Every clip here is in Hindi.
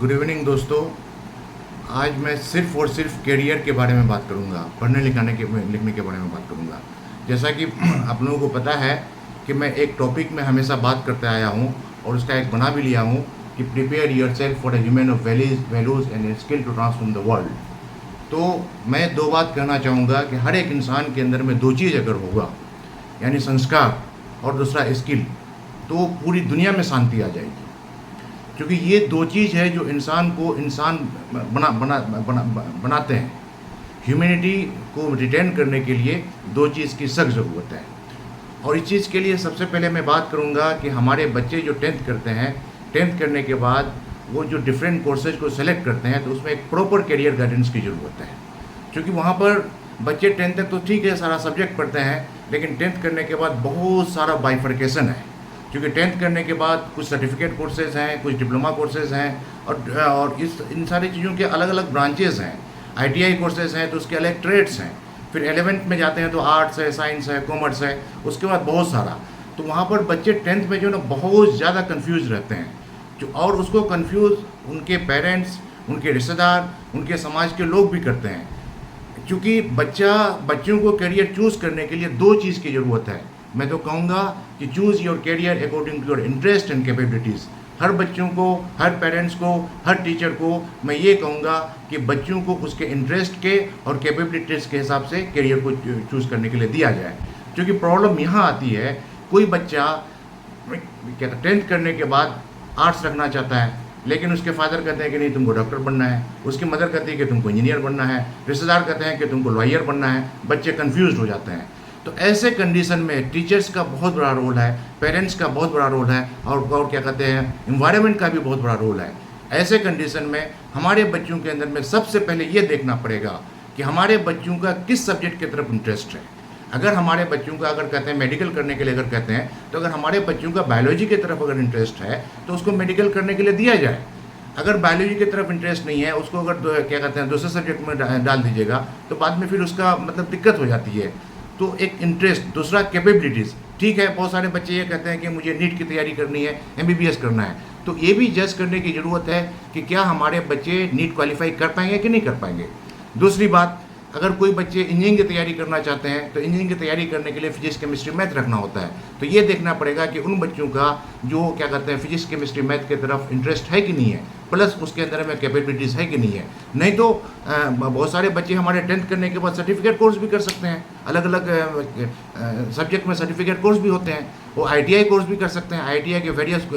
गुड इवनिंग दोस्तों। आज मैं सिर्फ और सिर्फ करियर के बारे में बात करूंगा, पढ़ने लिखने के बारे में बात करूंगा। जैसा कि आप लोगों को पता है कि मैं एक टॉपिक में हमेशा बात करते आया हूं और उसका एक बना भी लिया हूं कि prepare yourself for a human of values and skill to transform the world. तो मैं दो बात कहना चाहूँगा कि हर एक इंसान के अंदर में दो चीज़ अगर होगा, यानी संस्कार और दूसरा स्किल, तो पूरी दुनिया में शांति आ जाएगी। क्योंकि ये दो चीज़ है जो इंसान को इंसान बनाते हैं। ह्यूमैनिटी को रिटेन करने के लिए दो चीज़ की सख्त ज़रूरत है। और इस चीज़ के लिए सबसे पहले मैं बात करूँगा कि हमारे बच्चे जो 10th करते हैं, 10th करने के बाद वो जो डिफरेंट कोर्सेज को सेलेक्ट करते हैं, तो उसमें एक प्रॉपर करियर गाइडेंस की ज़रूरत है। क्योंकि वहाँ पर बच्चे 10th तक तो ठीक है, सारा सब्जेक्ट पढ़ते हैं, लेकिन 10th करने के बाद बहुत सारा बाइफर्केशन है। क्योंकि 10th करने के बाद कुछ सर्टिफिकेट कोर्सेज हैं, कुछ डिप्लोमा कोर्सेज हैं, और इन सारी चीज़ों के अलग अलग ब्रांचेज हैं। ITI कोर्सेज हैं तो उसके अलग ट्रेड्स हैं। फिर 11th में जाते हैं तो आर्ट्स है, साइंस है, कॉमर्स है, उसके बाद बहुत सारा। तो वहाँ पर बच्चे 10th में जो ना बहुत ज़्यादा कन्फ्यूज रहते हैं, और उसको कन्फ्यूज़ उनके पेरेंट्स, उनके रिश्तेदार, उनके समाज के लोग भी करते हैं। क्योंकि बच्चों को करियर चूज़ करने के लिए दो चीज़ की ज़रूरत है। मैं तो कहूँगा कि choose your career according to your interest and capabilities. हर बच्चों को, हर पेरेंट्स को, हर टीचर को मैं ये कहूँगा कि बच्चों को उसके इंटरेस्ट के और कैपेबिलिटीज़ के हिसाब से करियर को चूज़ करने के लिए दिया जाए। क्योंकि प्रॉब्लम यहाँ आती है, कोई बच्चा 10th करने के बाद आर्ट्स रखना चाहता है, लेकिन उसके फादर कहते हैं कि नहीं, तुमको डॉक्टर बनना है। उसकी मदर कहती है कि तुमको इंजीनियर बनना है। रिश्तेदार कहते हैं कि तुमको लॉयर बनना है। बच्चे कंफ्यूज हो जाते हैं। तो ऐसे कंडीशन में टीचर्स का बहुत बड़ा रोल है, पेरेंट्स का बहुत बड़ा रोल है, और क्या कहते हैं, इन्वायरमेंट का भी बहुत बड़ा रोल है। ऐसे कंडीशन में हमारे बच्चों के अंदर में सबसे पहले ये देखना पड़ेगा कि हमारे बच्चों का किस सब्जेक्ट की तरफ इंटरेस्ट है। अगर हमारे बच्चों का, अगर कहते हैं मेडिकल करने के लिए अगर कहते हैं, तो अगर हमारे बच्चों का बायोलॉजी की तरफ अगर इंटरेस्ट है तो उसको मेडिकल करने के लिए दिया जाए। अगर बायोलॉजी की तरफ इंटरेस्ट नहीं है, उसको अगर क्या कहते हैं दूसरे सब्जेक्ट में डाल दीजिएगा, तो बाद में फिर उसका मतलब दिक्कत हो जाती है। तो एक इंटरेस्ट, दूसरा कैपेबिलिटीज़। ठीक है, बहुत सारे बच्चे ये कहते हैं कि मुझे नीट की तैयारी करनी है, MBBS करना है, तो ये भी जज करने की ज़रूरत है कि क्या हमारे बच्चे नीट क्वालिफाई कर पाएंगे कि नहीं कर पाएंगे। दूसरी बात, अगर कोई बच्चे इंजीनियरिंग की तैयारी करना चाहते हैं, तो इंजीनियरिंग की तैयारी करने के लिए फिजिक्स, केमिस्ट्री, मैथ रखना होता है। तो ये देखना पड़ेगा कि उन बच्चों का जो क्या कहते हैं फिजिक्स, केमिस्ट्री, मैथ की तरफ इंटरेस्ट है कि नहीं है, प्लस उसके अंदर में कैपेबिलिटीज़ है कि नहीं है। नहीं तो बहुत सारे बच्चे हमारे 10th करने के बाद सर्टिफिकेट कोर्स भी कर सकते हैं। अलग अलग सब्जेक्ट में सर्टिफिकेट कोर्स भी होते हैं। वो ITI कोर्स भी कर सकते हैं। ITI के वेरियस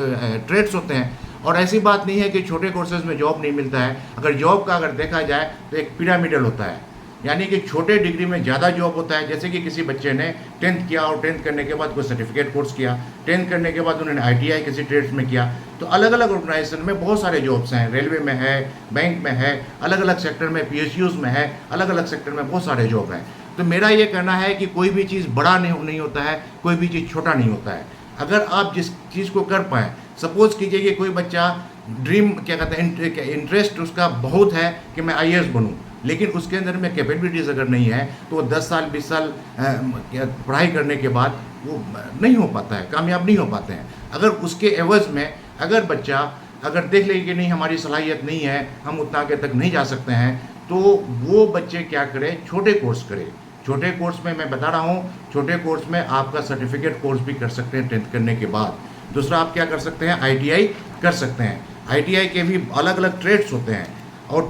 ट्रेड्स होते हैं। और ऐसी बात नहीं है कि छोटे कोर्सेज में जॉब नहीं मिलता है। अगर जॉब का अगर देखा जाए तो एक पिरामिडल होता है, यानी कि छोटे डिग्री में ज़्यादा जॉब होता है। जैसे कि किसी बच्चे ने 10th किया और 10th करने के बाद कोई सर्टिफिकेट कोर्स किया, 10th करने के बाद उन्होंने ITI किसी ट्रेड्स में किया, तो अलग अलग ऑर्गेनाइजेशन में बहुत सारे जॉब्स हैं। रेलवे में है, बैंक में है, अलग अलग सेक्टर में, PSUs में है, अलग अलग सेक्टर में बहुत सारे जॉब हैं। तो मेरा ये कहना है कि कोई भी चीज़ बड़ा नहीं होता है, कोई भी चीज़ छोटा नहीं होता है। अगर आप जिस चीज़ को कर पाएँ, सपोज़ कीजिए कि कोई बच्चा ड्रीम क्या कहते हैं इंटरेस्ट उसका बहुत है कि मैं IAS बनूँ, लेकिन उसके अंदर में कैपेबिलिटीज़ अगर नहीं है, तो वो 10 साल 20 साल पढ़ाई करने के बाद वो नहीं हो पाता है, कामयाब नहीं हो पाते हैं। अगर उसके एवज़ में अगर बच्चा अगर देख ले कि नहीं हमारी सलाहियत नहीं है, हम उतना आगे तक नहीं जा सकते हैं, तो वो बच्चे क्या करें, छोटे कोर्स करें। छोटे कोर्स में मैं बता रहा हूँ, छोटे कोर्स में आपका सर्टिफिकेट कोर्स भी कर सकते हैं 10th करने के बाद। दूसरा आप क्या कर सकते हैं, ITI कर सकते हैं। ITI के भी अलग अलग ट्रेड्स होते हैं, और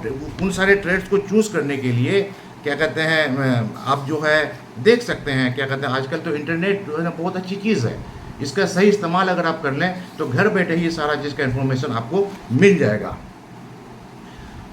उन सारे ट्रेड्स को चूज़ करने के लिए क्या कहते हैं आप जो है देख सकते हैं, क्या कहते हैं आजकल तो इंटरनेट जो है ना बहुत अच्छी चीज़ है। इसका सही इस्तेमाल अगर आप कर लें तो घर बैठे ही सारा चीज़ का इन्फॉर्मेशन आपको मिल जाएगा।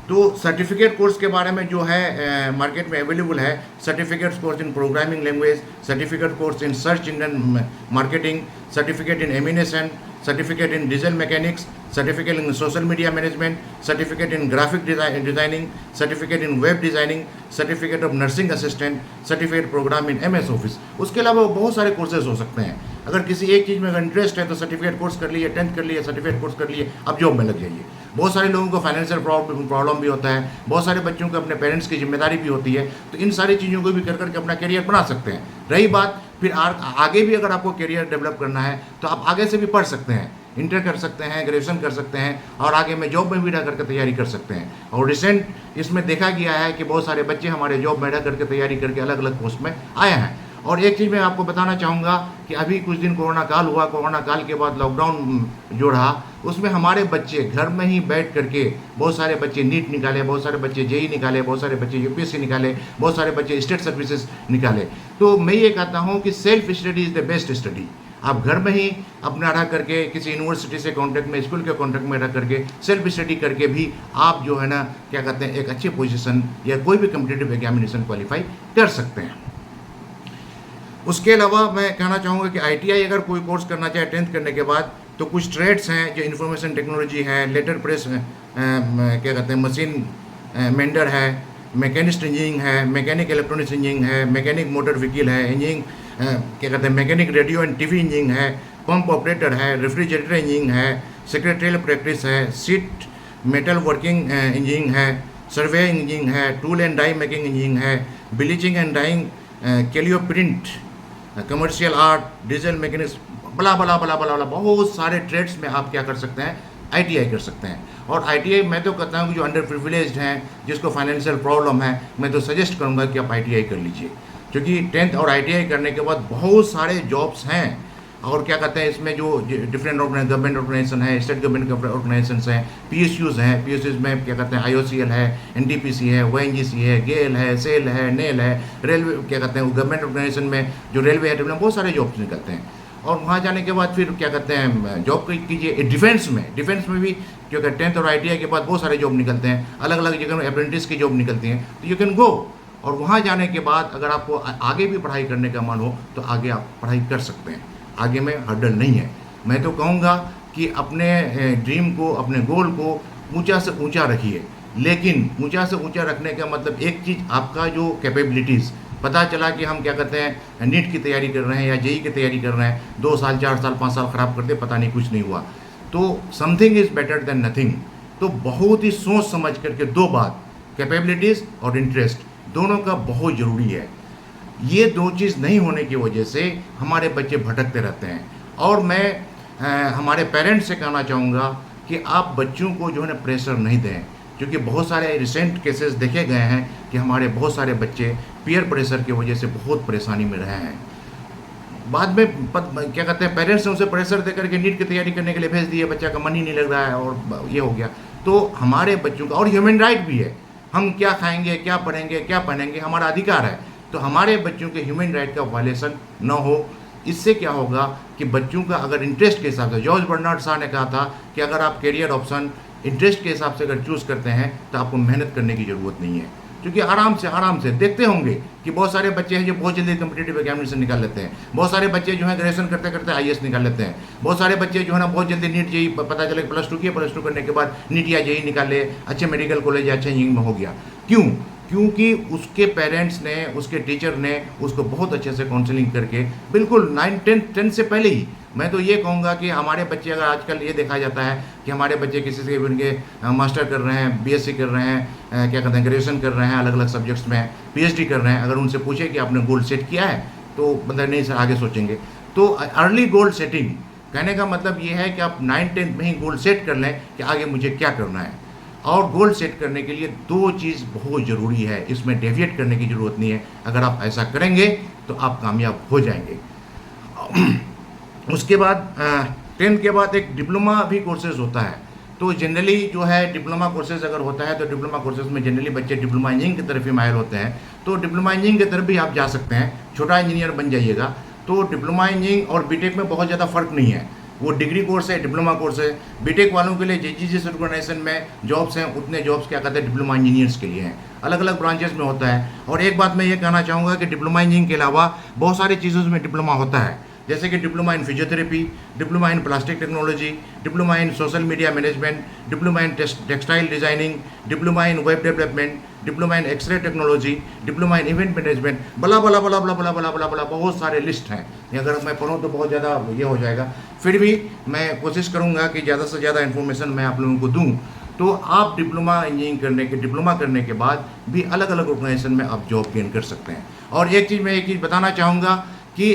तो सर्टिफिकेट कोर्स के बारे में जो है मार्केट में अवेलेबल है, certificate course in programming language, certificate course in search engine marketing, certificate in animation, certificate in diesel mechanics, certificate in social media management, certificate in graphic designing, certificate in web designing, certificate of nursing assistant, certificate program in MS office. उसके अलावा बहुत सारे कोर्सेज हो सकते हैं। अगर किसी एक चीज़ में अगर इंटरेस्ट है तो सर्टिफिकेट कोर्स कर लिए, 10th कर लिए, सर्टिफिकेट कोर्स कर लिए, अब जॉब में लग जाइए। बहुत सारे लोगों को फाइनेंशियल प्रॉब्लम भी होता है, बहुत सारे बच्चों को अपने पेरेंट्स की जिम्मेदारी भी होती है, तो इन सारी चीज़ों को भी कर करके अपना करियर बना सकते हैं। रही बात फिर आगे भी अगर आपको करियर डेवलप करना है तो आप आगे से भी पढ़ सकते हैं। इंटर कर सकते हैं, ग्रेजुएशन कर सकते हैं और आगे में जॉब में भी रह करके तैयारी कर सकते हैं। और रिसेंट इसमें देखा गया है कि बहुत सारे बच्चे हमारे जॉब में रह करके तैयारी करके अलग अलग पोस्ट में आए हैं। और एक चीज़ मैं आपको बताना चाहूँगा कि अभी कुछ दिन कोरोना काल हुआ, कोरोना काल के बाद लॉकडाउन जो रहा उसमें हमारे बच्चे घर में ही बैठ करके बहुत सारे बच्चे नीट निकाले, बहुत सारे बच्चे जेई निकाले, बहुत सारे बच्चे यूपीएससी निकाले, बहुत सारे बच्चे स्टेट सर्विसेज निकाले। तो मैं ये कहता हूँ कि self study is the best study. आप घर में ही अपना रह करके किसी यूनिवर्सिटी से कॉन्टैक्ट में, स्कूल के कॉन्टैक्ट में रह करके सेल्फ स्टडी करके भी आप जो है ना क्या कहते हैं एक अच्छी पोजीशन या कोई भी कम्पिटिटिव एग्जामिनेशन क्वालिफाई कर सकते हैं। उसके अलावा मैं कहना चाहूँगा कि आईटीआई अगर कोई कोर्स करना चाहे 10th करने के बाद तो कुछ ट्रेड्स हैं जो इंफॉर्मेशन टेक्नोलॉजी है, लेटर प्रेस क्या कहते हैं मशीन मेंडर है, मैकेनिस्ट इंजीनियरिंग है, मैकेनिक इलेक्ट्रॉनिक्स इंजीनियरिंग है, मैकेनिक मोटर व्हीकल है, इंजीनियरिंग क्या कहते हैं mechanic radio and TV engineering है, पंप ऑपरेटर है, रेफ्रिजरेटर इंजीनियरिंग है, सेक्रेटरियल प्रैक्टिस है, सीट मेटल वर्किंग इंजीनियरिंग है, सर्वे इंजीनियरिंग है, tool and die making engineering है, bleaching and dyeing, calico print, commercial art, diesel mechanics, blah blah blah blah बला बहुत सारे ट्रेड्स में आप क्या कर सकते हैं आईटीआई कर सकते हैं। और आईटीआई मैं तो कहता हूँ कि जो अंडर प्रिविलेज्ड हैं, जिसको फाइनेंशियल प्रॉब्लम है, मैं तो सजेस्ट करूँगा कि आप आईटीआई कर लीजिए, क्योंकि 10th और आईटीआई करने के बाद बहुत सारे जॉब्स हैं। और क्या कहते हैं इसमें जो डिफरेंट गवर्नमेंट ऑर्गेनाइजेशन है, स्टेट गवर्नमेंट ऑर्गेनाइजेशंस हैं, पीएसयूज हैं, पीएसयूज में क्या कहते हैं आईओसीएल है, एनटीपीसी है, ओएनजीसी है, गेल है, सेल है, नेल है, रेलवे क्या कहते हैं गवर्नमेंट ऑर्गेनाइजेशन में जो रेलवे है बहुत सारे जॉब्स निकलते हैं। और वहाँ जाने के बाद फिर क्या कहते हैं जॉब कीजिए। डिफेंस में भी जो कि 10th और आईटीआई के बाद बहुत सारे जॉब निकलते हैं, अलग अलग जगह में अप्रेंटिस की जॉब निकलती हैं, तो यू कैन गो। और वहाँ जाने के बाद अगर आपको आगे भी पढ़ाई करने का मन हो तो आगे आप पढ़ाई कर सकते हैं, आगे में हर्डल नहीं है। मैं तो कहूँगा कि अपने ड्रीम को, अपने गोल को ऊंचा से ऊंचा रखिए, लेकिन ऊंचा से ऊंचा रखने का मतलब एक चीज़ आपका जो कैपेबिलिटीज़, पता चला कि हम क्या कहते हैं नीट की तैयारी कर रहे हैं या जेई की तैयारी कर रहे हैं, 2 साल 4 साल 5 साल ख़राब कर दे, पता नहीं कुछ नहीं हुआ, तो something is better than nothing. तो बहुत ही सोच समझ करके 2 बात, कैपेबिलिटीज़ और इंटरेस्ट, दोनों का बहुत ज़रूरी है। ये 2 चीज़ नहीं होने की वजह से हमारे बच्चे भटकते रहते हैं। और मैं हमारे पेरेंट्स से कहना चाहूँगा कि आप बच्चों को जो है ना प्रेशर नहीं दें, क्योंकि बहुत सारे रिसेंट केसेस देखे गए हैं कि हमारे बहुत सारे बच्चे पीयर प्रेशर की वजह से बहुत परेशानी में रहे हैं। बाद में क्या कहते हैं पेरेंट्स ने उसे प्रेशर दे करके नीट की तैयारी करने के लिए भेज दिए, बच्चा का मन ही नहीं लग रहा है और ये हो गया। तो हमारे बच्चों का और ह्यूमन राइट भी है, हम क्या खाएंगे, क्या पढ़ेंगे, क्या पहनेंगे, हमारा अधिकार है। तो हमारे बच्चों के ह्यूमन राइट का वायलेशन न हो। इससे क्या होगा कि बच्चों का अगर इंटरेस्ट के हिसाब से, जॉर्ज बर्नार्ड शॉ ने कहा था कि अगर आप करियर ऑप्शन इंटरेस्ट के हिसाब से अगर चूज़ करते हैं तो आपको मेहनत करने की ज़रूरत नहीं है, क्योंकि आराम से देखते होंगे कि बहुत सारे बच्चे हैं जो बहुत जल्दी कम्पिटिटिव एग्जामिनेशन निकाल लेते हैं, बहुत सारे बच्चे जो हैं ग्रेजुएशन करते करते आईएएस निकाल लेते हैं, बहुत सारे बच्चे जो है ना बहुत जल्दी नीट जेई, पता चले +2 करने के बाद नीट या जेई निकाल ले, अच्छे मेडिकल कॉलेज या अच्छे इंजीनियरिंग में हो गया। क्यों? क्योंकि उसके पेरेंट्स ने, उसके टीचर ने उसको बहुत अच्छे से काउंसलिंग करके, बिल्कुल 9-10 से पहले ही। मैं तो ये कहूँगा कि हमारे बच्चे, अगर आजकल ये देखा जाता है कि हमारे बच्चे किसी से उनके मास्टर कर रहे हैं, बीएससी कर रहे हैं, क्या कहते हैं ग्रेजुएशन कर रहे हैं अलग अलग सब्जेक्ट्स में, पीएचडी कर रहे हैं, अगर उनसे पूछे कि आपने गोल सेट किया है तो मतलब नहीं सर आगे सोचेंगे। तो अर्ली गोल सेटिंग कहने का मतलब ये है कि आप 9-10 में ही गोल सेट कर लें कि आगे मुझे क्या करना है। और गोल सेट करने के लिए 2 चीज़ बहुत ज़रूरी है, इसमें डेविएट करने की ज़रूरत नहीं है। अगर आप ऐसा करेंगे तो आप कामयाब हो जाएंगे। उसके बाद 10th के बाद एक डिप्लोमा भी कोर्सेज होता है। तो जनरली जो है डिप्लोमा कोर्सेज अगर होता है तो डिप्लोमा कोर्सेज में जनरली बच्चे डिप्लोमा इंजीनियरिंग की तरफ ही माहिर होते हैं। तो डिप्लोमा इंजीनियरिंग की तरफ भी आप जा सकते हैं, छोटा इंजीनियर बन जाइएगा। तो डिप्लोमा इंजीनियरिंग और बीटेक में बहुत ज़्यादा फ़र्क नहीं है, वो डिग्री कोर्स है, डिप्लोमा कोर्स है। बीटेक वालों के लिए जिस ऑर्गेनाइजेशन में जॉब्स हैं उतने जॉब्स क्या कहते हैं डिप्लोमा इंजीनियर्स के लिए हैं, अलग अलग ब्रांचेस में होता है। और एक बात मैं ये कहना चाहूँगा कि डिप्लोमा इंजीनियरिंग के अलावा बहुत सारी चीज़ों में डिप्लोमा होता है, जैसे कि diploma in physiotherapy, diploma in plastic technology, diploma in social media management, diploma in textile designing, diploma in web development, diploma in x ray technology, diploma in event management, blah blah blah blah blah blah blah बला बहुत सारे लिस्ट हैं। अगर मैं पढ़ूँ तो बहुत ज़्यादा ये हो जाएगा, फिर भी मैं कोशिश करूँगा कि ज़्यादा से ज़्यादा इन्फॉर्मेशन मैं आप लोगों को दूँ। तो आप डिप्लोमा इंजीनियरिंग डिप्लोमा करने के बाद भी अलग अलग ऑर्गेनाइजेशन में आप जॉब गेन कर सकते हैं। और एक चीज़ बताना चाहूँगा कि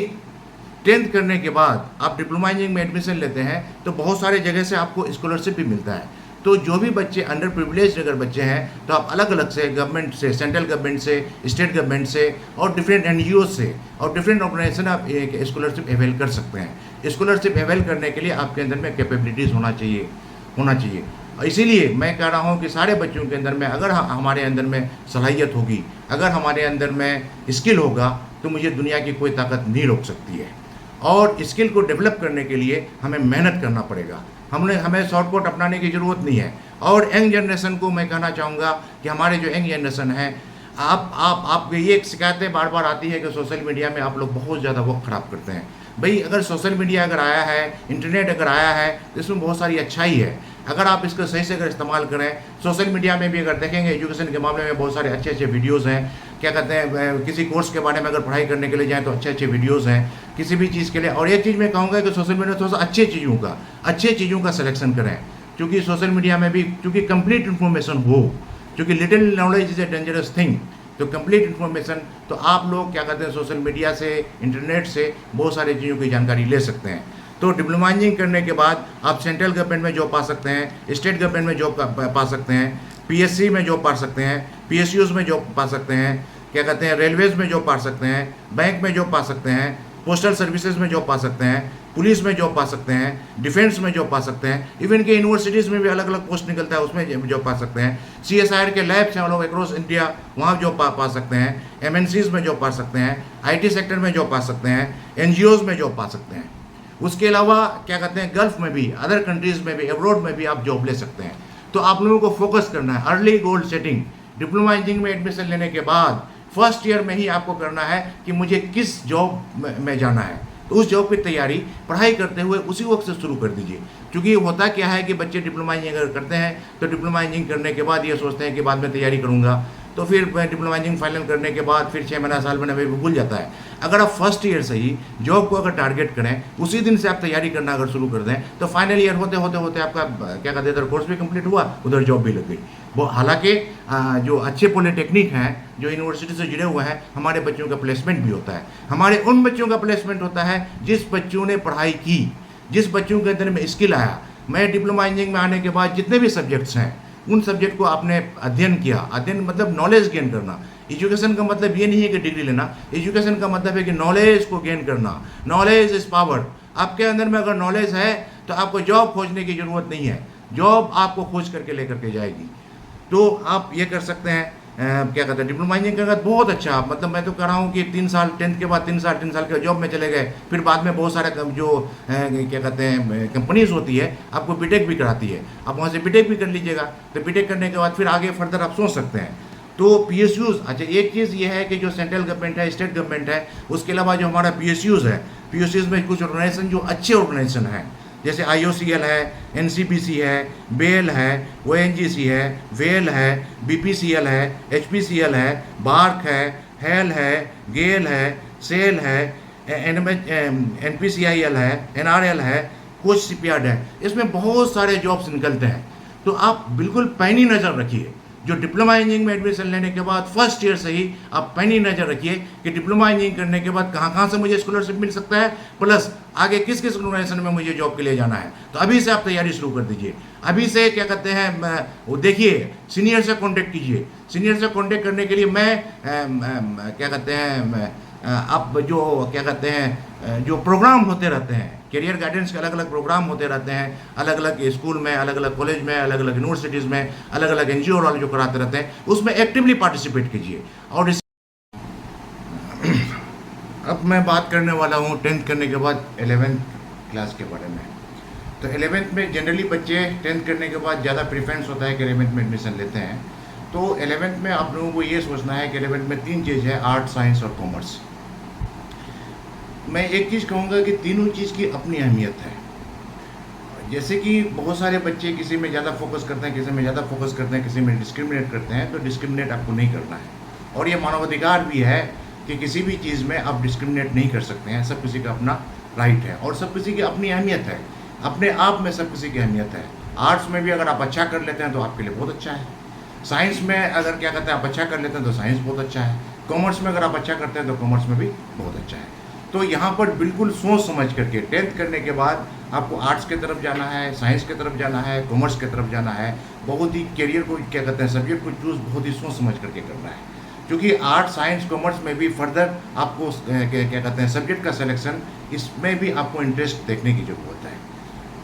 10th करने के बाद आप डिप्लोमा इंजीनियरिंग में एडमिशन लेते हैं तो बहुत सारे जगह से आपको स्कॉलरशिप भी मिलता है। तो जो भी बच्चे अंडर प्रिविलेज अगर बच्चे हैं तो आप अलग अलग से गवर्नमेंट से, सेंट्रल गवर्नमेंट से, स्टेट गवर्नमेंट से और डिफरेंट NGO से और डिफरेंट ऑर्गेनाइजेशन आप एक स्कॉलरशिप अवेल कर सकते हैं। स्कॉलरशिप अवेल करने के लिए आपके अंदर में कैपेबिलिटीज़ होना चाहिए। इसीलिए मैं कह रहा हूँ कि सारे बच्चों के अंदर में अगर हमारे अंदर में सलाहियत होगी, अगर हमारे अंदर में स्किल होगा तो मुझे दुनिया की कोई ताकत नहीं रोक सकती है। और स्किल को डेवलप करने के लिए हमें मेहनत करना पड़ेगा। हमें शॉर्टकट अपनाने की ज़रूरत नहीं है। और यंग जनरेशन को मैं कहना चाहूँगा कि हमारे जो यंग जनरेशन है, आप ये शिकायतें बार बार आती है कि सोशल मीडिया में आप लोग बहुत ज़्यादा वक्त ख़राब करते हैं। भाई अगर सोशल मीडिया अगर आया है, इंटरनेट अगर आया है तो इसमें बहुत सारी अच्छाई है। अगर आप इसको सही से अगर इस्तेमाल करें, सोशल मीडिया में भी अगर देखेंगे एजुकेशन के मामले में बहुत सारे अच्छे अच्छे वीडियोज़ हैं। क्या कहते हैं, किसी कोर्स के बारे में अगर पढ़ाई करने के लिए जाएँ तो अच्छे अच्छे वीडियोज़ हैं किसी भी चीज़ के लिए। और एक चीज़ मैं कहूँगा कि सोशल मीडिया थोड़ा सा अच्छे चीज़ों का सिलेक्शन करें, क्योंकि सोशल मीडिया में भी चूँकि कंप्लीट इन्फॉर्मेशन हो, क्योंकि little knowledge is a dangerous thing. तो कंप्लीट इन्फॉर्मेशन तो आप लोग क्या कहते हैं सोशल मीडिया से, इंटरनेट से बहुत सारी चीज़ों की जानकारी ले सकते हैं। तो डिप्लोमा इंजीनियरिंग करने के बाद आप सेंट्रल गवर्नमेंट में जॉब पा सकते हैं, स्टेट गवर्नमेंट में जॉब पा सकते हैं, PSC में जॉब पा सकते हैं, PSUs में जॉब पा सकते हैं, क्या कहते हैं रेलवेज़ में जॉब पा सकते हैं, बैंक में जॉब पा सकते हैं, पोस्टल सर्विसेज में जॉब पा सकते हैं, पुलिस में जॉब पा सकते हैं, डिफेंस में जॉब पा सकते हैं, इवन के यूनिवर्सिटीज़ में भी अलग अलग पोस्ट निकलता है उसमें जॉब पा सकते हैं। CSIR के लैब्स हैं हम लोग अक्रॉस इंडिया, वहाँ जॉब पा सकते हैं। MNCs में जॉब पा सकते हैं, IT सेक्टर में जॉब पा सकते हैं, NGOs में जॉब पा सकते हैं। उसके अलावा क्या कहते हैं गल्फ़ में भी, अदर कंट्रीज़ में भी, अब्रॉड में भी आप जॉब ले सकते हैं। तो आप लोगों को फोकस करना है early goal setting. Diploma engineering में एडमिशन लेने के बाद फर्स्ट ईयर में ही आपको करना है कि मुझे किस जॉब में जाना है। तो उस जॉब की तैयारी पढ़ाई करते हुए उसी वक्त से शुरू कर दीजिए। क्योंकि होता क्या है कि बच्चे डिप्लोमा इंजीनियरिंग करते हैं तो डिप्लोमा इंजीनियरिंग करने के बाद ये सोचते हैं कि बाद में तैयारी करूँगा, तो फिर डिप्लोमा इंजीनियरिंग फाइनल करने के बाद फिर 6 महीना साल महीने में भूल जाता है। अगर आप फर्स्ट ईयर से ही जॉब को अगर टारगेट करें, उसी दिन से आप तैयारी करना अगर शुरू कर दें, तो फाइनल ईयर होते होते आपका क्या कहते हैं इधर कोर्स भी कंप्लीट हुआ, उधर जॉब भी लग गई। वो हालांकि जो अच्छे पॉलिटेक्निक हैं, जो यूनिवर्सिटी से जुड़े हुए हैं, हमारे बच्चों का प्लेसमेंट भी होता है। हमारे उन बच्चों का प्लेसमेंट होता है जिस बच्चों ने पढ़ाई की, जिस बच्चों के अंदर में स्किल आया। मैं डिप्लोमा इंजीनियरिंग में आने के बाद जितने भी सब्जेक्ट्स हैं, उन सब्जेक्ट को आपने अध्ययन किया। अध्ययन मतलब नॉलेज गेन करना। एजुकेशन का मतलब ये नहीं है कि डिग्री लेना, एजुकेशन का मतलब है कि नॉलेज को गेन करना। Knowledge is power. आपके अंदर में अगर नॉलेज है तो आपको जॉब खोजने की ज़रूरत नहीं है, जॉब आपको खोज करके लेकर के जाएगी। तो आप ये कर सकते हैं क्या कहते हैं डिप्लोमा इंजीनियरिंग का बहुत अच्छा, मतलब मैं तो कह रहा हूँ कि 3 साल 10th के बाद 3 साल के जॉब में चले गए। फिर बाद में बहुत सारे जो क्या कहते हैं कंपनीज होती है आपको बीटेक भी कराती है, आप वहाँ से बीटेक भी कर लीजिएगा। तो बीटेक करने के बाद फिर आगे फर्दर आप सोच सकते हैं। तो PSUs, अच्छा एक चीज़ ये है कि जो सेंट्रल गवर्नमेंट है, स्टेट गवर्नमेंट है, उसके अलावा जो हमारा PSUs है, PSUs में कुछ ऑर्गेनाइजेशन जो अच्छे ऑर्गेनाइजेशन हैं, जैसे IOCL है, NCPC है, BEL है, ONGC है, WEL है, BPCL है, HPCL है, BARC है, HAL है, GAIL है, SAIL है, NPCIL है, NRL है, कुछ शिपयार्ड है। इसमें बहुत सारे जॉब्स निकलते हैं। तो आप बिल्कुल पैनी नज़र रखिए। जो डिप्लोमा इंजीनियरिंग में एडमिशन लेने के बाद फर्स्ट ईयर से ही आप पैनी नज़र रखिए कि डिप्लोमा इंजीनियरिंग करने के बाद कहाँ से मुझे स्कॉलरशिप मिल सकता है, प्लस आगे किस ऑर्गेनाइजेशन में मुझे जॉब के लिए जाना है। तो अभी से आप तैयारी शुरू कर दीजिए। अभी से क्या कहते हैं वो देखिए, सीनियर से कांटेक्ट कीजिए। सीनियर से कांटेक्ट करने के लिए मैं क्या कहते हैं आप जो क्या कहते हैं जो प्रोग्राम होते रहते हैं, करियर गाइडेंस के अलग अलग प्रोग्राम होते रहते हैं, अलग अलग स्कूल में, अलग अलग कॉलेज में, अलग अलग यूनिवर्सिटीज़ में, अलग अलग NGO वाले जो कराते रहते हैं, उसमें एक्टिवली पार्टिसिपेट कीजिए। और अब मैं बात करने वाला हूँ 10th करने के बाद 11th क्लास के बारे में। तो 11th में जनरली बच्चे 10th करने के बाद ज़्यादा प्रेफरेंस होता है कि 11th में एडमिशन लेते हैं। तो 11th में आप लोगों को ये सोचना है कि 11th में 3 चीज़ है, आर्ट, साइंस और कॉमर्स। मैं एक चीज़ कहूँगा कि तीनों चीज़ की अपनी अहमियत है। जैसे कि बहुत सारे बच्चे किसी में ज़्यादा फोकस करते हैं, किसी में ज़्यादा फोकस करते हैं, किसी में डिस्क्रिमिनेट करते हैं। तो डिस्क्रिमिनेट आपको नहीं करना है। और ये मानवाधिकार भी है कि किसी भी चीज़ में आप डिस्क्रिमिनेट नहीं कर सकते हैं। सब किसी का अपना राइट है और सब किसी की अपनी अहमियत है। अपने आप में सब किसी की अहमियत है। आर्ट्स में भी अगर आप अच्छा कर लेते हैं तो आपके लिए बहुत अच्छा है। साइंस में अगर क्या कहते हैं आप अच्छा कर लेते हैं तो साइंस बहुत अच्छा है। कॉमर्स में अगर आप अच्छा करते हैं तो कॉमर्स में भी बहुत अच्छा है। तो यहाँ पर बिल्कुल सोच समझ करके 10th करने के बाद आपको आर्ट्स की तरफ जाना है, साइंस की तरफ जाना है, कॉमर्स की तरफ जाना है, बहुत ही करियर को क्या कहते हैं सब्जेक्ट को चूज़ बहुत ही सोच समझ करके करना है। क्योंकि आर्ट, साइंस, कॉमर्स में भी फर्दर आपको क्या कहते हैं सब्जेक्ट का सिलेक्शन, इसमें भी आपको इंटरेस्ट देखने की ज़रूरत है।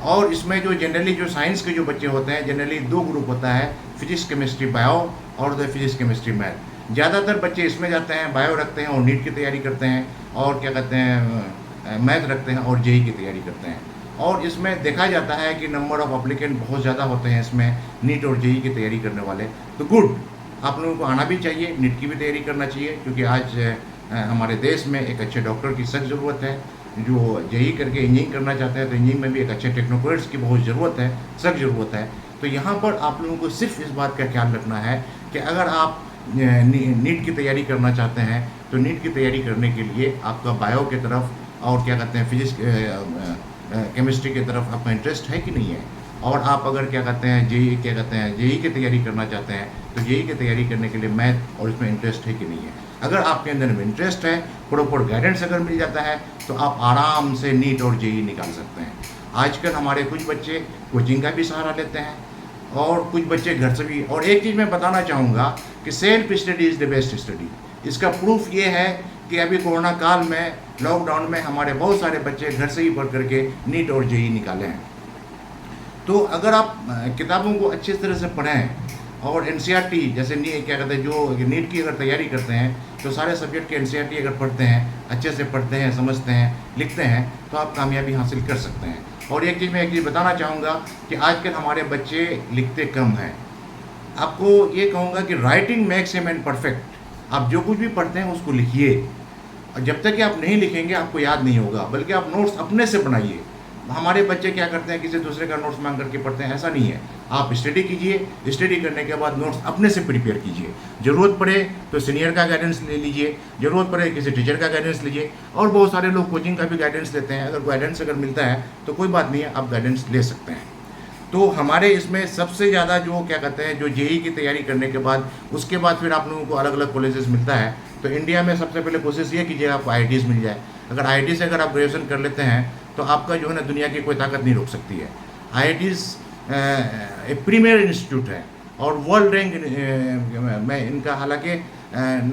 और इसमें जो जनरली जो साइंस के जो बच्चे होते हैं, जनरली 2 ग्रुप होता है, फिजिक्स केमिस्ट्री बायो और द फिजिक्स केमिस्ट्री मैथ। ज़्यादातर बच्चे इसमें जाते हैं, बायो रखते हैं और नीट की तैयारी करते हैं, और क्या कहते हैं मैथ रखते हैं और जेई की तैयारी करते हैं। और इसमें देखा जाता है कि नंबर ऑफ अप्लीकेंट बहुत ज़्यादा होते हैं इसमें, नीट और जेई की तैयारी करने वाले। तो गुड, आप लोगों को आना भी चाहिए, नीट की भी तैयारी करना चाहिए, क्योंकि आज हमारे देश में एक अच्छे डॉक्टर की सख्त ज़रूरत है। जो जेई करके इंजीनियरिंग करना चाहते हैं तो इंजीनियरिंग में भी एक अच्छे टेक्नोक्रेट्स की बहुत ज़रूरत है, सख्त ज़रूरत है। तो यहाँ पर आप लोगों को सिर्फ इस बात का ख्याल रखना है कि अगर आप नीट की तैयारी करना चाहते हैं तो नीट की तैयारी करने के लिए आपका बायो की तरफ और क्या कहते हैं फिजिक्स केमिस्ट्री की तरफ आपका इंटरेस्ट है कि नहीं है। और आप अगर क्या कहते हैं जेई की तैयारी करना चाहते हैं तो जेई की तैयारी करने के लिए मैथ और इसमें इंटरेस्ट है कि नहीं है। अगर आपके अंदर में इंटरेस्ट है, प्रॉपर गाइडेंस अगर मिल जाता है तो आप आराम से नीट और जेई निकाल सकते हैं। आजकल हमारे कुछ बच्चे कोचिंग का भी सहारा लेते हैं और कुछ बच्चे घर से भी। और एक चीज़ मैं बताना चाहूँगा कि self study is the best study. इसका प्रूफ ये है कि अभी कोरोना काल में, लॉकडाउन में हमारे बहुत सारे बच्चे घर से ही पढ़ करके नीट और जेई निकाले हैं। तो अगर आप किताबों को अच्छी तरह से पढ़ें और एनसीईआरटी जैसे क्या कहते हैं जो नीट की अगर तैयारी करते हैं तो सारे सब्जेक्ट के एनसीईआरटी अगर पढ़ते हैं, अच्छे से पढ़ते हैं, समझते हैं, लिखते हैं, तो आप कामयाबी हासिल कर सकते हैं। और एक चीज़ बताना चाहूँगा कि आजकल हमारे बच्चे लिखते कम हैं। आपको ये कहूँगा कि writing makes a man perfect. आप जो कुछ भी पढ़ते हैं उसको लिखिए, और जब तक कि आप नहीं लिखेंगे आपको याद नहीं होगा, बल्कि आप नोट्स अपने से बनाइए। हमारे बच्चे क्या करते हैं, किसी दूसरे का नोट्स मांग करके पढ़ते हैं, ऐसा नहीं है। आप स्टडी कीजिए, स्टडी करने के बाद नोट्स अपने से प्रिपेयर कीजिए। ज़रूरत पड़े तो सीनियर का गाइडेंस ले लीजिए, ज़रूरत पड़े किसी टीचर का गाइडेंस लीजिए। और बहुत सारे लोग कोचिंग का भी गाइडेंस लेते हैं। अगर गाइडेंस अगर मिलता है तो कोई बात नहीं है, आप गाइडेंस ले सकते हैं। तो हमारे इसमें सबसे ज़्यादा जो क्या कहते हैं जो जेई की तैयारी करने के बाद उसके बाद फिर आप लोगों को अलग अलग कॉलेजेस मिलता है। तो इंडिया में सबसे पहले कोशिश ये कीजिए आपको आईआईटीज़ मिल जाए। अगर आईआईटी से अगर आप ग्रेजुएशन कर लेते हैं तो आपका जो है ना दुनिया की कोई ताकत नहीं रोक सकती है। आईआईटीज़ एक प्रीमियर इंस्टीट्यूट है और वर्ल्ड रैंक में इनका हालांकि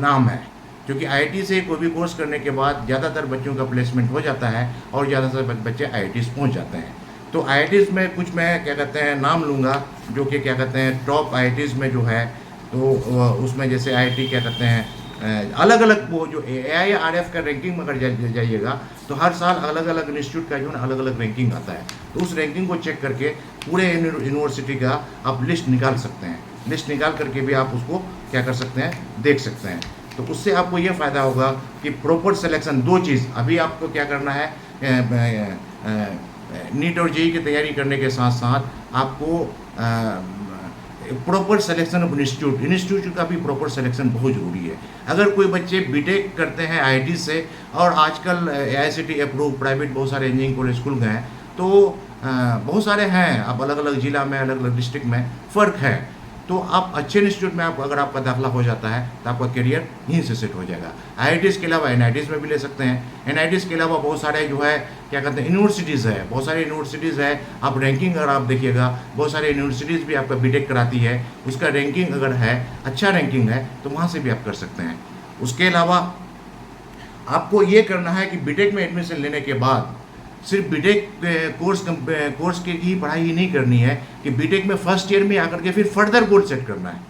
नाम है, क्योंकि आईआईटी से कोई भी कोर्स करने के बाद ज़्यादातर बच्चों का प्लेसमेंट हो जाता है और ज़्यादातर बच्चे आईआईटीज़ पहुंच जाते हैं। तो आईआईटीज़ में कुछ मैं क्या कहते हैं नाम लूँगा जो कि क्या कहते हैं टॉप आईआईटीज़ में जो है, तो उसमें जैसे आईआईटी क्या कहते हैं अलग अलग वो जो AIRF का रैंकिंग में अगर जाइएगा तो हर साल अलग अलग इंस्टीट्यूट का जो है अलग अलग रैंकिंग आता है। तो उस रैंकिंग को चेक करके पूरे यूनिवर्सिटी का आप लिस्ट निकाल सकते हैं। लिस्ट निकाल करके भी आप उसको क्या कर सकते हैं, देख सकते हैं। तो उससे आपको ये फ़ायदा होगा कि प्रॉपर सिलेक्शन, 2 चीज़ अभी आपको क्या करना है, नीट और जेई की तैयारी करने के साथ साथ आपको प्रॉपर सिलेक्शन ऑफ इंस्टीट्यूट का भी प्रॉपर सिलेक्शन बहुत ज़रूरी है। अगर कोई बच्चे बीटेक करते हैं आईआईटी से और आजकल AICTE अप्रूव प्राइवेट बहुत सारे इंजीनियरिंग कॉलेज खुल गए हैं, तो बहुत सारे हैं, अब अलग अलग ज़िला में अलग अलग डिस्ट्रिक्ट में फ़र्क है। तो आप अच्छे इंस्टीट्यूट में आप अगर आपका दाखिला हो जाता है तो आपका करियर यहीं से सेट हो जाएगा। आईआईटीज़ के अलावा एनआईटीज़ में भी ले सकते हैं। एनआईटीज़ के अलावा बहुत सारे जो है क्या कहते हैं यूनिवर्सिटीज़ है, बहुत सारी यूनिवर्सिटीज़ है। आप रैंकिंग अगर आप देखिएगा, बहुत सारे यूनिवर्सिटीज़ भी आपका बीटेक कराती है, उसका रैंकिंग अगर है, अच्छा रैंकिंग है, तो वहाँ से भी आप कर सकते हैं। उसके अलावा आपको ये करना है कि बीटेक में एडमिशन लेने के बाद सिर्फ बीटेक कोर्स की ही पढ़ाई ही नहीं करनी है कि बीटेक में फर्स्ट ईयर में आकर के फिर फर्दर गोल सेट करना है।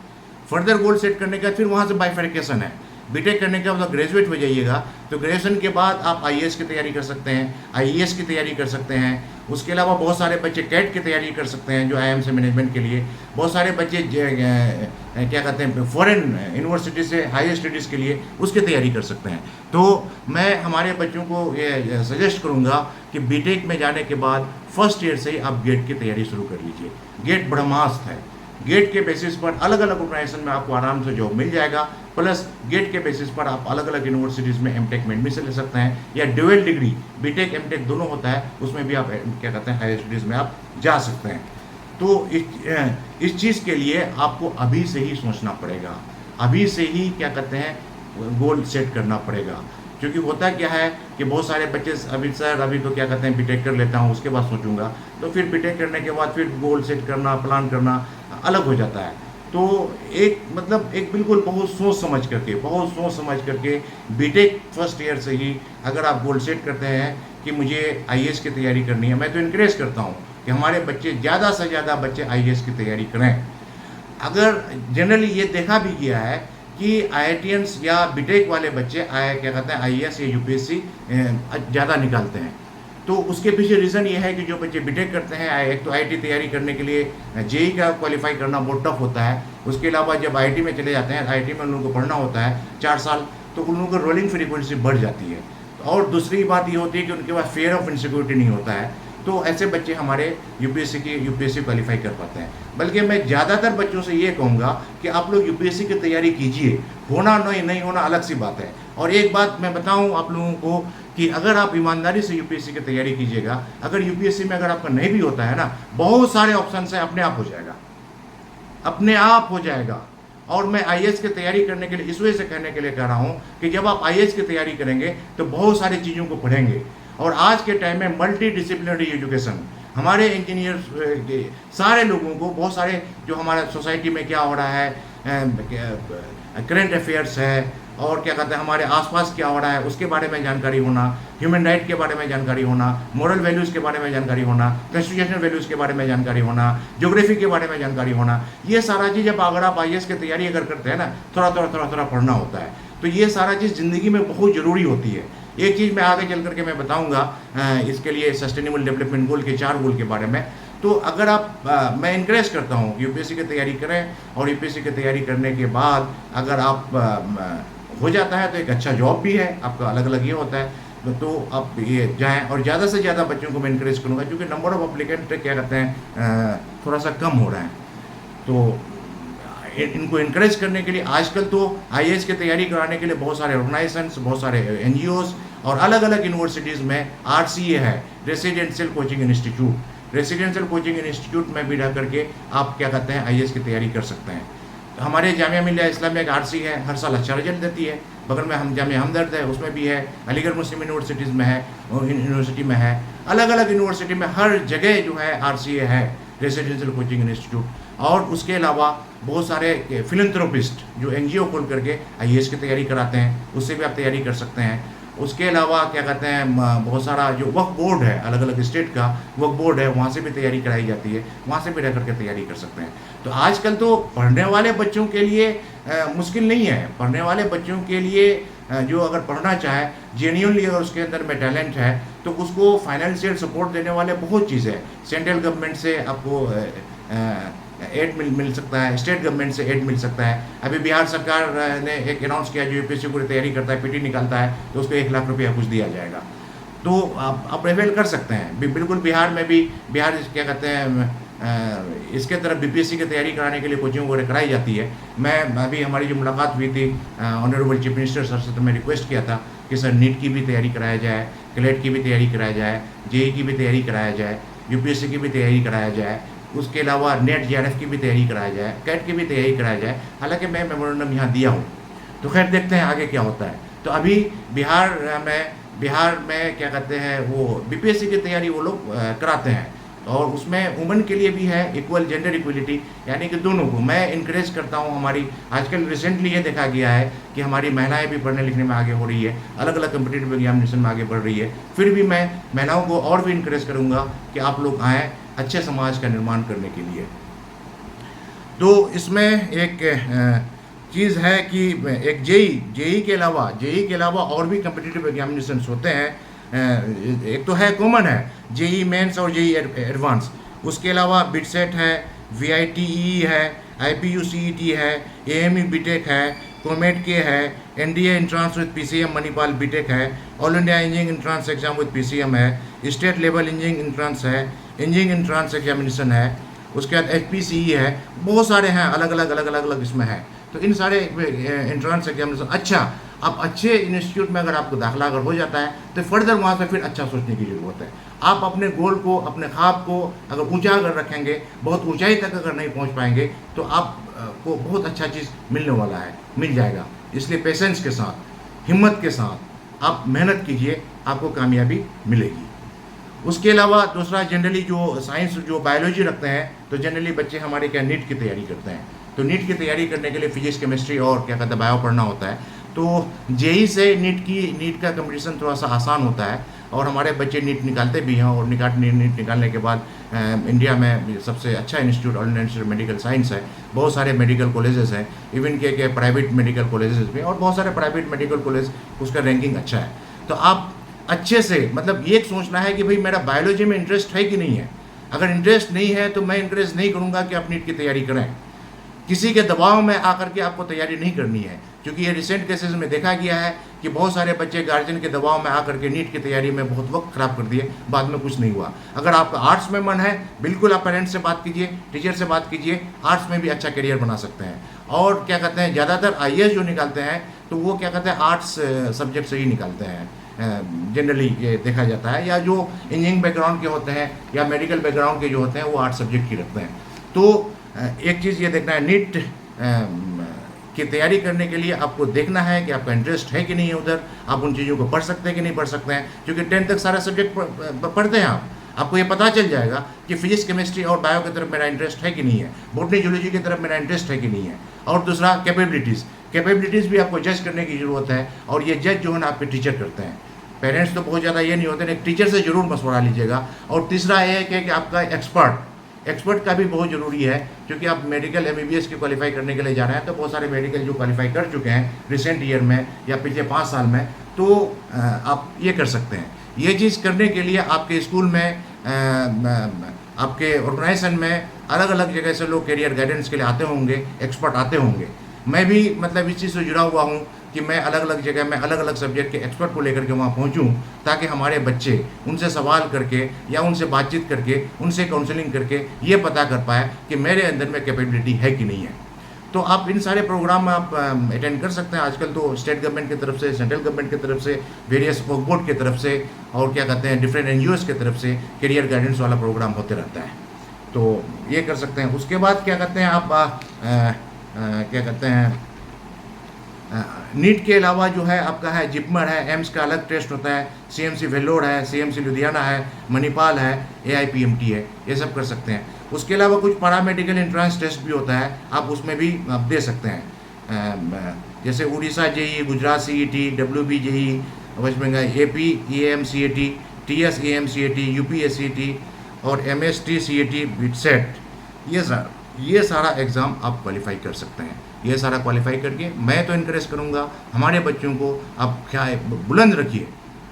फर्दर गोल सेट करने के बाद फिर वहाँ से बाइफर्केशन है। बीटेक करने के बाद ग्रेजुएट हो जाइएगा तो ग्रेजुएशन के बाद आप आईएएस की तैयारी कर सकते हैं, आईएएस की तैयारी कर सकते हैं। उसके अलावा बहुत सारे बच्चे कैट की तैयारी कर सकते हैं जो आईआईएम से मैनेजमेंट के लिए। बहुत सारे बच्चे क्या कहते हैं फॉरेन यूनिवर्सिटी से हायर स्टडीज़ के लिए उसकी तैयारी कर सकते हैं। तो मैं हमारे बच्चों को ये सजेस्ट करूँगा कि बीटेक में जाने के बाद फर्स्ट ईयर से ही आप गेट की तैयारी शुरू कर लीजिए। गेट ब्रह्मास्त्र है। गेट के बेसिस पर अलग अलग ऑर्गेनाइजेशन में आपको आराम से जॉब मिल जाएगा, प्लस गेट के बेसिस पर आप अलग अलग यूनिवर्सिटीज़ में एमटेक में एडमिशन ले सकते हैं, या ड्यूअल डिग्री बीटेक एमटेक दोनों होता है, उसमें भी आप क्या कहते हैं हायर स्टडीज़ में आप जा सकते हैं। तो इस चीज़ के लिए आपको अभी से ही सोचना पड़ेगा, अभी से ही क्या कहते हैं गोल सेट करना पड़ेगा। क्योंकि होता क्या है कि बहुत सारे बच्चे अभी सर अभी तो क्या कहते हैं बीटेक कर लेता हूँ उसके बाद सोचूंगा, तो फिर बीटेक करने के बाद फिर गोल सेट करना, प्लान करना अलग हो जाता है। तो एक मतलब एक बिल्कुल बहुत सोच समझ करके बीटेक फर्स्ट ईयर से ही अगर आप गोल सेट करते हैं कि मुझे आईएएस की तैयारी करनी है, मैं तो इनकरेज करता हूँ कि हमारे बच्चे ज़्यादा से ज़्यादा बच्चे आईएएस की तैयारी करें। अगर जनरली ये देखा भी गया है कि आईआईटियंस या बीटेक वाले बच्चे क्या कहते हैं आईएएस या यूपीएससी ज़्यादा निकालते हैं, तो उसके पीछे रीज़न ये है कि जो बच्चे बीटेक करते हैं, एक तो आईआईटी तैयारी करने के लिए जेईई का क्वालिफाई करना बहुत टफ होता है। उसके अलावा जब आईआईटी में चले जाते हैं, आईआईटी में उन लोगों को पढ़ना होता है 4 साल, तो उन लोगों को रोलिंग फ्रीक्वेंसी बढ़ जाती है। और दूसरी बात ये होती है कि उनके पास फेयर ऑफ इनसिक्योरिटी नहीं होता है, तो ऐसे बच्चे हमारे यूपीएससी क्वालिफाई कर पाते हैं। बल्कि मैं ज़्यादातर बच्चों से ये कहूँगा कि आप लोग यूपीएससी की तैयारी कीजिए, होना नहीं होना अलग सी बात है। और एक बात मैं बताऊँ आप लोगों को कि अगर आप ईमानदारी से यूपीएससी की तैयारी कीजिएगा, अगर यूपीएससी में अगर आपका नहीं भी होता है ना, बहुत सारे ऑप्शन है, अपने आप हो जाएगा, अपने आप हो जाएगा। और मैं आईएएस की तैयारी करने के लिए इस वजह से कहने के लिए कह रहा हूँ कि जब आप आईएएस की तैयारी करेंगे तो बहुत सारी चीज़ों को पढ़ेंगे। और आज के टाइम में मल्टी डिसिप्लिनरी एजुकेशन, हमारे इंजीनियर सारे लोगों को बहुत सारे जो हमारा सोसाइटी में क्या हो रहा है, करंट अफेयर्स है और क्या कहते हैं हमारे आसपास क्या हो रहा है उसके बारे में जानकारी होना, ह्यूमन राइट के बारे में जानकारी होना, मोरल वैल्यूज़ के बारे में जानकारी होना, कॉन्स्टिट्यूशनल वैल्यूज़ के बारे में जानकारी होना, ज्योग्राफी के बारे में जानकारी होना, ये सारा चीज़ जब अगर आप आईएएस की तैयारी अगर करते हैं ना, थोड़ा पढ़ना होता है, तो ये सारा चीज़ ज़िंदगी में बहुत ज़रूरी होती है। एक चीज़ मैं आगे चल करके मैं बताऊँगा इसके लिए सस्टेनेबल डेवलपमेंट गोल के 4 गोल के बारे में। तो अगर आप मैं इनकरेज करता हूँ यूपीएससी की तैयारी करें, और यूपीएससी की तैयारी करने के बाद अगर आप हो जाता है तो एक अच्छा जॉब भी है आपका, अलग अलग ये होता है। तो आप ये जाएं और ज़्यादा से ज़्यादा बच्चों को मैं इनकरेज करूँगा, क्योंकि नंबर ऑफ अप्लीकेंट क्या कहते हैं थोड़ा सा कम हो रहा है। तो इनको इनकरेज करने के लिए आजकल तो आईएएस की तैयारी कराने के लिए बहुत सारे ऑर्गेनाइजेशंस, बहुत सारे एनजीओज और अलग अलग यूनिवर्सिटीज़ में आरसीए है, residential coaching institute. Residential coaching institute में भी रह करके आप क्या कहते हैं आईएएस की तैयारी कर सकते हैं। हमारे जामिया मिल्लिया इस्लामिया एक आरसी है, हर साल अच्छा रिजल्ट देती है। बगल में हम जामिया हमदर्द है, उसमें भी है, अलीगढ़ मुस्लिम यूनिवर्सिटीज़ में है, यूनिवर्सिटी में है, अलग अलग यूनिवर्सिटी में हर जगह जो है आरसीए है, रेसिडेंशियल कोचिंग इंस्टीट्यूट। और उसके अलावा बहुत सारे फिलंथ्रोपिस्ट जो एनजीओ खोल करके आईएएस की तैयारी कराते हैं, उससे भी आप तैयारी कर सकते हैं। उसके अलावा क्या कहते हैं बहुत सारा जो वक्फ बोर्ड है, अलग अलग स्टेट का वक्फ बोर्ड है, वहाँ से भी तैयारी कराई जाती है, वहाँ से भी रह करके तैयारी कर सकते हैं। तो आजकल तो पढ़ने वाले बच्चों के लिए मुश्किल नहीं है। पढ़ने वाले बच्चों के लिए जो अगर पढ़ना चाहे जेन्युइनली, अगर उसके अंदर में टैलेंट है, तो उसको फाइनेंशियल सपोर्ट देने वाले बहुत चीज़ है। सेंट्रल गवर्नमेंट से आपको एड मिल सकता है, स्टेट गवर्नमेंट से एड मिल सकता है। अभी बिहार सरकार ने एक अनाउंस किया, जो यूपीएससी पूरी तैयारी करता है, पीटी निकालता है, तो उसको 1 लाख रुपया कुछ दिया जाएगा। तो आप अवेल कर सकते हैं। बिल्कुल बिहार में भी, बिहार क्या कहते हैं इसके तरफ बीपीएससी की तैयारी कराने के लिए कोचिंग वगैरह कराई जाती है। मैं अभी हमारी जो मुलाकात हुई थी ऑनरेबल चीफ मिनिस्टर सर से, तो मैं रिक्वेस्ट किया था कि सर नीट की भी तैयारी कराया जाए, क्लेट की भी तैयारी कराया जाए, जेईई की भी तैयारी कराया जाए, यूपीएससी की भी तैयारी कराया जाए, उसके अलावा नेट जेआरएफ की भी तैयारी कराया जाए, कैट की भी तैयारी कराया जाए। हालांकि मैं मेमोरेंडम यहाँ दिया हूँ, तो खैर देखते हैं आगे क्या होता है। तो अभी बिहार में क्या कहते हैं वो बीपीएससी की तैयारी वो लोग कराते हैं, और उसमें वुमेन के लिए भी है इक्वल जेंडर इक्वलिटी, यानी कि दोनों को मैं इनकरेज करता हूँ। हमारी आजकल रिसेंटली ये देखा गया है कि हमारी महिलाएं भी पढ़ने लिखने में आगे हो रही है, अलग अलग कम्पिटिटिव एग्जामिनेशन में आगे बढ़ रही है। फिर भी मैं महिलाओं को और भी इनकरेज करूँगा कि आप लोग आएँ अच्छे समाज का निर्माण करने के लिए। तो इसमें एक चीज़ है कि एक जेईई के अलावा और भी कम्पिटिटिव एग्जामिनेशन होते हैं। एक तो है कॉमन है जेईई मेंस और जेईई एडवांस, उसके अलावा बिटसेट है, वीआईटीई है, आईपीयूसीईटी है, एएमयू बीटेक है, कोमेट के है, NDA entrance with PCM Manipal BTech है, All India engineering entrance exam with PCM है, स्टेट लेवल इंजीनियरिंग एंट्रांस है, इंजीनियरिंग एंट्रांस एग्जामिनेशन है, उसके बाद एचपीसीई है, बहुत सारे हैं अलग अलग इसमें है। तो इन सारे एंट्रांस एग्जामिनेशन, अच्छा अब अच्छे इंस्टीट्यूट में अगर आपको दाखिला अगर हो जाता है तो फर्दर वहाँ से फिर अच्छा सोचने की ज़रूरत है। आप अपने गोल को, अपने ख्वाब को अगर ऊंचा अगर रखेंगे, बहुत ऊंचाई तक अगर नहीं पहुँच पाएंगे, तो आपको बहुत अच्छा चीज़ मिलने वाला है, मिल जाएगा। इसलिए पेशेंस के साथ, हिम्मत के साथ आप मेहनत कीजिए, आपको कामयाबी मिलेगी। उसके अलावा दूसरा, जनरली जो साइंस जो बायोलॉजी रखते हैं, तो जनरली बच्चे हमारे क्या नीट की तैयारी करते हैं। तो नीट की तैयारी करने के लिए फिजिक्स, केमिस्ट्री और क्या कहते हैं बायो पढ़ना होता है। तो जेई से नीट का कंपटीशन थोड़ा सा आसान होता है, और हमारे बच्चे नीट निकालते भी हैं, और नीट निकालने के बाद इंडिया में सबसे अच्छा institute all India institute medical science है। बहुत सारे मेडिकल कॉलेजेस हैं, इवन के प्राइवेट मेडिकल कॉलेजेस भी, और बहुत सारे प्राइवेट मेडिकल कॉलेज उसका रैंकिंग अच्छा है। तो आप अच्छे से, मतलब ये सोचना है कि भाई मेरा बायोलॉजी में इंटरेस्ट है कि नहीं है। अगर इंटरेस्ट नहीं है तो मैं इंटरेस्ट नहीं करूँगा कि आप नीट की तैयारी करें। किसी के दबाव में आकर के आपको तैयारी नहीं करनी है, क्योंकि ये रिसेंट केसेस में देखा गया है कि बहुत सारे बच्चे गार्जियन के दबाव में आकर के नीट की तैयारी में बहुत वक्त खराब कर दिए, बाद में कुछ नहीं हुआ। अगर आपका आर्ट्स में मन है, बिल्कुल आप पेरेंट्स से बात कीजिए, टीचर से बात कीजिए, आर्ट्स में भी अच्छा करियर बना सकते हैं। और क्या कहते हैं, ज़्यादातर आईएएस जो निकालते हैं तो वो क्या कहते हैं आर्ट्स सब्जेक्ट से ही निकालते हैं, जनरली ये देखा जाता है। या जो इंजीनियरिंग बैकग्राउंड के होते हैं या मेडिकल बैकग्राउंड के जो होते हैं वो आर्ट्स सब्जेक्ट की रखते हैं। तो एक चीज़ ये देखना है, नीट की तैयारी करने के लिए आपको देखना है कि आपका इंटरेस्ट है कि नहीं है उधर, आप उन चीज़ों को पढ़ सकते हैं कि नहीं पढ़ सकते हैं। क्योंकि 10th तक सारा सब्जेक्ट पढ़ते हैं आपको ये पता चल जाएगा कि फिजिक्स, केमिस्ट्री और बायो की तरफ मेरा इंटरेस्ट है कि नहीं है, बॉटनी, जूलॉजी की तरफ मेरा इंटरेस्ट है कि नहीं है। और दूसरा, कैपेबिलिटीज़ भी आपको जज करने की ज़रूरत है, और ये जज जो है ना आपके टीचर करते हैं। पेरेंट्स तो बहुत ज़्यादा ये नहीं होते, लेकिन टीचर से ज़रूर मशवरा लीजिएगा। और तीसरा ये है कि आपका एक्सपर्ट का भी बहुत ज़रूरी है, क्योंकि आप मेडिकल एमबीबीएस की क्वालिफाई करने के लिए जा रहे हैं। तो बहुत सारे मेडिकल जो क्वालिफाई कर चुके हैं रिसेंट ईयर में या पिछले 5 साल में, तो आप ये कर सकते हैं। ये चीज़ करने के लिए आपके स्कूल में, आपके ऑर्गेनाइजेशन में अलग अलग जगह से लोग करियर गाइडेंस के लिए आते होंगे, एक्सपर्ट आते होंगे। मैं भी मतलब इस चीज़ से जुड़ा हुआ हूँ कि मैं अलग अलग जगह में अलग अलग सब्जेक्ट के एक्सपर्ट को लेकर के वहाँ पहुँचूँ, ताकि हमारे बच्चे उनसे सवाल करके या उनसे बातचीत करके, उनसे काउंसलिंग करके ये पता कर पाए कि मेरे अंदर में कैपेबिलिटी है कि नहीं है। तो आप इन सारे प्रोग्राम में आप अटेंड कर सकते हैं। आजकल तो स्टेट गवर्नमेंट की तरफ से, सेंट्रल गवर्नमेंट की तरफ से, वेरियस वर्क बोर्ड की तरफ से, और क्या कहते हैं डिफरेंट एनजीओज़ की तरफ से करियर गाइडेंस वाला प्रोग्राम होते रहता है। तो ये कर सकते हैं। उसके बाद क्या कहते हैं आप क्या कहते हैं, नीट के अलावा जो है आपका है जिपमर है, एम्स का अलग टेस्ट होता है, सीएमसी वेल्लोर है, सीएमसी लुधियाना है, मणिपाल है, एआईपीएमटी है, ये सब कर सकते हैं। उसके अलावा कुछ पैरामेडिकल एंट्रेंस टेस्ट भी होता है, आप उसमें भी आप दे सकते हैं। जैसे Orissa JEE, Gujarat CET, WB JEE, West Bengal AP EAMCET, TS EAMCET, UPSCT और एमएसटी सीईटी, बिटसेट, ये सारा एग्ज़ाम आप क्वालिफाई कर सकते हैं। ये सारा क्वालिफाई करके मैं तो इनकरेज करूँगा हमारे बच्चों को, आप क्या है बुलंद रखिए,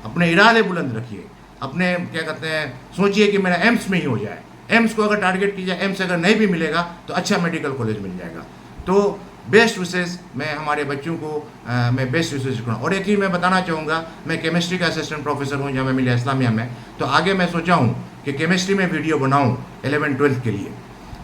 अपने इरादे बुलंद रखिए, अपने क्या कहते हैं सोचिए कि मेरा एम्स में ही हो जाए। एम्स को अगर टारगेट किया जाए, एम्स अगर नहीं भी मिलेगा तो अच्छा मेडिकल कॉलेज मिल जाएगा। तो बेस्ट विशेष मैं हमारे बच्चों को मैं बेस्ट विशेष करूँ। और एक चीज़ मैं बताना चाहूँगा, मैं केमिस्ट्री का असिस्टेंट प्रोफेसर हूँ जामिया मिलिया इस्लामिया में। तो आगे मैं सोचा हूँ कि केमिस्ट्री में वीडियो बनाऊँ 11th-12th के लिए।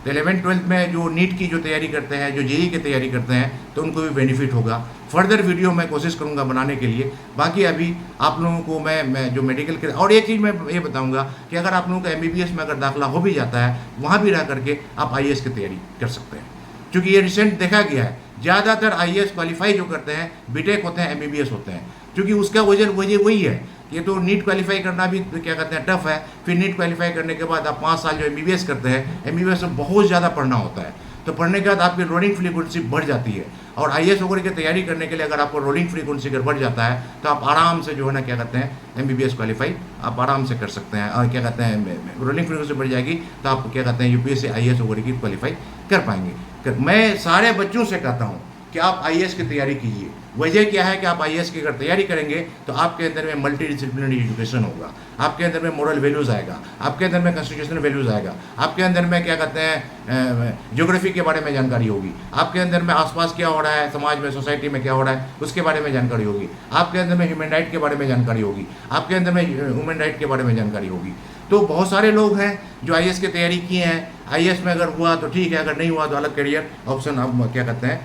तो 11th-12th में जो नीट की जो तैयारी करते हैं, जो जेई की तैयारी करते हैं, तो उनको भी बेनिफिट होगा। फर्दर वीडियो मैं कोशिश करूंगा बनाने के लिए। बाकी अभी आप लोगों को मैं जो मेडिकल के, और एक चीज़ मैं ये बताऊंगा कि अगर आप लोगों का एमबीबीएस में अगर दाखिला हो भी जाता है, वहाँ भी रह करके आप आईएएस की तैयारी कर सकते हैं। क्योंकि ये रिसेंट देखा गया है, ज़्यादातर आईएएस क्वालिफाई जो करते हैं बीटेक होते हैं, एमबीबीएस होते हैं। क्योंकि उसका वजह वही है, ये तो नीट क्वालिफाई करना भी क्या कहते हैं टफ है। फिर नीट क्वालिफाई करने के बाद आप 5 साल जो एमबीबीएस करते हैं, एमबीबीएस में बहुत ज़्यादा पढ़ना होता है। तो पढ़ने के बाद आपकी रोलिंग फ्रीक्वेंसी बढ़ जाती है। और आईएएस वगैरह की तैयारी करने के लिए अगर आपको रोलिंग फ्रीक्वेंसी अगर बढ़ जाता है, तो आप आराम से जो है ना क्या कहते हैं एमबीबीएस क्वालिफाई आप आराम से कर सकते हैं। और क्या कहते हैं रोलिंग फ्रीक्वेंसी बढ़ जाएगी तो आप क्या कहते हैं यूपीएससी आईएएस वगैरह की क्वालिफाई कर पाएंगे। मैं सारे बच्चों से कहता हूँ कि आप आईएएस की तैयारी कीजिए। वजह क्या है कि आप आईएएस की अगर तैयारी करेंगे तो आपके अंदर में मल्टी डिसिप्लिनरी एजुकेशन होगा, आपके अंदर में मोरल वैल्यूज़ आएगा, आपके अंदर में कॉन्स्टिट्यूशनल वैल्यूज़ आएगा, आपके अंदर में क्या कहते हैं ज्योग्राफी के बारे में जानकारी होगी, आपके अंदर में आसपास क्या हो रहा है, समाज में, सोसाइटी में क्या हो रहा है उसके बारे में जानकारी होगी, आपके अंदर में ह्यूमन राइट के बारे में जानकारी होगी, आपके अंदर में ह्यूमन राइट के बारे में जानकारी होगी। तो बहुत सारे लोग हैं जो आईएएस की तैयारी किए हैं। आईएएस में अगर हुआ तो ठीक है, अगर नहीं हुआ तो अलग करियर ऑप्शन अब क्या कहते हैं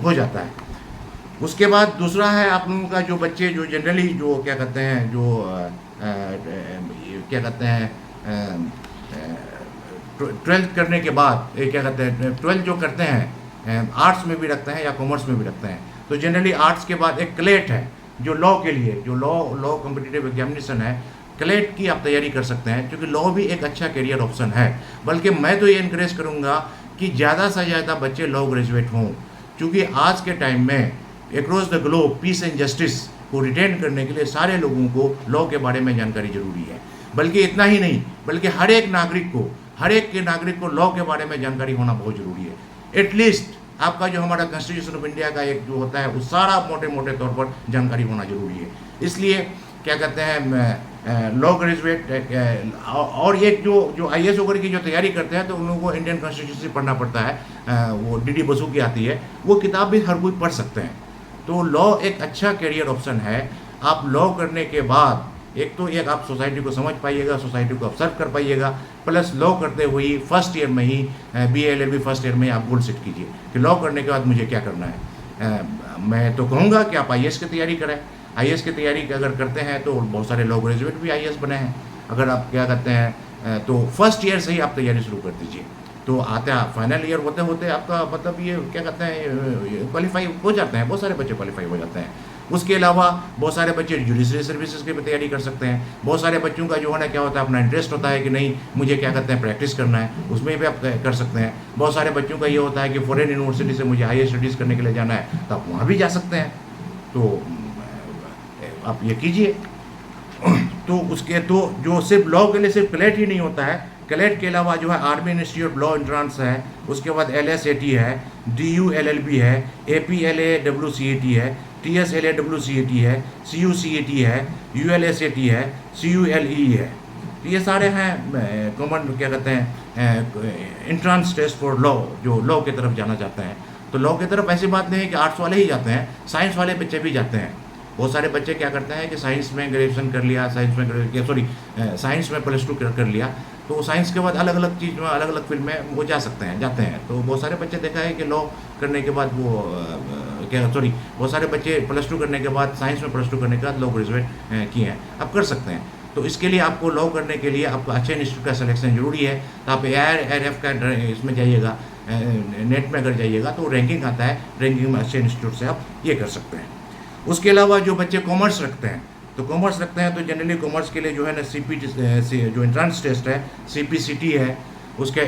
हो जाता है। उसके बाद दूसरा है आप लोगों का जो बच्चे जो जनरली जो क्या कहते हैं जो क्या कहते हैं 12th करने के बाद क्या कहते हैं 12th जो करते हैं आर्ट्स में भी रखते हैं या कॉमर्स में भी रखते हैं। तो जनरली आर्ट्स के बाद एक क्लेट है जो लॉ के लिए, जो लॉ कॉम्पिटिटिव एग्जामिनेशन है, क्लेट की आप तैयारी कर सकते हैं, क्योंकि लॉ भी एक अच्छा करियर ऑप्शन है। बल्कि मैं तो ये इनकरेज करूँगा कि ज़्यादा से ज़्यादा बच्चे लॉ ग्रेजुएट हों, क्योंकि आज के टाइम में across the globe peace and justice को रिटेन करने के लिए सारे लोगों को लॉ के बारे में जानकारी जरूरी है। बल्कि इतना ही नहीं, बल्कि हर एक नागरिक को लॉ के बारे में जानकारी होना बहुत ज़रूरी है। एटलीस्ट आपका जो हमारा कॉन्स्टिट्यूशन ऑफ इंडिया का एक जो होता है, वो सारा मोटे मोटे तौर पर जानकारी होना जरूरी है। इसलिए क्या कहते हैं, लॉ ग्रेजुएट और एक जो IAS वगैरह की जो तैयारी करते हैं, तो उन लोगों को इंडियन कॉन्स्टिट्यूशन पढ़ना पड़ता है। वो DD बसु की आती है, वो किताब भी हर कोई पढ़ सकते हैं। तो लॉ एक अच्छा करियर ऑप्शन है। आप लॉ करने के बाद एक आप सोसाइटी को समझ पाइएगा, सोसाइटी को ऑब्जर्व कर पाइएगा, प्लस लॉ करते हुए फर्स्ट ईयर में ही BA LLB फर्स्ट ईयर में आप गोल सेट कीजिए कि लॉ करने के बाद मुझे क्या करना है। मैं तो कहूँगा कि आप IAS की तैयारी करें। IAS की तैयारी अगर करते हैं तो बहुत सारे लॉ ग्रेजुएट भी IAS बने हैं। अगर आप क्या करते हैं तो फर्स्ट ईयर से ही आप तैयारी शुरू कर दीजिए, तो आते फाइनल ईयर होते होते आपका मतलब ये क्या कहते हैं क्वालिफाई हो जाते हैं, बहुत सारे बच्चे क्वालिफाई हो जाते हैं। उसके अलावा बहुत सारे बच्चे जुडिशरी सर्विसेज की भी तैयारी कर सकते हैं। बहुत सारे बच्चों का जो है ना क्या होता है, अपना इंटरेस्ट होता है कि नहीं मुझे क्या कहते हैं प्रैक्टिस करना है, उसमें भी आप कर सकते हैं। बहुत सारे बच्चों का ये होता है कि फॉरेन यूनिवर्सिटी से मुझे हायर स्टडीज़ करने के लिए जाना है, तो आप वहाँ भी जा सकते हैं। तो आप ये कीजिए। तो उसके तो जो सिर्फ लॉ के लिए सिर्फ क्लेट ही नहीं होता है, क्लेट के अलावा जो है आर्मी इंस्टीट्यूट लॉ एंट्रांस है, उसके बाद LSAT है, DU LLB है, APLAWCAT है, TSLAWCAT है, CUCAT है, ULSAT है, CULE है। तो ये सारे हैं कॉमन क्या कहते हैं एंट्रांस टेस्ट फॉर लॉ, जो लॉ की तरफ जाना चाहते हैं। तो लॉ की तरफ ऐसी बात नहीं है कि आर्ट्स वाले ही जाते हैं, साइंस वाले बच्चे भी जाते हैं। बहुत सारे बच्चे क्या करते हैं कि साइंस में ग्रेजुएशन कर लिया, साइंस में +2 कर लिया, तो साइंस के बाद अलग अलग चीज़ में अलग अलग फील्ड में वो जाते हैं। तो बहुत सारे बच्चे देखा है कि लॉ करने के बाद बहुत सारे बच्चे +2 करने के बाद साइंस में +2 करने के बाद लॉ ग्रेजुएट किए हैं। आप कर सकते हैं। तो इसके लिए आपको लॉ करने के लिए आपको अच्छे इंस्टीट्यूट का सिलेक्शन जरूरी है। तो आप AIRF का इसमें जाइएगा, नेट में अगर जाइएगा तो रैंकिंग आता है, रैंकिंग में अच्छे इंस्टीट्यूट से आप ये कर सकते हैं। उसके अलावा जो बच्चे कॉमर्स रखते हैं, तो जनरली कॉमर्स के लिए जो है ना CPT जो एंट्रेंस टेस्ट है, CPCT है, उसके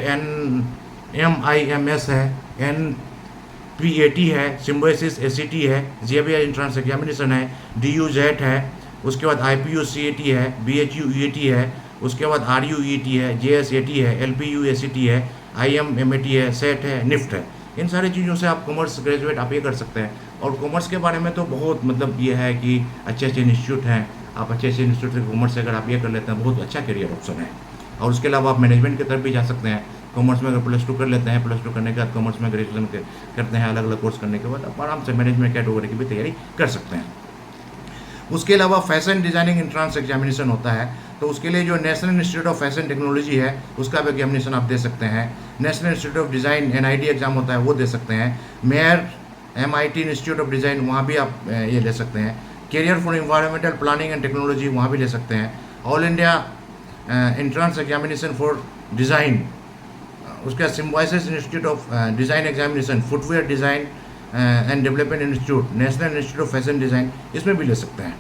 NMIMS है, NPAT है, सिम्बोसिस ACT है, JBI एंट्रेंस एग्जामिनेशन है, DUJET है, उसके बाद IPU-CAT है, BHU-EAT है, उसके बाद RU-EAT है, JSAT है, LPU-ACT है, IMMAT है, SET है, NIFT है। इन सारी चीज़ों से आप कॉमर्स ग्रेजुएट आप ये कर सकते हैं। और कॉमर्स के बारे में तो बहुत मतलब ये है कि अच्छे इंस्टीट्यूट हैं, आप अच्छे इंस्टीट्यूट से कॉमर्स से अगर आप ये कर लेते हैं बहुत अच्छा करियर ऑप्शन है। और उसके अलावा आप मैनेजमेंट की तरफ भी जा सकते हैं। कॉमर्स में अगर +2 कर लेते हैं, +2 करने के बाद कॉमर्स में ग्रेजुएशन करते हैं, अलग अलग कोर्स करने के बाद आप आराम से मैनेजमेंट कैटेगरी की भी तैयारी कर सकते हैं। उसके अलावा फैशन डिज़ाइनिंग एंट्रेंस एग्जामिनेशन होता है, तो उसके लिए जो National Institute of Fashion Technology है उसका भी एग्जामिनेशन आप दे सकते हैं। National Institute of Design NID exam होता है, वो दे सकते हैं। MAEER MIT Institute of Design, वहाँ भी आप ये ले सकते हैं। Career for environmental planning and technology, वहाँ भी ले सकते हैं। All India entrance examination for design, उसका Symbiosis Institute of Design examination, footwear design and development institute, national Institute of fashion design, इसमें भी ले सकते हैं।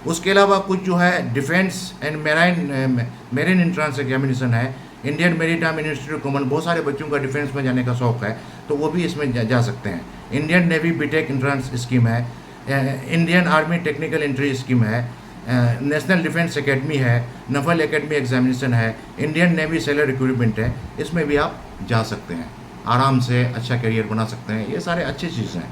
उसके अलावा कुछ जो है defence and marine entrance examination है, इंडियन मेरीटाइम इंस्टीट्यूट कॉमन, बहुत सारे बच्चों का डिफेंस में जाने का शौक़ है तो वो भी इसमें जा सकते हैं। Indian Navy BTech entrance scheme है, Indian Army technical entry scheme है, नेशनल डिफेंस एकेडमी है, नफल एकेडमी एग्जामिनेशन है, इंडियन नेवी सेलर रिक्रूटमेंट है, इसमें भी आप जा सकते हैं। आराम से अच्छा करियर बना सकते हैं। ये सारे अच्छी चीज़ें हैं।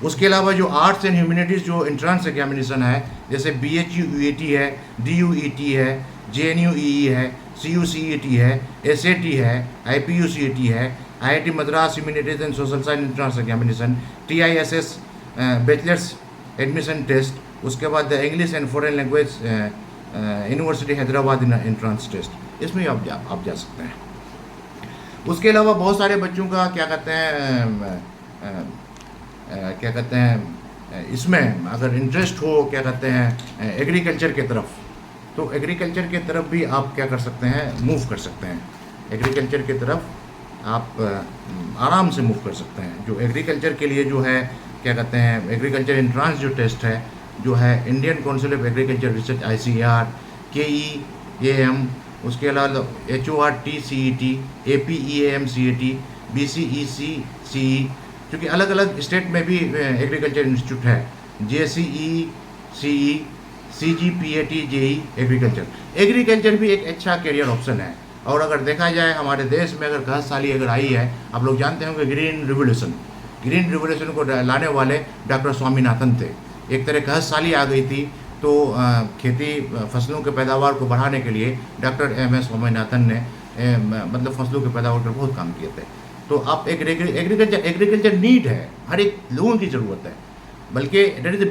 उसके अलावा जो आर्ट्स एंड ह्यूमैनिटीज़ जो एंट्रेंस एग्जामिनेशन है, जैसे BHU-EAT है, DU-EAT है, JNU-EE है, CUCAT है, SAT है, IPU-CAT है, IIT Madras humanities and social science entrance examination, TISS bachelors admission test, उसके बाद English and foreign language university Hyderabad entrance test, इसमें आप जा सकते हैं। उसके अलावा बहुत सारे बच्चों का क्या कहते हैं इसमें अगर इंटरेस्ट हो क्या कहते हैं एग्रीकल्चर के तरफ, तो एग्रीकल्चर के तरफ भी आप क्या कर सकते हैं, मूव कर सकते हैं। एग्रीकल्चर की तरफ आप आराम से मूव कर सकते हैं। जो एग्रीकल्चर के लिए जो है क्या कहते हैं एग्रीकल्चर एंट्रेंस जो टेस्ट है जो है Indian council of agriculture research ICAR, KEAM, उसके अलावा HORTCET, APEAMCET, BCECCE, क्योंकि अलग अलग स्टेट में भी एग्रीकल्चर इंस्टीट्यूट है, JCECE, CGPAT, JE एग्रीकल्चर भी एक अच्छा करियर ऑप्शन है। और अगर देखा जाए हमारे देश में अगर 10 साल अगर आई है, आप लोग जानते होंगे ग्रीन रिवोल्यूशन को लाने वाले डॉक्टर स्वामीनाथन थे। एक तरह 10 साल आ गई थी, तो खेती फसलों के पैदावार को बढ़ाने के लिए डॉक्टर MS स्वामीनाथन ने मतलब फसलों के पैदावार पर बहुत काम किए थे। तो आप एग्रीकल्चर नीड है, हर एक लोगों की ज़रूरत है, बल्कि डेट इज़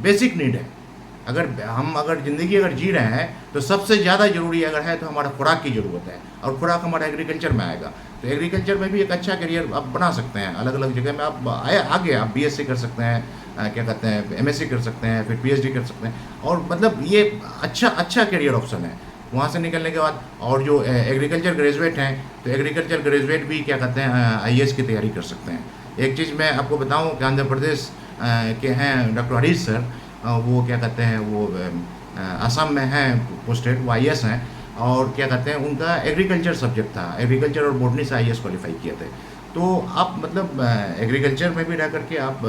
बेसिक नीड है। अगर ज़िंदगी अगर जी रहे हैं तो सबसे ज़्यादा ज़रूरी अगर है तो हमारा खुराक की ज़रूरत है, और खुराक हमारा एग्रीकल्चर में आएगा। तो एग्रीकल्चर में भी एक अच्छा करियर आप बना सकते हैं। अलग अलग जगह में आप आगे आप BSc कर सकते हैं, क्या कहते हैं MSc कर सकते हैं, फिर PhD कर सकते हैं, और मतलब ये अच्छा करियर ऑप्शन है। वहाँ से निकलने के बाद और जो एग्रीकल्चर ग्रेजुएट हैं, तो एग्रीकल्चर ग्रेजुएट भी क्या कहते हैं IAS की तैयारी कर सकते हैं। एक चीज़ मैं आपको बताऊँ कि आंध्र प्रदेश के हैं डॉक्टर हरीश सर, वो क्या कहते हैं वो असम में हैं पोस्टेड, वो IAS हैं, और क्या कहते हैं उनका एग्रीकल्चर सब्जेक्ट था, एग्रीकल्चर और बॉटनी से IAS क्वालिफाई किए थे। तो आप मतलब एग्रीकल्चर में भी रह करके आप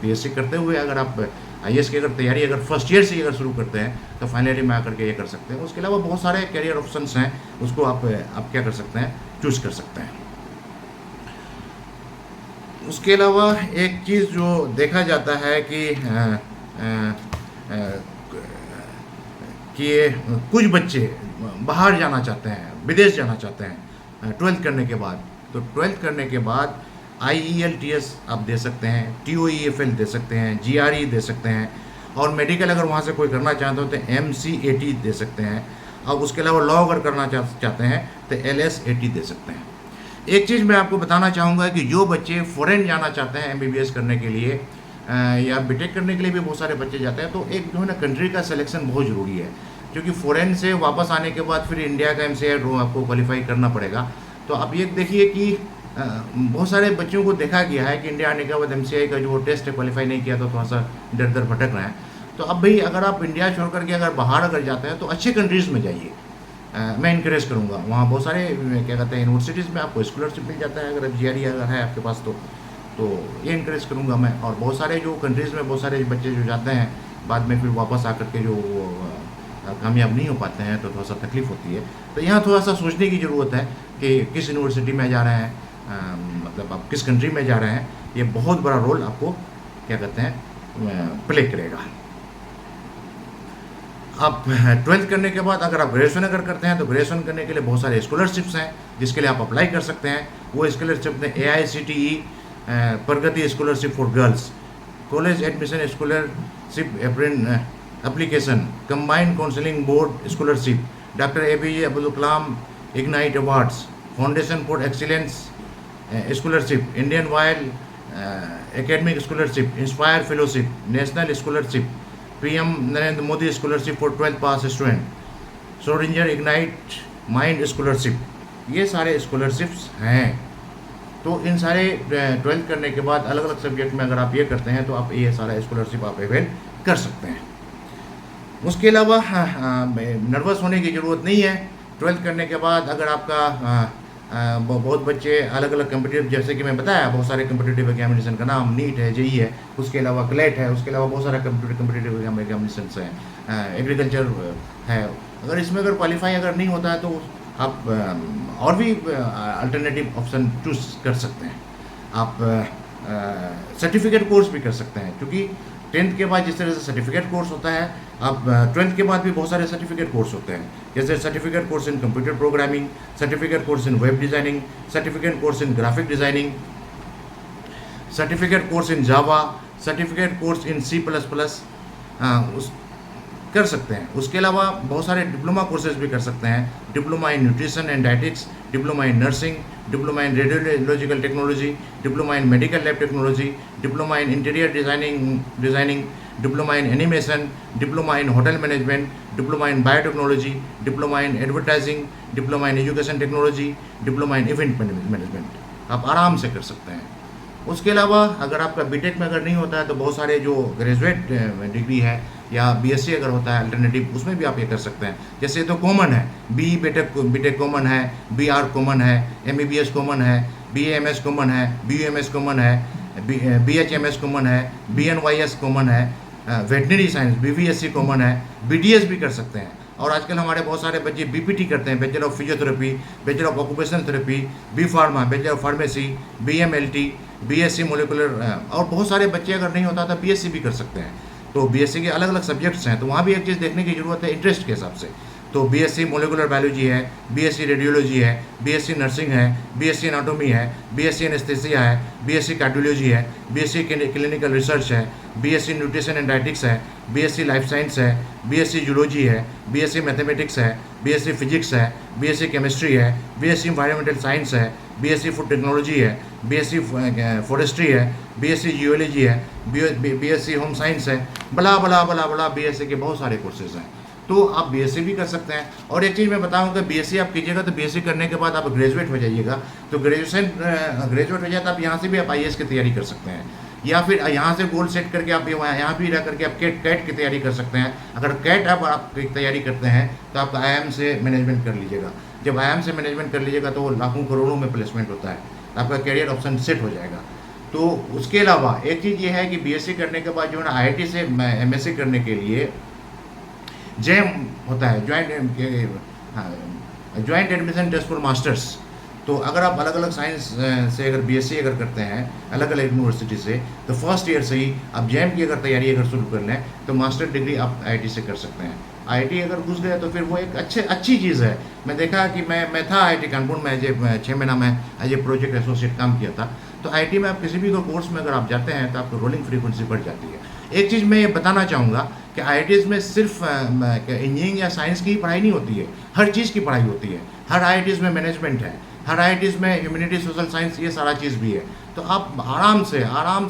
BSc करते हुए अगर आप IAS की अगर तैयारी अगर फर्स्ट ईयर से अगर शुरू करते हैं तो फाइनल ईयर में आकर के ये कर सकते हैं। उसके अलावा बहुत सारे करियर ऑप्शंस हैं, उसको आप क्या कर सकते हैं, चूज़ कर सकते हैं। उसके अलावा एक चीज़ जो देखा जाता है कि कुछ बच्चे बाहर जाना चाहते हैं, विदेश जाना चाहते हैं 12th करने के बाद। तो 12th करने के बाद IELTS आप दे सकते हैं, TOEFL दे सकते हैं, GRE दे सकते हैं, और मेडिकल अगर वहाँ से कोई करना चाहते हो तो MCAT दे सकते हैं। अब उसके अलावा लॉ अगर करना चाहते हैं तो LSAT दे सकते हैं। एक चीज़ मैं आपको बताना चाहूँगा कि जो बच्चे फ़ॉरेन जाना चाहते हैं MBBS करने के लिए या बीटेक करने के लिए भी बहुत सारे बच्चे जाते हैं, तो एक जो है ना कंट्री का सिलेक्शन बहुत ज़रूरी है, क्योंकि फ़ॉरेन से वापस आने के बाद फिर इंडिया का MCI आपको क्वालिफाई करना पड़ेगा। तो आप ये देखिए कि बहुत सारे बच्चों को देखा गया है कि इंडिया आने के बाद MCI का जो टेस्ट है क्वालिफाई नहीं किया, तो थोड़ा सा दर दर भटक रहे हैं। तो अब भाई अगर आप इंडिया छोड़ करके अगर बाहर अगर जाते हैं तो अच्छे कंट्रीज़ में जाइए, मैं इनकरेज करूँगा। वहाँ बहुत सारे क्या कहते हैं यूनिवर्सिटीज़ में आपको स्कॉलरशिप मिल जाता है, अगर GRE अगर है आपके पास तो ये इनकरेज करूँगा मैं। और बहुत सारे जो कंट्रीज़ में बहुत सारे बच्चे जो जाते हैं बाद में फिर वापस आकर के जो कामयाब नहीं हो पाते हैं, तो थोड़ा सा तकलीफ़ होती है। तो यहाँ थोड़ा सा सोचने की ज़रूरत है कि किस यूनिवर्सिटी में जा रहे हैं, मतलब आप किस कंट्री में जा रहे हैं, ये बहुत बड़ा रोल आपको क्या कहते हैं प्ले करेगा। आप 12th करने के बाद अगर आप ग्रेजुएशन अगर करते हैं तो ग्रेजुएशन करने के लिए बहुत सारे स्कॉलरशिप्स हैं जिसके लिए आप अप्लाई कर सकते हैं। वो स्कॉलरशिप में AICTE Pragati scholarship for girls, college admission scholarship application, combined counselling board scholarship, doctor APJ Abdul Kalam ignite awards, foundation for excellence scholarship, Indian wild academic scholarship, inspire fellowship, national scholarship, PM Narendra Modi scholarship for 12th pass student, Schrodinger ignite mind scholarship, ये सारे स्कॉलरशिप्स हैं। तो इन सारे 12th करने के बाद अलग अलग सब्जेक्ट में अगर आप ये करते हैं तो आप ये सारा स्कॉलरशिप आप अवेल कर सकते हैं। उसके अलावा नर्वस होने की ज़रूरत नहीं है। 12th करने के बाद अगर आपका बहुत बच्चे अलग अलग कम्पिटिटिव, जैसे कि मैं बताया बहुत सारे कम्पिटिटिव एग्जामिनेशन का नाम नीट है, JEE है, उसके अलावा क्लेट है, उसके अलावा बहुत सारा कम्पिटिटिव एग्जामिनेशन हैं, एग्रीकल्चर है। अगर इसमें अगर क्वालिफाई अगर नहीं होता है तो आप और भी अल्टरनेटिव ऑप्शन चूज़ कर सकते हैं। आप सर्टिफिकेट कोर्स भी कर सकते हैं, क्योंकि 10th के बाद जिस तरह से सर्टिफिकेट कोर्स होता है, अब 12th के बाद भी बहुत सारे सर्टिफिकेट कोर्स होते हैं, जैसे सर्टिफिकेट कोर्स इन कंप्यूटर प्रोग्रामिंग, सर्टिफिकेट कोर्स इन वेब डिज़ाइनिंग, सर्टिफिकेट कोर्स इन ग्राफिक डिज़ाइनिंग, सर्टिफिकेट कोर्स इन जावा, सर्टिफिकेट कोर्स इन C++, कर सकते हैं। उसके अलावा बहुत सारे डिप्लोमा कोर्सेज भी कर सकते हैं, diploma in nutrition and dietetics, diploma in nursing, diploma in radiological technology, diploma in medical lab technology, diploma in interior designing, diploma in animation, diploma in hotel management, diploma in biotechnology, diploma in advertising, diploma in education technology, diploma in event management, आप आराम से कर सकते हैं। उसके अलावा अगर आपका बीटेक में अगर नहीं होता है तो बहुत सारे जो ग्रेजुएट डिग्री है या बीएससी अगर होता है अल्टरनेटिव, उसमें भी आप ये कर सकते हैं। जैसे तो कॉमन है, बी बीटेक कॉमन है, बीआर कॉमन है, एमबीबीएस कॉमन है, बीएएमएस कॉमन है, बीयूएमएस कॉमन है, बीएचएमएस कॉमन है, बीएनवाईएस कॉमन है, वेटनरी साइंस बीवीएससी कॉमन है, बीडीएस भी कर सकते हैं। और आजकल हमारे बहुत सारे बच्चे बीपीटी करते हैं, bachelor of physiotherapy, bachelor of occupational therapy, B pharma, bachelor of pharmacy, BMLT, BSc molecular, और बहुत सारे बच्चे अगर नहीं होता तो बीएससी भी कर सकते हैं। तो बीएससी के अलग अलग सब्जेक्ट्स हैं, तो वहाँ भी एक चीज़ देखने की ज़रूरत है इंटरेस्ट के हिसाब से। तो बीएससी मोलिकुलर बायोलॉजी है, बीएससी रेडियोलॉजी है, बीएससी नर्सिंग है, बीएससी एनाटॉमी है, बीएससी एनेस्थेसिया है, बीएससी कार्डियोलॉजी है, बीएससी क्लिनिकल रिसर्च है, बीएससी न्यूट्रिशन एंड डाइटिक्स है, बीएससी लाइफ साइंस है, बीएससी जूलॉजी है, बीएससी मैथमेटिक्स है, बीएससी फिजिक्स है, बीएससी केमिस्ट्री है, बीएससी एनवायरमेंटल साइंस है, बीएससी फूड टेक्नोलॉजी है, बीएससी फॉरेस्ट्री है, बीएससी जियोलॉजी है, बीएससी होम साइंस है, बला बला बला बला बीएससी के बहुत सारे कोर्सेज हैं। तो आप बीएससी भी कर सकते हैं। और एक चीज़ मैं बताऊंगा, बीएससी आप कीजिएगा तो बीएससी करने के बाद आप ग्रेजुएट हो जाइएगा, तो ग्रेजुएट हो जाए तो आप यहाँ से भी आप आईएएस की तैयारी कर सकते हैं, या फिर यहाँ से गोल सेट करके आप यहाँ भी रह करके आप कैट की तैयारी कर सकते हैं। अगर कैट आप तैयारी करते हैं तो आप आईआईएम से मैनेजमेंट कर लीजिएगा। जब आईआईएम से मैनेजमेंट कर लीजिएगा तो वो लाखों करोड़ों में प्लेसमेंट होता है, आपका कैरियर ऑप्शन सेट हो जाएगा। तो उसके अलावा एक चीज़ ये है कि बीएससी करने के बाद जो है ना आईआईटी से एमएससी करने के लिए जैम होता है, joint admission test for masters. तो अगर आप अलग अलग साइंस से अगर बीएससी अगर करते हैं अलग अलग यूनिवर्सिटी से, तो फर्स्ट ईयर से ही आप जैम की अगर तैयारी अगर शुरू कर लें तो मास्टर डिग्री आप आईआईटी से कर सकते हैं। आईआईटी अगर घुस गए तो फिर वो एक अच्छी चीज़ है। मैं देखा कि मैं था आईआईटी कानपुर में 6 महीना में एज ए प्रोजेक्ट एसोसिएट काम किया था। तो आईआईटी में आप किसी भी कोर्स में अगर आप जाते हैं तो आपको रोलिंग फ्रीक्वेंसी बढ़ जाती है। एक चीज़ मैं ये बताना चाहूँगा कि आईआईटीज़ में सिर्फ इंजीनियरिंग या साइंस की ही पढ़ाई नहीं होती है, हर चीज़ की पढ़ाई होती है। हर आईआईटीज़ में मैनेजमेंट है, हर आईआईटीज़ में ह्यूमैनिटी सोशल साइंस, ये सारा चीज़ भी है। तो आप आराम से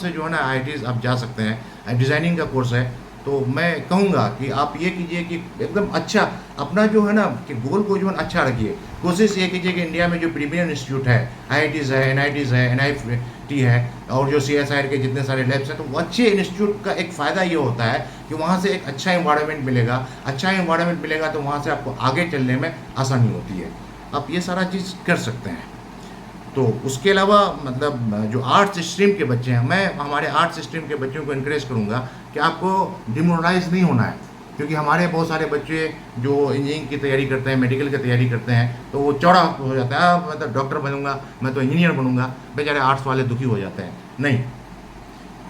जो है ना आईआईटीज़ आप जा सकते हैं। डिज़ाइनिंग का कोर्स है, तो मैं कहूँगा कि आप ये कीजिए कि एकदम अच्छा अपना जो है ना कि गोल को जो है अच्छा रखिए। कोशिश ये कीजिए कि इंडिया में जो प्रीमियर इंस्टीट्यूट है, आईआईटीज़ है, एनआईटीज़ है, एनआईटी है, और जो सीएसआईआर के जितने सारे लैब्स हैं, तो वो अच्छे इंस्टीट्यूट का एक फ़ायदा ये होता है कि वहाँ से एक अच्छा एनवायरनमेंट मिलेगा। अच्छा एनवायरनमेंट मिलेगा तो वहाँ से आपको आगे चलने में आसानी होती है। आप ये सारा चीज़ कर सकते हैं। तो उसके अलावा मतलब जो आर्ट्स स्ट्रीम के बच्चे हैं, मैं हमारे आर्ट्स स्ट्रीम के बच्चों को इनक्रेज करूँगा कि आपको डिमोरलाइज नहीं होना है, क्योंकि हमारे बहुत सारे बच्चे जो इंजीनियरिंग की तैयारी करते हैं, मेडिकल की तैयारी करते हैं, तो वो चौड़ा हो जाता है, मैं तो डॉक्टर बनूंगा, मैं तो इंजीनियर बनूंगा, बेचारे आर्ट्स वाले दुखी हो जाते हैं। नहीं,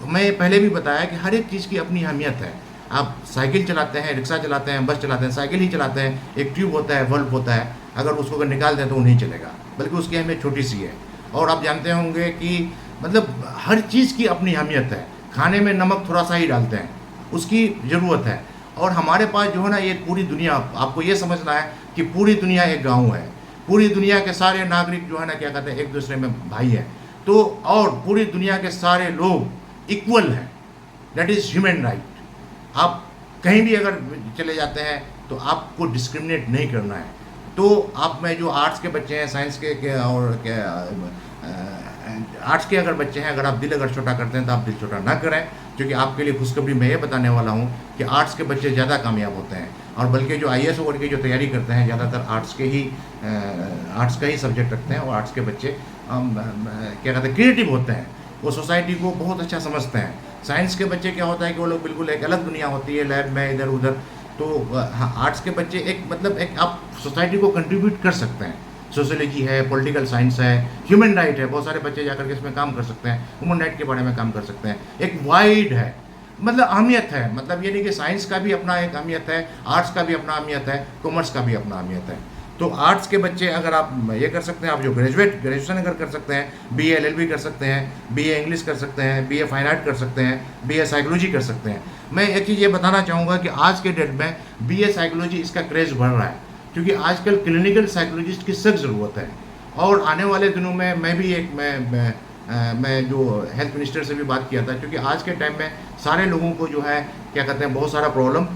मैं पहले भी बताया कि हर एक चीज़ की अपनी अहमियत है। आप साइकिल चलाते हैं, रिक्शा चलाते हैं, बस चलाते हैं, साइकिल ही चलाते हैं, एक ट्यूब होता है, बल्ब होता है, अगर उसको अगर निकाल दें तो वो नहीं चलेगा, बल्कि उसकी अहमियत छोटी सी है। और आप जानते होंगे कि मतलब हर चीज़ की अपनी अहमियत है। खाने में नमक थोड़ा सा ही डालते हैं, उसकी ज़रूरत है। और हमारे पास जो है ना ये पूरी दुनिया, आपको ये समझना है कि पूरी दुनिया एक गाँव है, पूरी दुनिया के सारे नागरिक जो है ना क्या कहते हैं एक दूसरे में भाई हैं। तो और पूरी दुनिया के सारे लोग इक्वल हैं, दैट इज़ ह्यूमन राइट। आप कहीं भी अगर चले जाते हैं तो आपको डिस्क्रिमिनेट नहीं करना है। तो आप में जो आर्ट्स के बच्चे हैं, साइंस के और आर्ट्स के अगर बच्चे हैं, अगर आप दिल अगर छोटा करते हैं तो आप दिल छोटा ना करें, क्योंकि आपके लिए खुशखबरी मैं ये बताने वाला हूँ कि आर्ट्स के बच्चे ज़्यादा कामयाब होते हैं। और बल्कि जो आईएएस वगैरह की जो तैयारी करते हैं ज़्यादातर आर्ट्स का ही सब्जेक्ट रखते हैं। और आर्ट्स के बच्चे क्या कहते हैं क्रिएटिव होते हैं, वो सोसाइटी को बहुत अच्छा समझते हैं। साइंस के बच्चे क्या होता है कि वो लोग बिल्कुल एक अलग दुनिया होती है, लैब में इधर उधर। तो हाँ, आर्ट्स के बच्चे एक मतलब एक आप सोसाइटी को कंट्रीब्यूट कर सकते हैं। सोशियोलॉजी है, पॉलिटिकल साइंस है, ह्यूमन राइट है, बहुत सारे बच्चे जाकर के इसमें काम कर सकते हैं, ह्यूमन राइट के बारे में काम कर सकते हैं। एक वाइड है, मतलब अहमियत है, मतलब ये नहीं कि साइंस का भी अपना एक अहमियत है, आर्ट्स का भी अपना अहमियत है, कॉमर्स का भी अपना अहमियत है। तो आर्ट्स के बच्चे अगर आप ये कर सकते हैं, आप जो ग्रेजुएशन अगर कर सकते हैं, बीए एलएलबी कर सकते हैं, बीए इंग्लिश कर सकते हैं, बीए फाइन आर्ट कर सकते हैं, बीए साइकोलॉजी कर सकते हैं। मैं एक चीज़ ये बताना चाहूँगा कि आज के डेट में बीए साइकोलॉजी इसका क्रेज़ बढ़ रहा है, क्योंकि आजकल क्लिनिकल साइकोलॉजिस्ट की सख्त ज़रूरत है। और आने वाले दिनों में मैं भी एक मैं जो हेल्थ मिनिस्टर से भी बात किया था, क्योंकि आज के टाइम में सारे लोगों को जो है क्या कहते हैं बहुत सारा प्रॉब्लम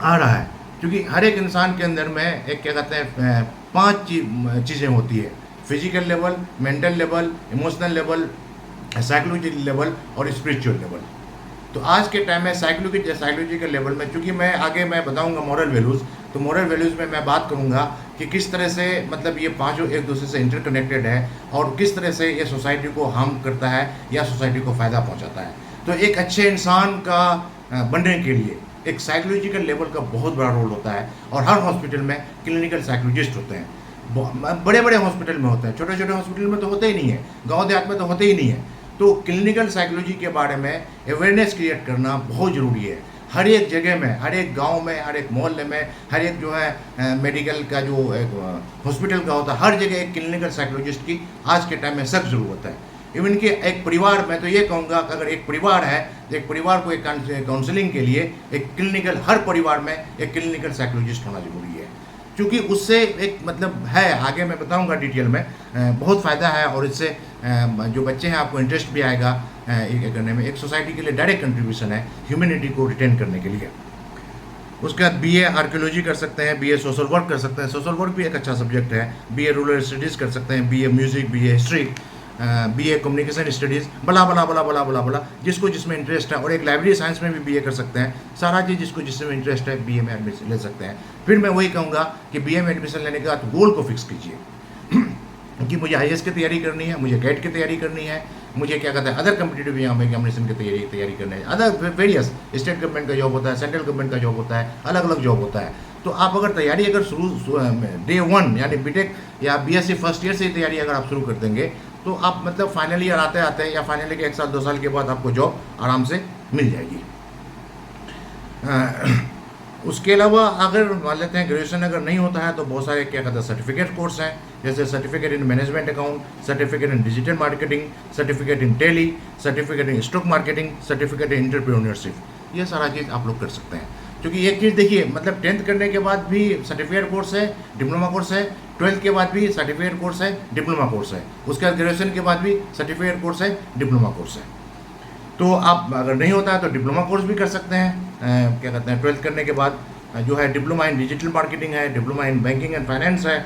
आ रहा है, क्योंकि हर एक इंसान के अंदर में एक क्या कहते हैं 5 चीज़ें होती है। Physical level, mental level, emotional level, psychological level और स्पिरिचुअल लेवल। तो आज के टाइम में साइकोलॉजिकल लेवल में, चूँकि मैं बताऊंगा मॉरल वैल्यूज़, तो मॉरल वैल्यूज़ में मैं बात करूंगा कि किस तरह से मतलब ये पांचों एक दूसरे से इंटरकनेक्टेड है और किस तरह से ये सोसाइटी को हार्म करता है या सोसाइटी को फ़ायदा पहुंचाता है। तो एक अच्छे इंसान का बनने के लिए एक साइकोलॉजिकल लेवल का बहुत बड़ा रोल होता है और हर हॉस्पिटल में क्लिनिकल साइकोलॉजिस्ट होते हैं। बड़े बड़े हॉस्पिटल में होते हैं, छोटे छोटे हॉस्पिटल में तो होते ही नहीं है, गाँव देहात में तो होते ही नहीं है। तो क्लिनिकल साइकोलॉजी के बारे में अवेयरनेस क्रिएट करना बहुत ज़रूरी है। हर एक जगह में, हर एक गांव में, हर एक मोहल्ले में, हर एक जो है मेडिकल का जो एक हॉस्पिटल का होता है, हर जगह एक क्लिनिकल साइकोलॉजिस्ट की आज के टाइम में सख्त ज़रूरत है। इवन कि एक परिवार में तो ये कहूँगा कि अगर एक परिवार है तो एक परिवार को एक काउंसलिंग के लिए एक क्लिनिकल, हर परिवार में एक क्लिनिकल साइकोलॉजिस्ट होना ज़रूरी है, क्योंकि उससे एक मतलब है, आगे मैं बताऊंगा डिटेल में, बहुत फ़ायदा है और इससे जो बच्चे हैं आपको इंटरेस्ट भी आएगा ये करने में। एक सोसाइटी के लिए डायरेक्ट कंट्रीब्यूशन है ह्यूमैनिटी को रिटेन करने के लिए। उसके बाद बीए आर्कियोलॉजी कर सकते हैं, बीए सोशल वर्क कर सकते हैं, सोशल वर्क भी एक अच्छा सब्जेक्ट है। बीए रूरल स्टडीज़ कर सकते हैं, BA music, BA history, BA communication studies, बला बला बला बला बला बला जिसको जिसमें इंटरेस्ट है। और एक लाइब्रेरी साइंस में भी बीए कर सकते हैं। सारा चीज़ जिसको जिसमें इंटरेस्ट है बीए में एडमिशन ले सकते हैं। फिर मैं वही कहूँगा कि बीए में एडमिशन लेने के बाद गोल को फिक्स कीजिए कि मुझे आईएएस की तैयारी करनी है, मुझे गेट की तैयारी करनी है, मुझे क्या कहते हैं अदर कम्पिटिटिव एग्जामिनेशन की तैयारी करनी है। अदर वेरियस स्टेट गवर्नमेंट का जॉब होता है, सेंट्रल गवर्नमेंट का जॉब होता है, अलग अलग जॉब होता है। तो आप अगर तैयारी अगर शुरू डे 1 यानी बीटेक या बीएससी फर्स्ट ईयर से तैयारी अगर आप शुरू कर देंगे तो आप मतलब फाइनल ईयर आते आते या फाइनल ईयर के 1 साल 2 साल के बाद आपको जॉब आराम से मिल जाएगी। उसके अलावा अगर मान लेते हैं ग्रेजुएशन अगर नहीं होता है तो बहुत सारे क्या कहते हैं सर्टिफिकेट कोर्स हैं, जैसे certificate in management account, certificate in digital marketing, certificate in tally, certificate in stock marketing, certificate in entrepreneurship. ये सारा चीज़ आप लोग कर सकते हैं, क्योंकि एक चीज़ देखिए मतलब 10th करने के बाद भी सर्टिफिकेट कोर्स है, डिप्लोमा कोर्स है, 12th के बाद भी सर्टिफिकेट कोर्स है, डिप्लोमा कोर्स है, उसके बाद ग्रेजुएशन के बाद भी सर्टिफिकेट कोर्स है, डिप्लोमा कोर्स है। तो आप अगर नहीं होता है तो डिप्लोमा कोर्स भी कर सकते हैं। क्या कहते हैं 12th करने के बाद जो है डिप्लोमा इन डिजिटल मार्केटिंग है, diploma in banking and finance है,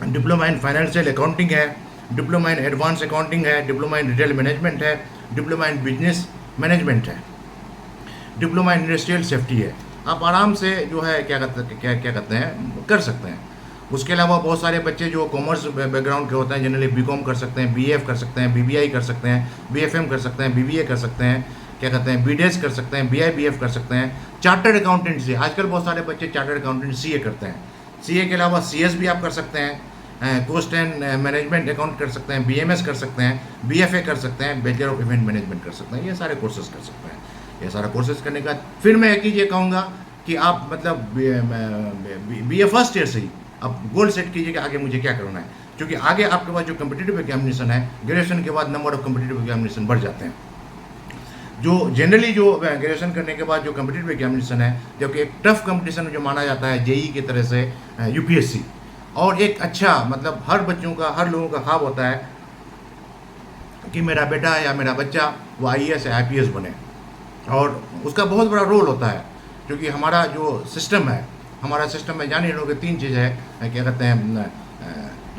डिप्लोमा इन फाइनेंशियल अकाउंटिंग है, डिप्लोमा इन एडवांस अकाउंटिंग है, डिप्लोमा इन रिटेल मैनेजमेंट है, डिप्लोमा इन बिजनेस मैनेजमेंट है, डिप्लोमा इन इंडस्ट्रियल सेफ्टी है। आप आराम से जो है क्या कहते हैं कर सकते हैं। उसके अलावा बहुत सारे बच्चे जो कॉमर्स बैकग्राउंड के होते हैं जनरली बीकॉम कर सकते हैं, बीएफ कर सकते हैं, बीबीआई कर सकते हैं, बीएफएम कर सकते हैं, बीबीए कर सकते हैं, क्या कहते हैं बीडेस कर सकते हैं, बीआईबीएफ कर सकते हैं, चार्टर्ड अकाउंटेंट से आजकल बहुत सारे बच्चे चार्टर्ड अकाउंटेंट सीए करते हैं। सीए के अलावा सीएस भी आप कर सकते हैं, कॉस्ट एंड मैनेजमेंट अकाउंट कर सकते हैं, बीएमएस कर सकते हैं, बीएफए कर सकते हैं, बैचलर ऑफ इवेंट मैनेजमेंट कर सकते हैं। ये सारे कोर्सेज कर सकते हैं। ये सारा कोर्सेज करने के बाद फिर मैं एक चीज़ ये कहूँगा कि आप मतलब बीए फर्स्ट ईयर से ही आप गोल सेट कीजिए कि आगे मुझे क्या करना है, क्योंकि आगे आपके पास जो कम्पिटिटिव एग्जामिनेशन है ग्रेजुएशन के बाद नंबर ऑफ कम्पिटिटिव एग्जामिनेशन बढ़ जाते हैं। जो जनरली जो ग्रेजुएशन करने के बाद जो कम्पिटिटिव एग्जामिनेशन है, जबकि एक टफ कंपटीशन जो माना जाता है जेई की तरह से यूपीएससी, और एक अच्छा मतलब हर बच्चों का हर लोगों का ख्वाब होता है कि मेरा बेटा या मेरा बच्चा वो आईएएस या आईपीएस बने, और उसका बहुत बड़ा रोल होता है। क्योंकि हमारा जो सिस्टम है, हमारा सिस्टम में जान ही लोगे 3 चीज़ है, क्या कहते हैं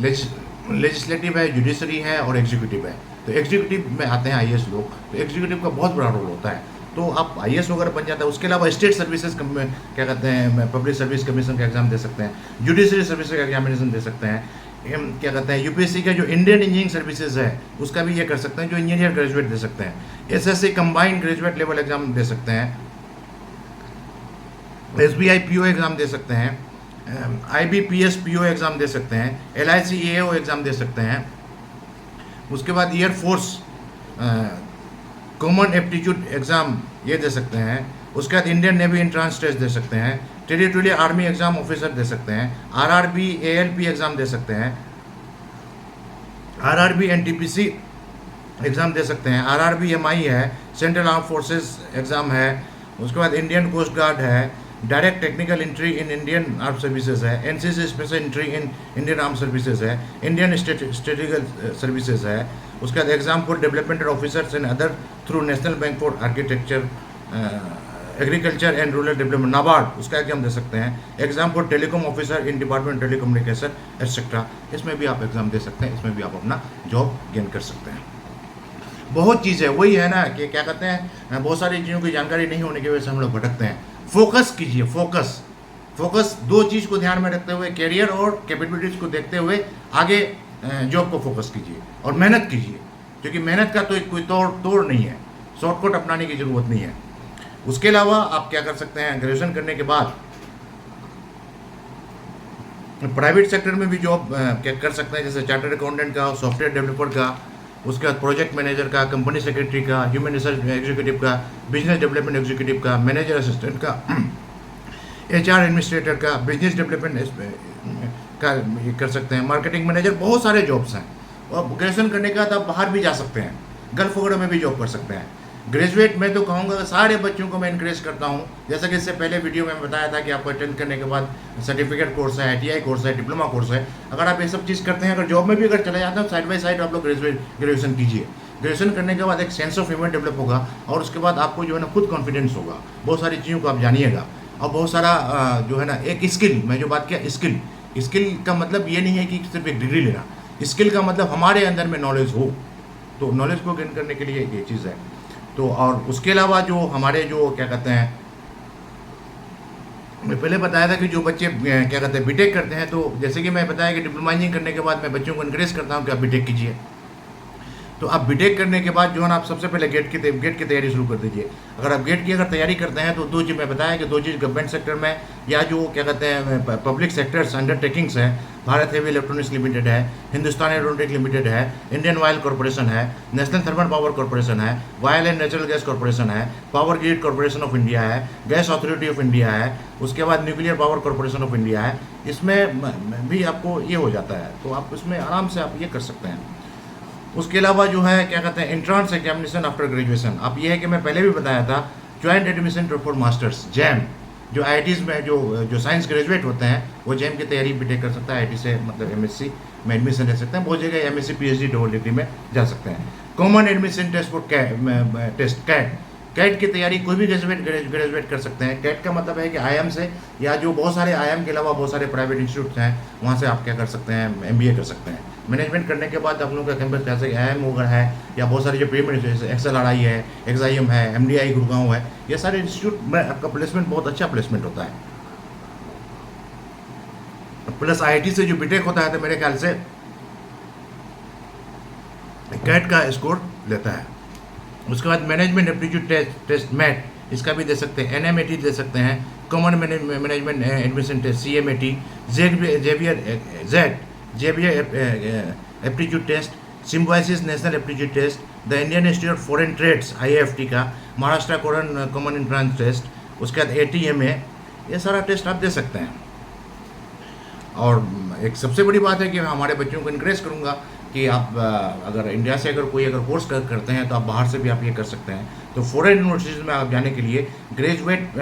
लेजिस्लेटिव है, जुडिशरी है और एग्जीक्यूटिव है। तो एग्जीक्यूटिव में आते हैं आईएएस लोग, तो एग्जीक्यूटिव का बहुत बड़ा रोल होता है। तो आप आईएएस वगैरह बन जाता है। उसके अलावा स्टेट सर्विसेज क्या कहते हैं पब्लिक सर्विस कमीशन का एग्जाम दे सकते हैं, जुडिशरी सर्विस का एग्जामिनेशन दे सकते हैं, क्या कहते हैं यूपीएससी का जो इंडियन इंजीनियरिंग सर्विसेज है उसका भी ये कर सकते हैं, जो इंजीनियर ग्रेजुएट दे सकते हैं, SSC combined graduate level exam दे सकते हैं, एसबीआई पीओ एग्ज़ाम दे सकते हैं, आईबीपीएस पीओ एग्ज़ाम दे सकते हैं, एलआईसी एओ एग्ज़ाम दे सकते हैं। उसके बाद एयरफोर्स कॉमन एप्टीट्यूड एग्ज़ाम ये दे सकते हैं। उसके बाद इंडियन नेवी एंट्रेंस टेस्ट दे सकते हैं, टेरिटोरियल आर्मी एग्ज़ाम ऑफिसर दे सकते हैं, आरआरबी एएलपी एग्ज़ाम दे सकते हैं, आरआरबी एनटीपीसी एग्ज़ाम दे सकते हैं, आरआरबी एमआई है, सेंट्रल आर्म फोर्सेस एग्ज़ाम है। उसके बाद इंडियन कोस्ट गार्ड है, direct technical entry in Indian arm services है, NCC special entry in Indian arm services है, इंडियन स्ट्रेटेजिकल सर्विसेज है। उसके बाद exam for development officers and other through national bank for architecture agriculture and rural development NABARD, उसका एग्जाम दे सकते हैं। Exam for telecom officer in department telecommunication etcetera, इसमें भी आप एग्जाम दे सकते हैं, इसमें भी आप अपना जॉब गेन कर सकते हैं। बहुत चीज़ है, वही है ना कि क्या कहते हैं, बहुत सारी चीज़ों की जानकारी नहीं होने की वजह से हम लोग भटकते हैं। फोकस कीजिए, फोकस दो चीज़ को ध्यान में रखते हुए, कैरियर और कैपेबिलिटीज़ को देखते हुए आगे जॉब को फोकस कीजिए और मेहनत कीजिए, क्योंकि मेहनत का तो कोई तोड़ नहीं है, शॉर्टकट अपनाने की ज़रूरत नहीं है। उसके अलावा आप क्या कर सकते हैं, ग्रेजुएशन करने के बाद प्राइवेट सेक्टर में भी जॉब क्या कर सकते हैं, जैसे चार्टर्ड अकाउंटेंट का, सॉफ्टवेयर डेवलपर का, उसके बाद प्रोजेक्ट मैनेजर का, कंपनी सेक्रेटरी का, ह्यूमन रिसोर्स एग्जीक्यूटिव का, बिजनेस डेवलपमेंट एग्जीक्यूटिव का, मैनेजर असिस्टेंट का, HR एडमिनिस्ट्रेटर का, बिजनेस डेवलपमेंट का ये कर सकते हैं, मार्केटिंग मैनेजर, बहुत सारे जॉब्स हैं। और ग्रेजुएशन करने के बाद आप बाहर भी जा सकते हैं, गल्फ वगैरह में भी जॉब कर सकते हैं। ग्रेजुएट मैं तो कहूँगा सारे बच्चों को मैं इनक्रेज करता हूँ, जैसा कि इससे पहले वीडियो में बताया था कि आपको अटेंड करने के बाद सर्टिफिकेट कोर्स है, ITI कोर्स है, डिप्लोमा कोर्स है। अगर आप ये सब चीज़ करते हैं, अगर जॉब में भी अगर चले जाते हैं, साइड बाई साइड आप लोग ग्रेजुएशन कीजिए। ग्रेजुएशन करने के बाद एक सेंस ऑफ ह्यूमर डेवलप होगा और उसके बाद आपको जो है ना खुद कॉन्फिडेंस होगा, बहुत सारी चीज़ों को आप जानिएगा। और बहुत सारा जो है ना एक स्किल, मैं जो बात किया स्किल का मतलब ये नहीं है कि सिर्फ एक डिग्री लेना, स्किल का मतलब हमारे अंदर में नॉलेज हो, तो नॉलेज को गेन करने के लिए ये चीज़ है। तो और उसके अलावा जो हमारे जो क्या कहते हैं, मैं पहले बताया था कि जो बच्चे क्या कहते हैं बीटेक करते हैं, तो जैसे कि मैं बताया कि डिप्लोमा इंजीनियरिंग करने के बाद मैं बच्चों को इनकरेज करता हूँ कि आप बीटेक कीजिए। तो आप बीटेक करने के बाद जो है ना आप सबसे पहले गेट की तैयारी शुरू कर दीजिए। अगर आप गेट की अगर तैयारी करते हैं तो दो चीज़ मैं बताया कि दो चीज़ गवर्नमेंट सेक्टर में या जो क्या कहते हैं पब्लिक सेक्टर्स अंडरटेकिंग्स है, भारत हेवी इलेक्ट्रॉनिक्स लिमिटेड है, हिंदुस्तान एरोनॉटिक्स लिमिटेड है, इंडियन ऑयल कॉर्पोरेशन है, नेशनल थर्मल पावर कॉर्पोरेशन है, Oil and Natural Gas Corporation है, Power Grid Corporation of India है, गैस अथॉरिटी ऑफ इंडिया है, उसके बाद Nuclear Power Corporation of India है। इसमें भी आपको ये हो जाता है, तो आप इसमें आराम से आप ये कर सकते हैं। उसके अलावा जो है क्या कहते हैं एंट्रांस एग्जामिनेशन आफ्टर ग्रेजुएशन, अब ये है कि मैं पहले भी बताया था, joint admission for masters jam, जो IITs में जो साइंस ग्रेजुएट होते हैं वो जैम की तैयारी बीटेक कर सकता है, IIT से मतलब MSc में एडमिशन ले सकते हैं, बहुत जगह MSc PhD डबल डिग्री में जा सकते हैं। Common admission test for CAT की तैयारी कोई भी ग्रेजुएट कर सकते हैं। कैट का मतलब है कि IIM से या जो बहुत सारे IIM के अलावा बहुत सारे प्राइवेट इंस्टीट्यूट हैं, वहाँ से आप क्या कर सकते हैं, MBA कर सकते हैं। मैनेजमेंट करने के बाद आप लोगों का कैंपस जैसे IIM वगैरह है या बहुत सारे जो पेमेंट जैसे XLRI है, XIM है, MDI गुड़गांव है, ये सारे इंस्टीट्यूट में आपका प्लेसमेंट बहुत अच्छा प्लेसमेंट होता है। प्लस IIT से जो बीटेक होता है तो मेरे ख्याल से कैट का स्कोर लेता है। उसके बाद मैनेजमेंट एप्टीट्यूड टेस्ट मैट, इसका भी दे सकते हैं, NMAT दे सकते हैं, common management admission test CMAT, Xavier aptitude test, symbiosis national aptitude test, the Indian institute of foreign trades IIFT का, महाराष्ट्र कॉमन एंट्रेंस टेस्ट, उसके बाद ATMA, ये सारा टेस्ट आप दे सकते हैं। और एक सबसे बड़ी बात है कि मैं हमारे बच्चों को इनक्रेज करूँगा कि आप अगर इंडिया से अगर कोई कोर्स करते हैं तो आप बाहर से भी आप ये कर सकते हैं। तो फॉरेन यूनिवर्सिटीज़ में आप जाने के लिए graduate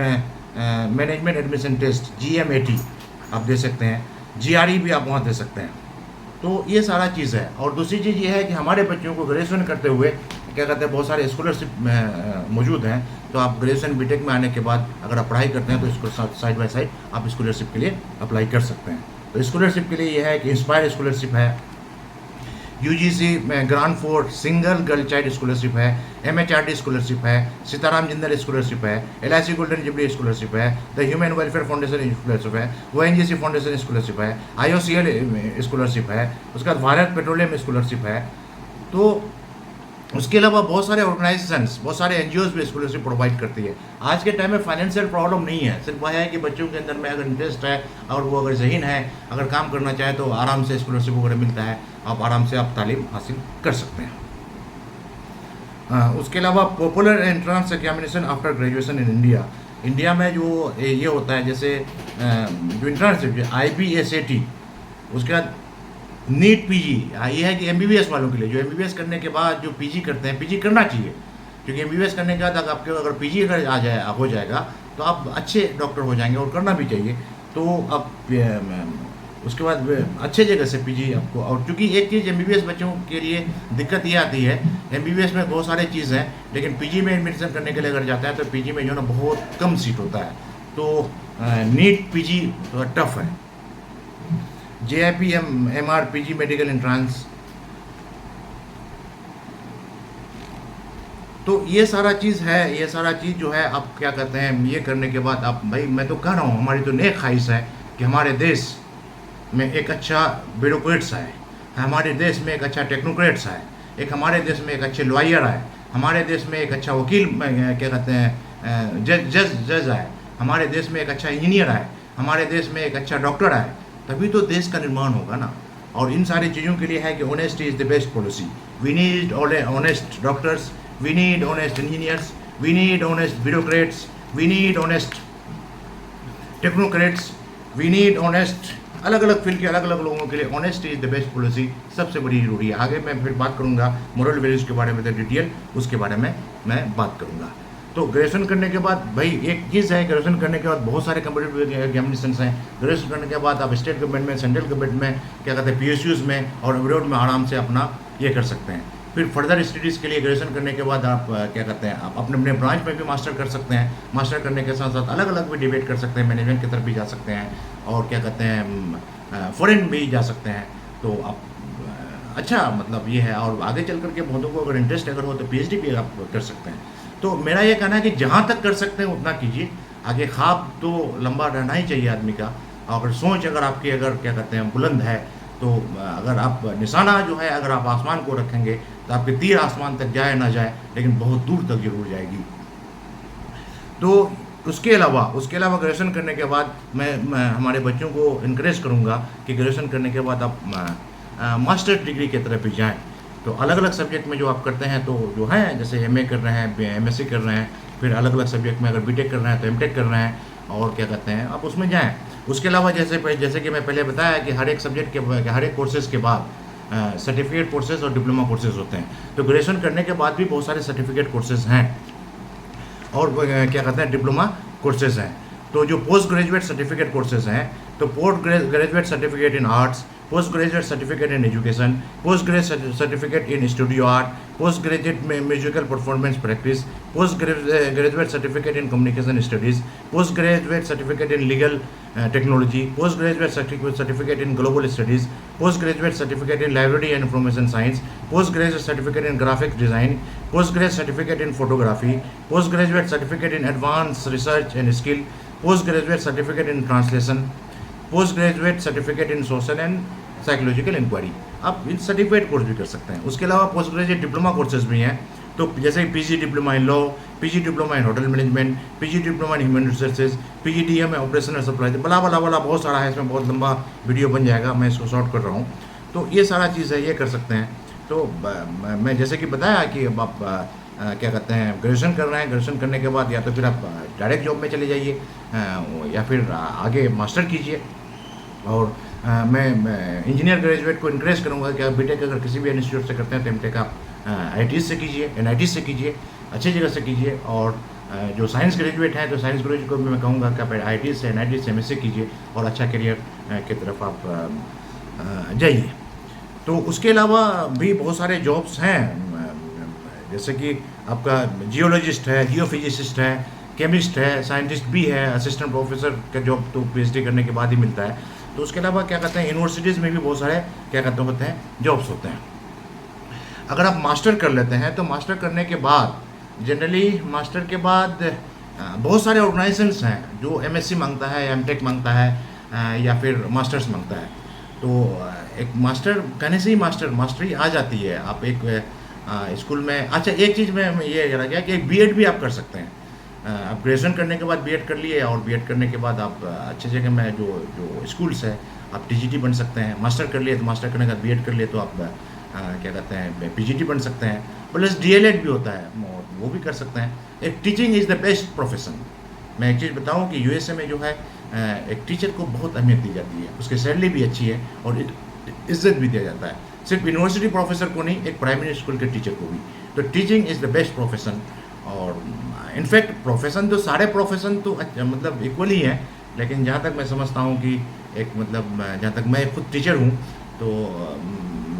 management admission test GMAT आप दे सकते हैं, GRE भी आप वहाँ दे सकते हैं। तो ये सारा चीज़ है। और दूसरी चीज़ ये है कि हमारे बच्चों को ग्रेजुएशन करते हुए क्या कहते हैं बहुत सारे स्कॉलरशिप मौजूद हैं, तो आप ग्रेजुएशन बीटेक में आने के बाद अगर आप पढ़ाई करते हैं तो इसको साइड बाय साइड आप स्कॉलरशिप के लिए अप्लाई कर सकते हैं। तो स्कॉलरशिप के लिए ये है कि इंस्पायर स्कॉलरशिप है, UGC में grand fort single girl child scholarship है, MHRD स्कॉलरशिप है, सीताराम जिंदल स्कॉलरशिप है, LIC गोल्डन जुबली स्कॉलरशिप है, the human welfare foundation scholarship है, ONGC फाउंडेशन स्कॉलरशिप है, IOCL स्कॉलरशिप है, उसके बाद भारत पेट्रोलियम स्कॉलरशिप है। तो उसके अलावा बहुत सारे ऑर्गेनाइजेशंस, बहुत सारे NGOs भी स्कॉलरशिप प्रोवाइड करती है। आज के टाइम में फाइनेंशियल प्रॉब्लम नहीं है, सिर्फ वह है कि बच्चों के अंदर में अगर इंटरेस्ट है और वो अगर ज़हीन है, अगर काम करना चाहे तो आराम से स्कॉलरशिप वगैरह मिलता है, आप आराम से आप तालीम हासिल कर सकते हैं। उसके अलावा popular entrance examination after graduation in India में जो ये होता है, जैसे जो इंट्रांस IBSAT, उसके बाद नीट PG, ये है कि MBBS वालों के लिए, जो MBBS करने के बाद जो PG करते हैं, PG करना चाहिए, क्योंकि MBBS करने के बाद अगर PG अगर हो जाएगा तो आप अच्छे डॉक्टर हो जाएंगे और करना भी चाहिए। तो अब उसके बाद अच्छे जगह से पीजी आपको। और क्योंकि एक चीज़ एमबीबीएस बच्चों के लिए दिक्कत ये आती है, एमबीबीएस में बहुत सारे चीज़ हैं, लेकिन पीजी में एडमिशन करने के लिए अगर जाते हैं तो पीजी में जो है ना बहुत कम सीट होता है, तो नीट पीजी टफ है। JIP MR PG medical entrance, तो ये सारा चीज़ है, ये सारा चीज़ जो है आप क्या कहते हैं, ये करने के बाद आप भाई मैं तो कह रहा हूँ हमारी तो नेक ख्वाहिश है कि हमारे देश में एक अच्छा ब्यूरोक्रेट्स आए, हमारे देश में एक अच्छा टेक्नोक्रेट्स आए, एक हमारे देश में एक अच्छे लॉयर आए, हमारे देश में एक अच्छा वकील क्या कहते हैं जज आए, हमारे देश में एक अच्छा इंजीनियर आए, हमारे देश में एक अच्छा डॉक्टर आए, तभी तो देश का निर्माण होगा ना। और इन सारी चीज़ों के लिए है कि honesty is the best policy. We need honest doctors, we need honest engineers, we need honest bureaucrats, we need honest technocrats, we need honest अलग अलग फील्ड के अलग अलग लोगों के लिए honesty is the best policy सबसे बड़ी जरूरी है। आगे मैं फिर बात करूंगा मोरल वैल्यूज़ के बारे में, तो डिटेल उसके बारे में मैं बात करूंगा। तो ग्रेजुएशन करने के बाद भाई एक चीज़ है, ग्रेजुएशन करने के बाद बहुत सारे कम्पिटिटिव एग्जामिनेशंस हैं। ग्रेजुएशन करने के बाद आप स्टेट गवर्नमेंट में, सेंट्रल गवर्नमेंट में, क्या कहते हैं PSUs में और अब्रॉड में आराम से अपना ये कर सकते हैं। फिर फर्दर स्टडीज़ के लिए ग्रेजुएशन करने के बाद आप क्या कहते हैं, आप अपने अपने ब्रांच में भी मास्टर कर सकते हैं। मास्टर करने के साथ साथ अलग अलग भी डिबेट कर सकते हैं, मैनेजमेंट की तरफ भी जा सकते हैं, और क्या कहते हैं फॉरेन भी जा सकते हैं। तो आप अच्छा मतलब ये है, और आगे चल करके बहुतों को अगर इंटरेस्ट अगर हो तो PhD भी आप कर सकते हैं। तो मेरा ये कहना है कि जहाँ तक कर सकते हैं उतना कीजिए। आगे ख्वाब तो लंबा रहना ही चाहिए आदमी का, अगर सोच अगर आपकी अगर क्या कहते हैं बुलंद है, तो अगर आप निशाना जो है अगर आप आसमान को रखेंगे तो आपके तीर आसमान तक जाए ना जाए, लेकिन बहुत दूर तक जरूर जाएगी। तो उसके अलावा ग्रेजुएशन करने के बाद मैं हमारे बच्चों को इनक्रेज करूँगा कि ग्रेजुएशन करने के बाद आप मास्टर डिग्री की तरफ भी जाएँ। तो अलग अलग सब्जेक्ट में जो आप करते हैं, तो जो है जैसे MA कर रहे हैं, MSc कर रहे हैं, फिर अलग अलग सब्जेक्ट में अगर BTech कर रहे हैं तो MTech कर रहे हैं, और क्या कहते हैं आप उसमें जाएँ। उसके अलावा जैसे कि मैं पहले बताया कि हर एक सब्जेक्ट के हर एक कोर्सेज के बाद सर्टिफिकेट कोर्सेज और डिप्लोमा कोर्सेज होते हैं। तो ग्रेजुएशन करने के बाद भी बहुत सारे सर्टिफिकेट कोर्सेज हैं और क्या कहते हैं डिप्लोमा कोर्सेज हैं। तो जो पोस्ट ग्रेजुएट सर्टिफिकेट कोर्सेज हैं, तो post graduate certificate in arts, post graduate certificate in education, post graduate certificate in studio art, post graduate musical performance practice, post graduate certificate in communication studies, post graduate certificate in legal technology, post graduate certificate in global studies, post graduate certificate in library and information science, post graduate certificate in graphic design, post graduate certificate in photography, post graduate certificate in advance research and skill, post graduate certificate in translation, post graduate certificate in social and psychological inquiry. आप इन सर्टिफिकेट कोर्स भी कर सकते हैं। उसके अलावा पोस्ट ग्रेजुएट डिप्लोमा कोर्सेज भी हैं, तो जैसे PG diploma in law, PG diploma in hotel management, PG diploma in human resources, PG DM है ऑपरेशनल सप्लाई, बला बला बला बहुत सारा है, इसमें बहुत लंबा वीडियो बन जाएगा, मैं इसको शॉर्ट कर रहा हूँ। तो ये सारा चीज़ है, ये कर सकते हैं। तो मैं जैसे कि बताया कि अब आप क्या कहते हैं ग्रेजुएशन कर रहे हैं, ग्रेजुएशन करने के बाद या तो फिर आप डायरेक्ट जॉब में चले जाइए या फिर आगे मास्टर कीजिए। और मैं इंजीनियर ग्रेजुएट को इनक्रेज करूँगा कि आप BTech अगर किसी भी इंस्टीट्यूट से करते हैं तो MTech आप IIT से कीजिए, NIT से कीजिए, अच्छी जगह से कीजिए। और जो साइंस ग्रेजुएट हैं तो साइंस ग्रेजुएट को भी मैं कहूँगा कि आप IIT से, NIT से, MSc कीजिए और अच्छा करियर की तरफ आप जाइए। तो उसके अलावा भी बहुत सारे जॉब्स हैं, जैसे कि आपका जियोलॉजिस्ट है, जियोफिजिसिस्ट है, केमिस्ट है, साइंटिस्ट भी है, असिस्टेंट प्रोफेसर का जॉब तो PhD करने के बाद ही मिलता है। तो उसके अलावा क्या कहते हैं यूनिवर्सिटीज़ में भी बहुत सारे क्या कहते होते हैं जॉब्स होते हैं। अगर आप मास्टर कर लेते हैं तो मास्टर करने के बाद जनरली मास्टर के बाद बहुत सारे ऑर्गेनाइजेशंस हैं जो MSc मांगता है, MTech मांगता है या फिर मास्टर्स मांगता है। तो एक मास्टर कहने से ही मास्टरी आ जाती है। आप एक स्कूल में अच्छा एक चीज़ में ये रह गया कि एक BEd भी आप कर सकते हैं। आप ग्रेजुएशन करने के बाद BEd कर लिए और BEd करने के बाद आप अच्छे जगह में जो स्कूल्स है आप TGT बन सकते हैं। मास्टर कर लिए तो मास्टर करने के बाद BEd कर लिए तो आप क्या कहते हैं PGT बन सकते हैं। प्लस DLED भी होता है, वो भी कर सकते हैं। एक teaching is the best profession. मैं एक चीज़ बताऊं कि USA में जो है एक टीचर को बहुत अहमियत दी जाती है, उसकी सैलरी भी अच्छी है और इज्जत भी दिया जाता है, सिर्फ यूनिवर्सिटी प्रोफेसर को नहीं, एक प्राइमरी स्कूल के टीचर को भी। तो teaching is the best profession. और इनफैक्ट प्रोफेशन तो सारे प्रोफेशन तो मतलब इक्वल ही हैं, लेकिन जहाँ तक मैं समझता हूँ कि एक मतलब जहाँ तक मैं खुद टीचर हूँ तो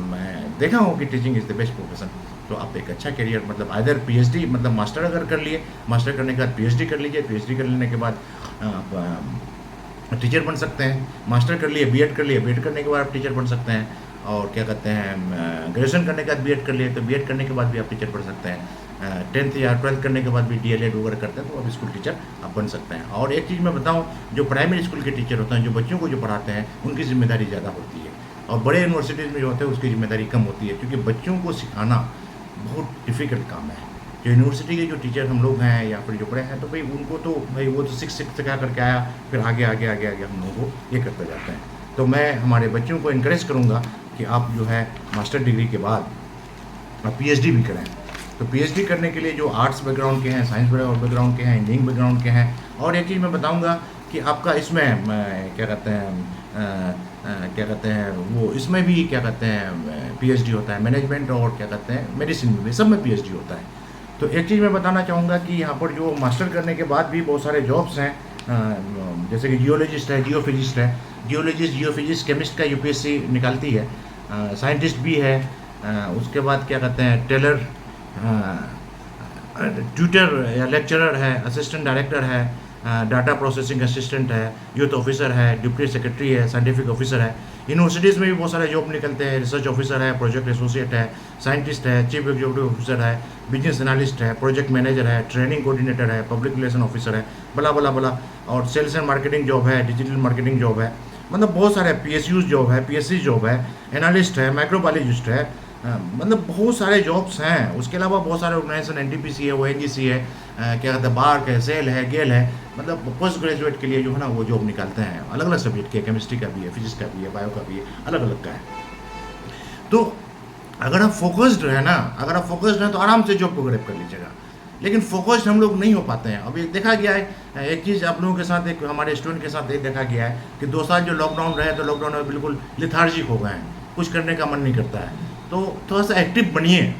मैं देखा हूँ कि teaching is the best profession. तो आप एक अच्छा करियर मतलब आइदर पीएचडी मतलब मास्टर अगर कर लिए, मास्टर करने के बाद पीएचडी कर लीजिए, पीएचडी कर लेने के बाद आप टीचर बन सकते हैं। मास्टर कर लिए, बीएड कर लिए, बीएड करने के बाद आप टीचर बन सकते हैं। और क्या कहते हैं ग्रेजुएशन करने के बाद बीएड कर लिए तो बीएड करने के बाद भी आप टीचर बन सकते हैं। 10th या 12th करने के बाद भी डीएलएड वगैरह करते हैं तो आप स्कूल टीचर आप बन सकते हैं। और एक चीज़ मैं बताऊं, जो प्राइमरी स्कूल के टीचर होते हैं, जो बच्चों को जो पढ़ाते हैं, उनकी जिम्मेदारी ज़्यादा होती है। और बड़े यूनिवर्सिटीज़ में जो होते हैं उसकी जिम्मेदारी कम होती है, क्योंकि बच्चों को सिखाना बहुत डिफ़िकल्ट काम है। जो यूनिवर्सिटी के जो टीचर हम लोग हैं या फिर जो बड़े हैं तो भाई उनको तो भाई वो तो सिखा करके आया, फिर आगे आगे आगे आगे हम लोगों को ये करते जाते हैं। तो मैं हमारे बच्चों को इनकरेज करूँगा कि आप जो है मास्टर डिग्री के बाद आप पीएचडी भी करें। तो पीएचडी करने के लिए जो आर्ट्स बैकग्राउंड के हैं, साइंस बैकग्राउंड के हैं, इंजीनियरिंग बैकग्राउंड के हैं, और एक चीज़ मैं बताऊंगा कि आपका इसमें क्या कहते हैं वो इसमें भी क्या कहते हैं पीएचडी होता है, मैनेजमेंट और क्या कहते हैं मेडिसिन में भी, सब में पीएचडी होता है। तो एक चीज़ मैं बताना चाहूँगा कि यहाँ पर जो मास्टर करने के बाद भी बहुत सारे जॉब्स हैं, जैसे कि जियोलॉजिस्ट है, जियोफिजिस्ट है, जियोलॉजिस्ट जियोफिजिस्ट केमिस्ट का यूपीएससी निकालती है, साइंटिस्ट भी है, उसके बाद क्या कहते हैं टेलर, ट्यूटर या लेक्चरर है, असिस्टेंट डायरेक्टर है, डाटा प्रोसेसिंग असिस्टेंट है, यूथ ऑफिसर है, डिप्टी सेक्रेटरी है, साइंटिफिक ऑफिसर है। यूनिवर्सिटीज़ में भी बहुत सारे जॉब निकलते हैं, रिसर्च ऑफिसर है, प्रोजेक्ट एसोसिएट है, साइंटिस्ट है, चीफ एग्जीक्यूटिव ऑफिसर है, बिजनेस एनालिस्ट है, प्रोजेक्ट मैनेजर है, ट्रेनिंग कोऑर्डिनेटर है, पब्लिक रिलेशन ऑफिसर है, बला बला बला, और सेल्स एंड मार्केटिंग जॉब है, डिजिटल मार्केटिंग जॉब है, मतलब बहुत सारे पीएसयूज जॉब है, पीएससी जॉब है, एनालिस्ट है, माइक्रोबायोलॉजिस्ट है, मतलब बहुत सारे जॉब्स हैं। उसके अलावा बहुत सारे ऑर्गेनाइजेशन एनटीपीसी है, ओएनजीसी है, क्या कहते हैं बार्क है, सेल है, गेल है, मतलब पोस्ट ग्रेजुएट के लिए जो है ना वो जॉब निकालते हैं। अलग अलग सब्जेक्ट के, केमिस्ट्री का भी है, फिजिक्स का भी है, बायो का भी है, अलग अलग का है। तो अगर आप फोकस्ड है ना, अगर आप फोकस्ड हैं तो आराम से जॉब को ग्रैब कर लीजिएगा। लेकिन फोकस्ड हम लोग नहीं हो पाते हैं। अभी देखा गया है एक चीज़ आप लोगों के साथ, एक हमारे स्टूडेंट के साथ एक देखा गया है कि 2 साल जो लॉकडाउन रहे तो लॉकडाउन में बिल्कुल लिथार्जिक हो गए हैं, कुछ करने का मन नहीं करता है। तो थोड़ा सा एक्टिव बनिए।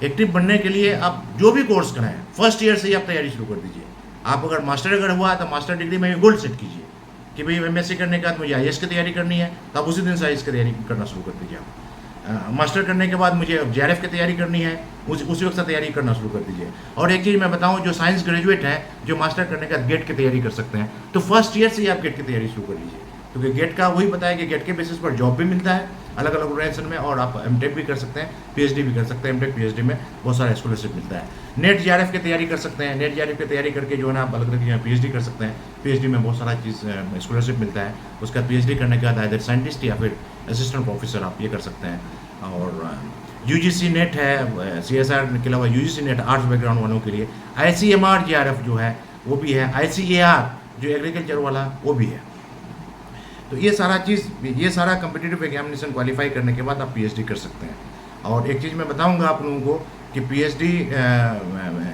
एक्टिव बनने के लिए आप जो भी कोर्स करें, फर्स्ट ईयर से ही आप तैयारी शुरू कर दीजिए। आप अगर मास्टर अगर हुआ तो मास्टर डिग्री में भी गोल सेट कीजिए कि भाई एमएससी करने के बाद मुझे आईएएस की तैयारी करनी है, तो आप उसी दिन से आईएएस की तैयारी करना शुरू कर दीजिए। आप मास्टर करने के बाद मुझे जेआरएफ की तैयारी करनी है, उसी वक्त से तैयारी करना शुरू कर दीजिए। और एक चीज़ मैं बताऊं, जो साइंस ग्रेजुएट हैं जो मास्टर करने के बाद गेट की तैयारी कर सकते हैं, तो फर्स्ट ईयर से ही आप गेट की तैयारी शुरू कर लीजिए, क्योंकि गेट का वही बताया कि गेट के बेसिस पर जॉब भी मिलता है अलग अलग ऑर्गेनाइजेशन में, और आप एमटेक भी कर सकते हैं, पीएचडी भी कर सकते हैं। एमटेक पीएचडी में बहुत सारा स्कॉलरशिप मिलता है। नेट जेआरएफ की तैयारी कर सकते हैं, नेट जेआरएफ की तैयारी करके जो है ना आप अलग अलग पीएचडी कर सकते हैं। पीएचडी में बहुत सारा चीज़ स्कॉलरशिप मिलता है। उसका पीएचडी करने के बाद आइदर साइंटिस्ट या फिर असिस्टेंट प्रोफेसर आप ये कर सकते हैं। और यूजीसी नेट है, सीएसआर के अलावा यूजीसी नेट आर्ट्स बैकग्राउंड वालों के लिए, आईसीएमआर जेआरएफ जो है वो भी है, आईसीएआर जो एग्रीकल्चर वाला वो भी है। तो ये सारा चीज़, ये सारा कम्पिटिटिव एग्जामिनेशन क्वालिफाई करने के बाद आप पीएचडी कर सकते हैं। और एक चीज़ मैं बताऊंगा आप लोगों को कि पीएचडी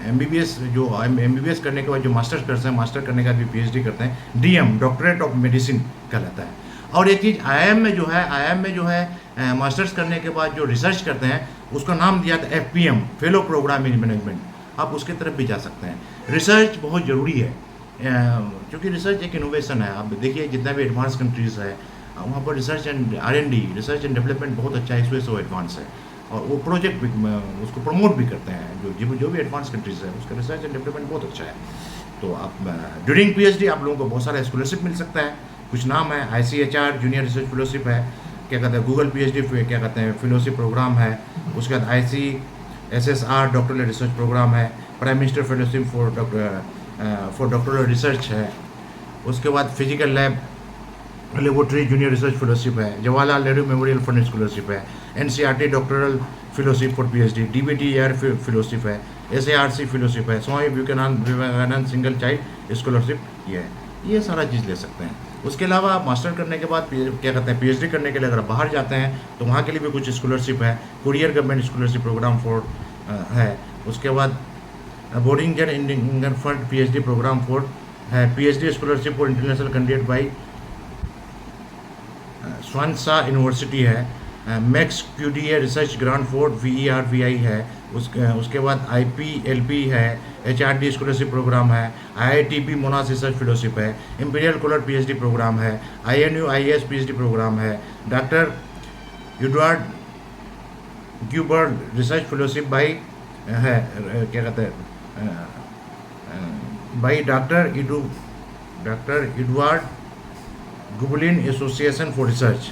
एमबीबीएस जो एमबीबीएस करने के बाद जो मास्टर्स करते हैं, मास्टर करने के बाद भी पीएचडी करते हैं, डीएम डॉक्टरेट ऑफ मेडिसिन कहलाता है। और एक चीज़ आईआईएम में जो है मास्टर्स करने के बाद जो रिसर्च करते हैं उसका नाम दिया था FPM, fellow program in management. आप उसकी तरफ भी जा सकते हैं। रिसर्च बहुत ज़रूरी है, क्योंकि रिसर्च एक इनोवेशन है। आप देखिए जितना भी एडवांस कंट्रीज़ है वहाँ पर research and R and D, research and development बहुत अच्छा है, इस वजह से वो एडवांस है। और वो प्रोजेक्ट भी उसको प्रमोट भी करते हैं। जो भी एडवांस कंट्रीज़ है उसका रिसर्च एंड डेवलपमेंट बहुत अच्छा है। तो आप ड्यूरिंग पीएचडी आप लोगों को बहुत सारा स्कॉलरशिप मिल सकता है। कुछ नाम है, आईसीएचआर जूनियर रिसर्च फेलोशिप है, क्या कहते हैं गूगल पीएचडी क्या कहते हैं फेलोशिप प्रोग्राम है। उसके बाद आईसीएसएसआर डॉक्टरल रिसर्च प्रोग्राम है, prime minister fellowship for doctoral research है। उसके बाद physical lab laboratory junior research fellowship है, Jawaharlal Nehru memorial fund scholarship है, NCERT doctoral fellowship for PhD, DBT air fellowship है, एसएआरसी फेलोशिप है, Swami Vivekananda single child scholarship ये है। ये सारा चीज़ ले सकते हैं। उसके अलावा आप मास्टर करने के बाद क्या कहते हैं पीएचडी करने के लिए अगर बाहर जाते हैं तो वहाँ के लिए भी कुछ स्कॉलरशिप है। Korean government scholarship programme for है। उसके बाद Boehringer Indian fund PhD programme for है, PhD scholarship for international candidate by Swansea University है। Max QDA research grant for VERVI है, उसके बाद IPLP है, HRD स्कॉलरशिप प्रोग्राम है, IITB मोनास रिसर्च फेलोशिप है, इंपीरियल कॉलर PhD प्रोग्राम है, INU IAS PhD प्रोग्राम है, doctor Edward Gubelin research fellowship by है, क्या कहते हैं, by doctor Edward Gubelin association for research,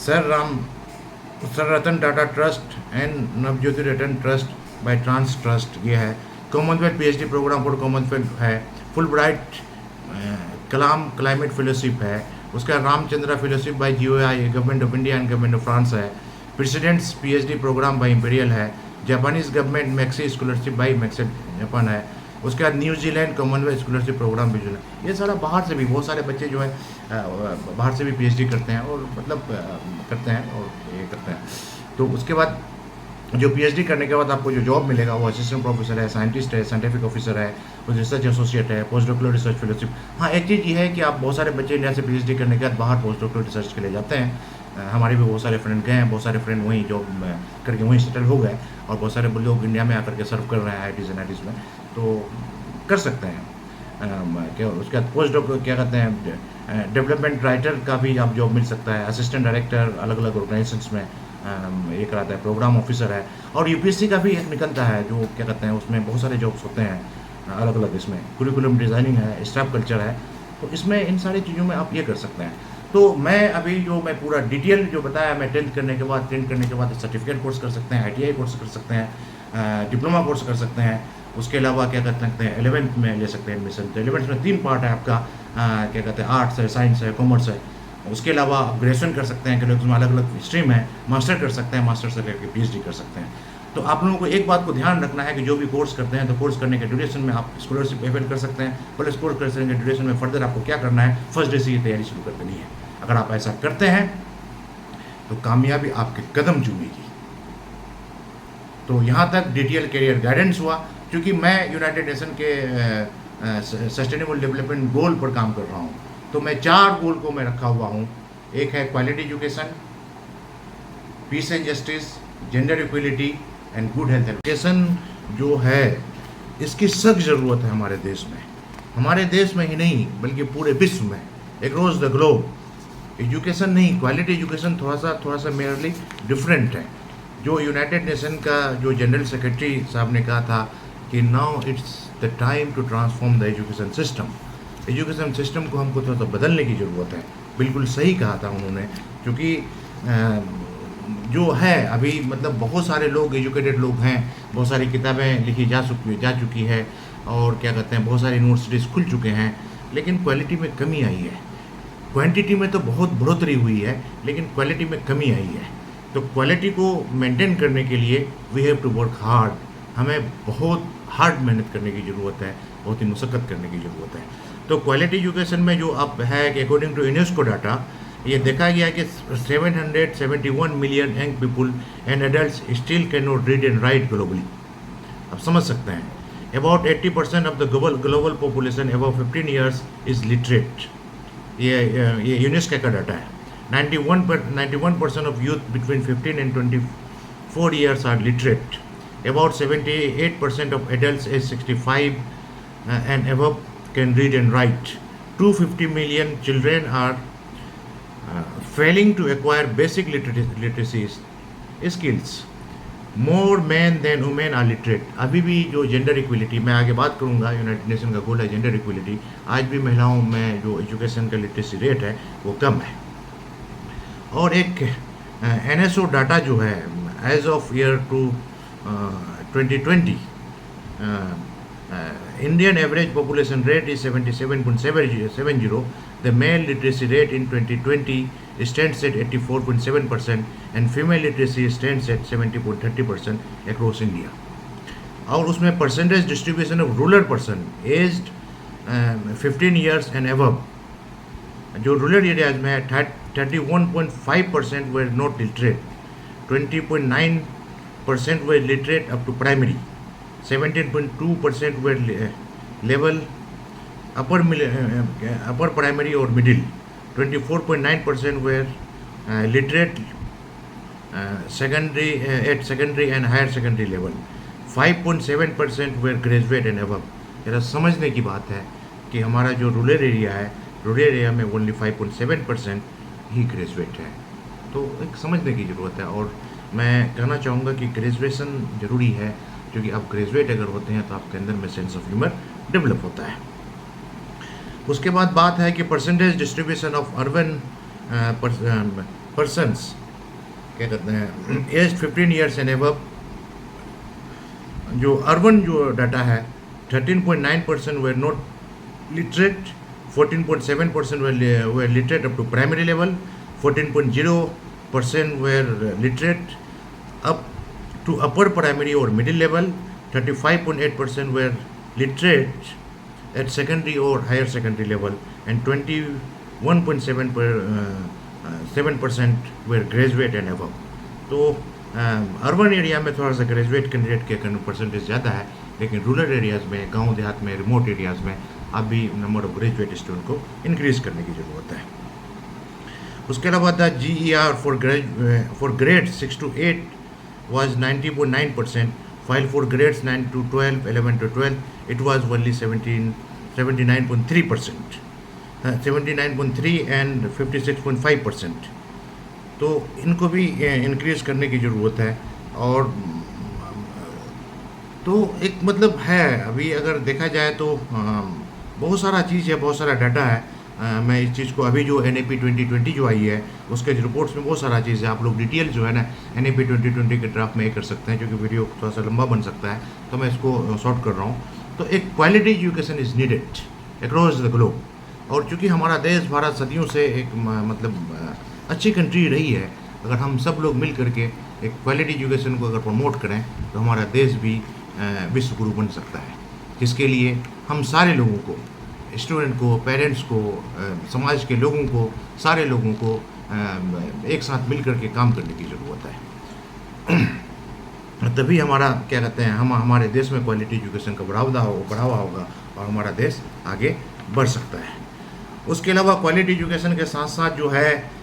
sir Ratan Tata trust and Navajyoti Ratan trust by trans trust, ये है। Commonwealth PhD programme for commonwealth है, Fulbright Kalam climate fellowship है, उसका Ramachandra fellowship by GOI government of India and government of France है, president's PhD programme by imperial है, Japanese government MEXT scholarship by MEXT Japan है, उसके बाद न्यूजीलैंड कॉमनवेल्थ स्कॉलरशिप प्रोग्राम भी जो है, ये सारा बाहर से भी बहुत सारे बच्चे जो है बाहर से भी PhD करते हैं और मतलब करते हैं और ये करते हैं। तो उसके बाद जो PhD करने के बाद आपको जो जॉब मिलेगा वो असिस्टेंट प्रोफेसर है, साइंटिस्ट है, साइंटिफिक ऑफिसर है, रिसर्च एसोसिएट है, पोस्ट डॉक्टरल रिसर्च फेलोशिप। हाँ, एक चीज़ ये है कि आप बहुत सारे बच्चे इंडिया से PhD करने के बाद बाहर पोस्ट डॉक्टरल रिसर्च के लिए जाते हैं। हमारे भी बहुत सारे फ्रेंड गए हैं, बहुत सारे फ्रेंड वहीं जॉब करके वहीं सेटल हो गए और बहुत सारे लोग इंडिया में आकर के सर्व कर रहे हैं IITs NITs में, तो कर सकते हैं। क्या उसके बाद पोस्ट डॉक्टर क्या कहते हैं, डेवलपमेंट राइटर का भी आप जॉब मिल सकता है, असिस्टेंट डायरेक्टर अलग अलग ऑर्गेनाइजेशंस में ये कराता है, प्रोग्राम ऑफिसर है, और UPSC का भी एक निकलता है जो क्या कहते हैं उसमें बहुत सारे जॉब्स होते हैं अलग अलग, इसमें कुरिकुलम डिज़ाइनिंग है, स्टाफ कल्चर है, तो इसमें इन सारी चीज़ों में आप ये कर सकते हैं। तो मैं अभी जो मैं पूरा डिटेल जो बताया, मैं टेंथ करने के बाद सर्टिफिकेट कोर्स कर सकते हैं, ITI कोर्स कर सकते हैं, डिप्लोमा कोर्स कर सकते हैं, उसके अलावा क्या कर सकते हैं 11th में ले सकते हैं एडमिशन। तो 11th में 3 पार्ट है आपका, क्या कहते हैं आर्ट्स है, साइंस है, कॉमर्स है। उसके अलावा आप ग्रेजुएशन कर सकते हैं, उसमें अलग अलग स्ट्रीम है, मास्टर कर सकते हैं, मास्टर से लेकर PhD कर सकते हैं। तो आप लोगों को एक बात को ध्यान रखना है कि जो भी कोर्स करते हैं तो कोर्स करने के ड्यूरेशन में आप स्कॉलरशिप अवेल कर सकते हैं, प्लस कोर्स करने के ड्यूरेशन में फर्दर आपको क्या करना है, फर्स्ट डे से ये तैयारी शुरू कर देनी है। अगर आप ऐसा करते हैं तो कामयाबी आपके कदम चूमेगी। तो यहाँ तक डिटेल करियर गाइडेंस हुआ। क्योंकि मैं यूनाइटेड नेशन के सस्टेनेबल डेवलपमेंट गोल पर काम कर रहा हूँ, तो मैं 4 गोल को मैं रखा हुआ हूँ। एक है quality education, peace and justice, gender equality and good health. Education जो है इसकी सख्त ज़रूरत है हमारे देश में ही नहीं बल्कि पूरे विश्व में, अक्रॉस द ग्लोब। एजुकेशन नहीं, क्वालिटी एजुकेशन थोड़ा सा मेयरली डिफरेंट है। जो यूनाइटेड नेशन का जो जनरल सेक्रेटरी साहब ने कहा था कि now it's the time to transform the education system को हमको थोड़ा सा बदलने की ज़रूरत है। बिल्कुल सही कहा था उन्होंने, क्योंकि जो है अभी मतलब बहुत सारे लोग एजुकेटेड लोग हैं, बहुत सारी किताबें लिखी जा चुकी है और क्या कहते हैं बहुत सारी यूनिवर्सिटीज़ खुल चुके हैं, लेकिन क्वालिटी में कमी आई है। क्वांटिटी में तो बहुत बढ़ोतरी हुई है लेकिन क्वालिटी में कमी आई है। तो क्वालिटी को मेंटेन करने के लिए we have to work hard, हमें बहुत हार्ड मेहनत करने की ज़रूरत है, बहुत ही मुशक्क़त करने की ज़रूरत है। तो क्वालिटी एजुकेशन में जो अब है कि अकॉर्डिंग टू यूनेस्को डाटा ये देखा गया कि 771 million young people and adults still can not read and right globally. आप समझ सकते हैं, about 80% of the global population above 15 years is literate. ये यूनेस्को का डाटा है। 91% of youth between 15 and 24 years are literate. About 78% of adults age 65 and above can read and write. 250 million children are failing to acquire basic literacy skills. More men than women are literate. अभी भी जो जेंडर इक्वलिटी, मैं आगे बात करूँगा, यूनाइटेड नेशन का गोल है जेंडर इक्वलिटी। आज भी महिलाओं में जो एजुकेशन का लिटरेसी रेट है वो कम है। और एक NSO डाटा जो है as of year 2020 Indian average population rate is 77.70. The male literacy rate in 2020 stands at 84.7% and female literacy stands at 70.30% across India. और उसमें percentage distribution of rural person aged 15 years and above, जो रूरल एरियाज में है 31.5% were not literate, 20.9% were literate up to primary, 17.2% were level upper primary or middle, 24.9% were literate secondary at secondary and higher secondary level. 5.7% were graduate and above. जरा समझने की बात है कि हमारा जो रूरल एरिया है, रूरल एरिया में ओनली 5.7% ही ग्रेजुएट है, तो एक समझने की ज़रूरत है। और मैं कहना चाहूँगा कि ग्रेजुएशन ज़रूरी है, क्योंकि आप ग्रेजुएट अगर होते हैं तो आपके अंदर में सेंस ऑफ ह्यूमर डेवलप होता है। उसके बाद बात है कि percentage distribution of urban persons, क्या कहते हैं, एज 15 ईयर्स एंड एबव, जो अर्बन जो डाटा है 13.9% were not literate, 14.7% were literate up to primary level, 14.0% were literate up to upper primary or middle level, 35.8% were literate at secondary or higher secondary level, and 21.7% were graduate and above. तो अर्बन एरिया में थोड़ा सा ग्रेजुएट कैंडिडेट के परसेंटेज ज़्यादा है, लेकिन रूरल एरियाज़ में, गांव देहात में, रिमोट एरियाज़ में अब भी नंबर ऑफ ग्रेजुएट स्टूडेंट को इंक्रीज़ करने की ज़रूरत है। उसके अलावा the GER for grade 6 to 8 was 90.9%, while for grades 9 to 12, 11 to 12 it was only 79.3%, 79.3 and 56.5%। तो इनको भी इंक्रीज़ करने की ज़रूरत है। और तो एक मतलब है, अभी अगर देखा जाए तो बहुत सारा चीज़ है, बहुत सारा डाटा है। मैं इस चीज़ को अभी जो NAP 2020 जो आई है उसके रिपोर्ट्स में बहुत सारा चीज़ है। आप लोग डिटेल जो है ना NAP 2020 के ड्राफ्ट में ये कर सकते हैं, क्योंकि वीडियो थोड़ा सा लंबा बन सकता है, तो मैं इसको शॉर्ट कर रहा हूँ। तो एक quality education is needed across the globe. और चूँकि हमारा देश भारत सदियों से एक मतलब अच्छी कंट्री रही है, अगर हम सब लोग मिल करके एक क्वालिटी एजुकेशन को अगर प्रमोट करें तो हमारा देश भी विश्व गुरु बन सकता है, जिसके लिए हम सारे लोगों को, स्टूडेंट को, पेरेंट्स को, समाज के लोगों को, सारे लोगों को एक साथ मिल करके काम करने की ज़रूरत है। तभी हमारा क्या कहते हैं, हमारे देश में क्वालिटी एजुकेशन का बढ़ावा होगा और हमारा देश आगे बढ़ सकता है। उसके अलावा क्वालिटी एजुकेशन के साथ साथ जो है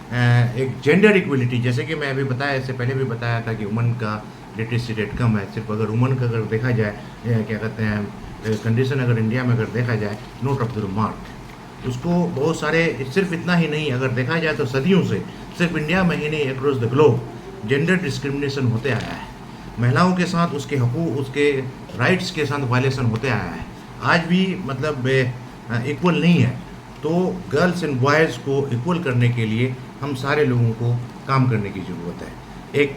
एक जेंडर इक्वलिटी, जैसे कि मैं अभी बताया, इससे पहले भी बताया था कि वुमन का लिटरेसी रेट कम है। सिर्फ अगर वुमन का अगर देखा जाए, क्या कहते हैं, कंडीशन अगर इंडिया में अगर देखा जाए, नोट ऑफ द मार्क, उसको बहुत सारे, सिर्फ इतना ही नहीं, अगर देखा जाए तो सदियों से सिर्फ इंडिया में ही नहीं, across the globe gender discrimination होते आया है। महिलाओं के साथ उसके हकूक़, उसके राइट्स के साथ वायलेशन होते आया है, आज भी मतलब इक्वल नहीं है। तो गर्ल्स एंड बॉयज़ को इक्वल करने के लिए हम सारे लोगों को काम करने की ज़रूरत है। एक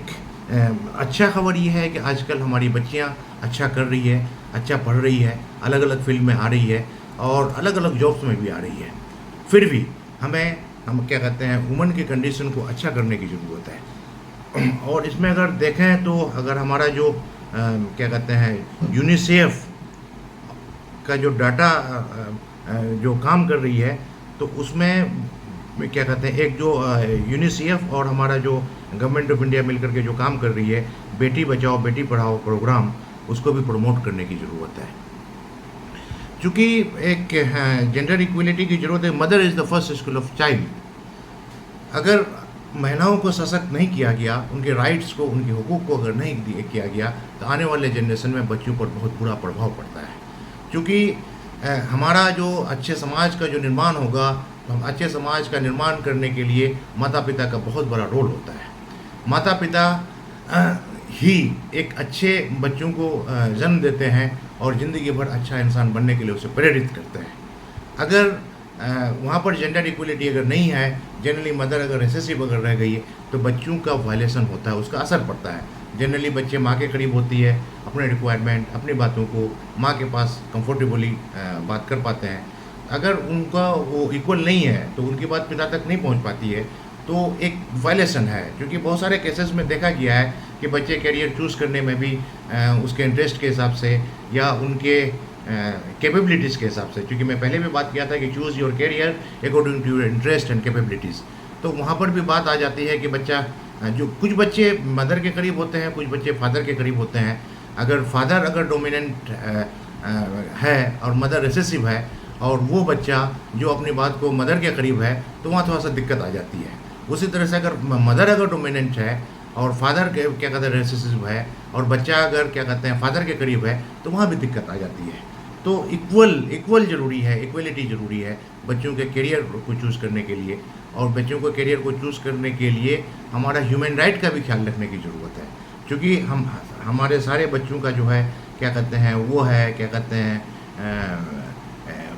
अच्छा खबर ये है कि आजकल हमारी बच्चियां अच्छा कर रही है, अच्छा पढ़ रही है, अलग अलग फील्ड में आ रही है और अलग अलग जॉब्स में भी आ रही है। फिर भी हम क्या कहते हैं, वुमन की कंडीशन को अच्छा करने की ज़रूरत है। और इसमें अगर देखें तो अगर हमारा जो क्या कहते हैं, यूनिसेफ का जो डाटा जो काम कर रही है, तो उसमें क्या कहते हैं, एक जो यूनिसेफ और हमारा जो गवर्नमेंट ऑफ इंडिया मिलकर के जो काम कर रही है, बेटी बचाओ बेटी पढ़ाओ प्रोग्राम, उसको भी प्रमोट करने की ज़रूरत है। चूँकि एक जेंडर इक्वलिटी की ज़रूरत है। Mother is the first school of child. अगर महिलाओं को सशक्त नहीं किया गया, उनके राइट्स को, उनके हुकूक को अगर नहीं किया गया, तो आने वाले जनरेशन में बच्चों पर बहुत बुरा प्रभाव पड़ता है। क्योंकि हमारा जो अच्छे समाज का जो निर्माण होगा, तो हम अच्छे समाज का निर्माण करने के लिए माता पिता का बहुत बड़ा रोल होता है। माता पिता ही एक अच्छे बच्चों को जन्म देते हैं और ज़िंदगी भर अच्छा इंसान बनने के लिए उसे प्रेरित करते हैं। अगर वहाँ पर जेंडर इक्वलिटी अगर नहीं है, जनरली मदर अगर रिसेसिव अगर रह गई है, तो बच्चों का वायलेशन होता है, उसका असर पड़ता है। जनरली बच्चे माँ के करीब होती है, अपने रिक्वायरमेंट, अपनी बातों को माँ के पास कंफर्टेबली बात कर पाते हैं। अगर उनका वो इक्वल नहीं है तो उनकी बात पिता तक नहीं पहुंच पाती है, तो एक वायलेशन है। क्योंकि बहुत सारे केसेस में देखा गया है कि बच्चे कैरियर चूज़ करने में भी उसके इंटरेस्ट के हिसाब से या उनके कैपेबिलिटीज़ के हिसाब से, क्योंकि मैं पहले भी बात किया था कि choose your career according to your interest and capabilities, तो वहाँ पर भी बात आ जाती है कि बच्चा, जो कुछ बच्चे मदर के करीब होते हैं, कुछ बच्चे फादर के करीब होते हैं। अगर फादर अगर डोमिनेंट है और मदर रिसेसिव है, और वो बच्चा जो अपनी बात को मदर के करीब है, तो वहाँ थोड़ा सा दिक्कत आ जाती है। उसी तरह से अगर मदर अगर डोमिनेंट है और फादर के क्या कहते हैं रेसिज्म है, और बच्चा अगर क्या कहते हैं फादर के करीब है, तो वहाँ भी दिक्कत आ जाती है। तो इक्वल ज़रूरी है, इक्वलिटी ज़रूरी है बच्चों के करियर को चूज़ करने के लिए। और बच्चों को करियर को चूज़ करने के लिए हमारा ह्यूमन राइट का भी ख्याल रखने की ज़रूरत है, क्योंकि हमारे सारे बच्चों का जो है क्या कहते हैं वो है क्या कहते हैं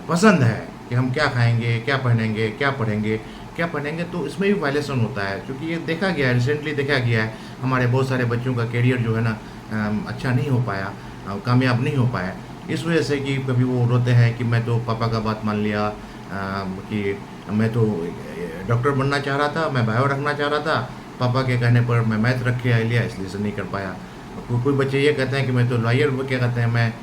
पसंद है कि हम क्या खाएंगे, क्या पहनेंगे, क्या पढ़ेंगे, तो इसमें भी वायलेशन होता है। क्योंकि ये देखा गया है, रिसेंटली देखा गया है, हमारे बहुत सारे बच्चों का करियर जो है ना अच्छा नहीं हो पाया, कामयाब नहीं हो पाया, इस वजह से कि कभी वो रोते हैं कि मैं तो पापा का बात मान लिया, कि मैं तो डॉक्टर बनना चाह रहा था, मैं बायो रखना चाह रहा था, पापा के कहने पर मैं मैथ रख के लिया, इसलिए से नहीं कर पाया। कोई बच्चे ये कहते हैं कि मैं तो लॉयर, क्या कहते हैं, मैं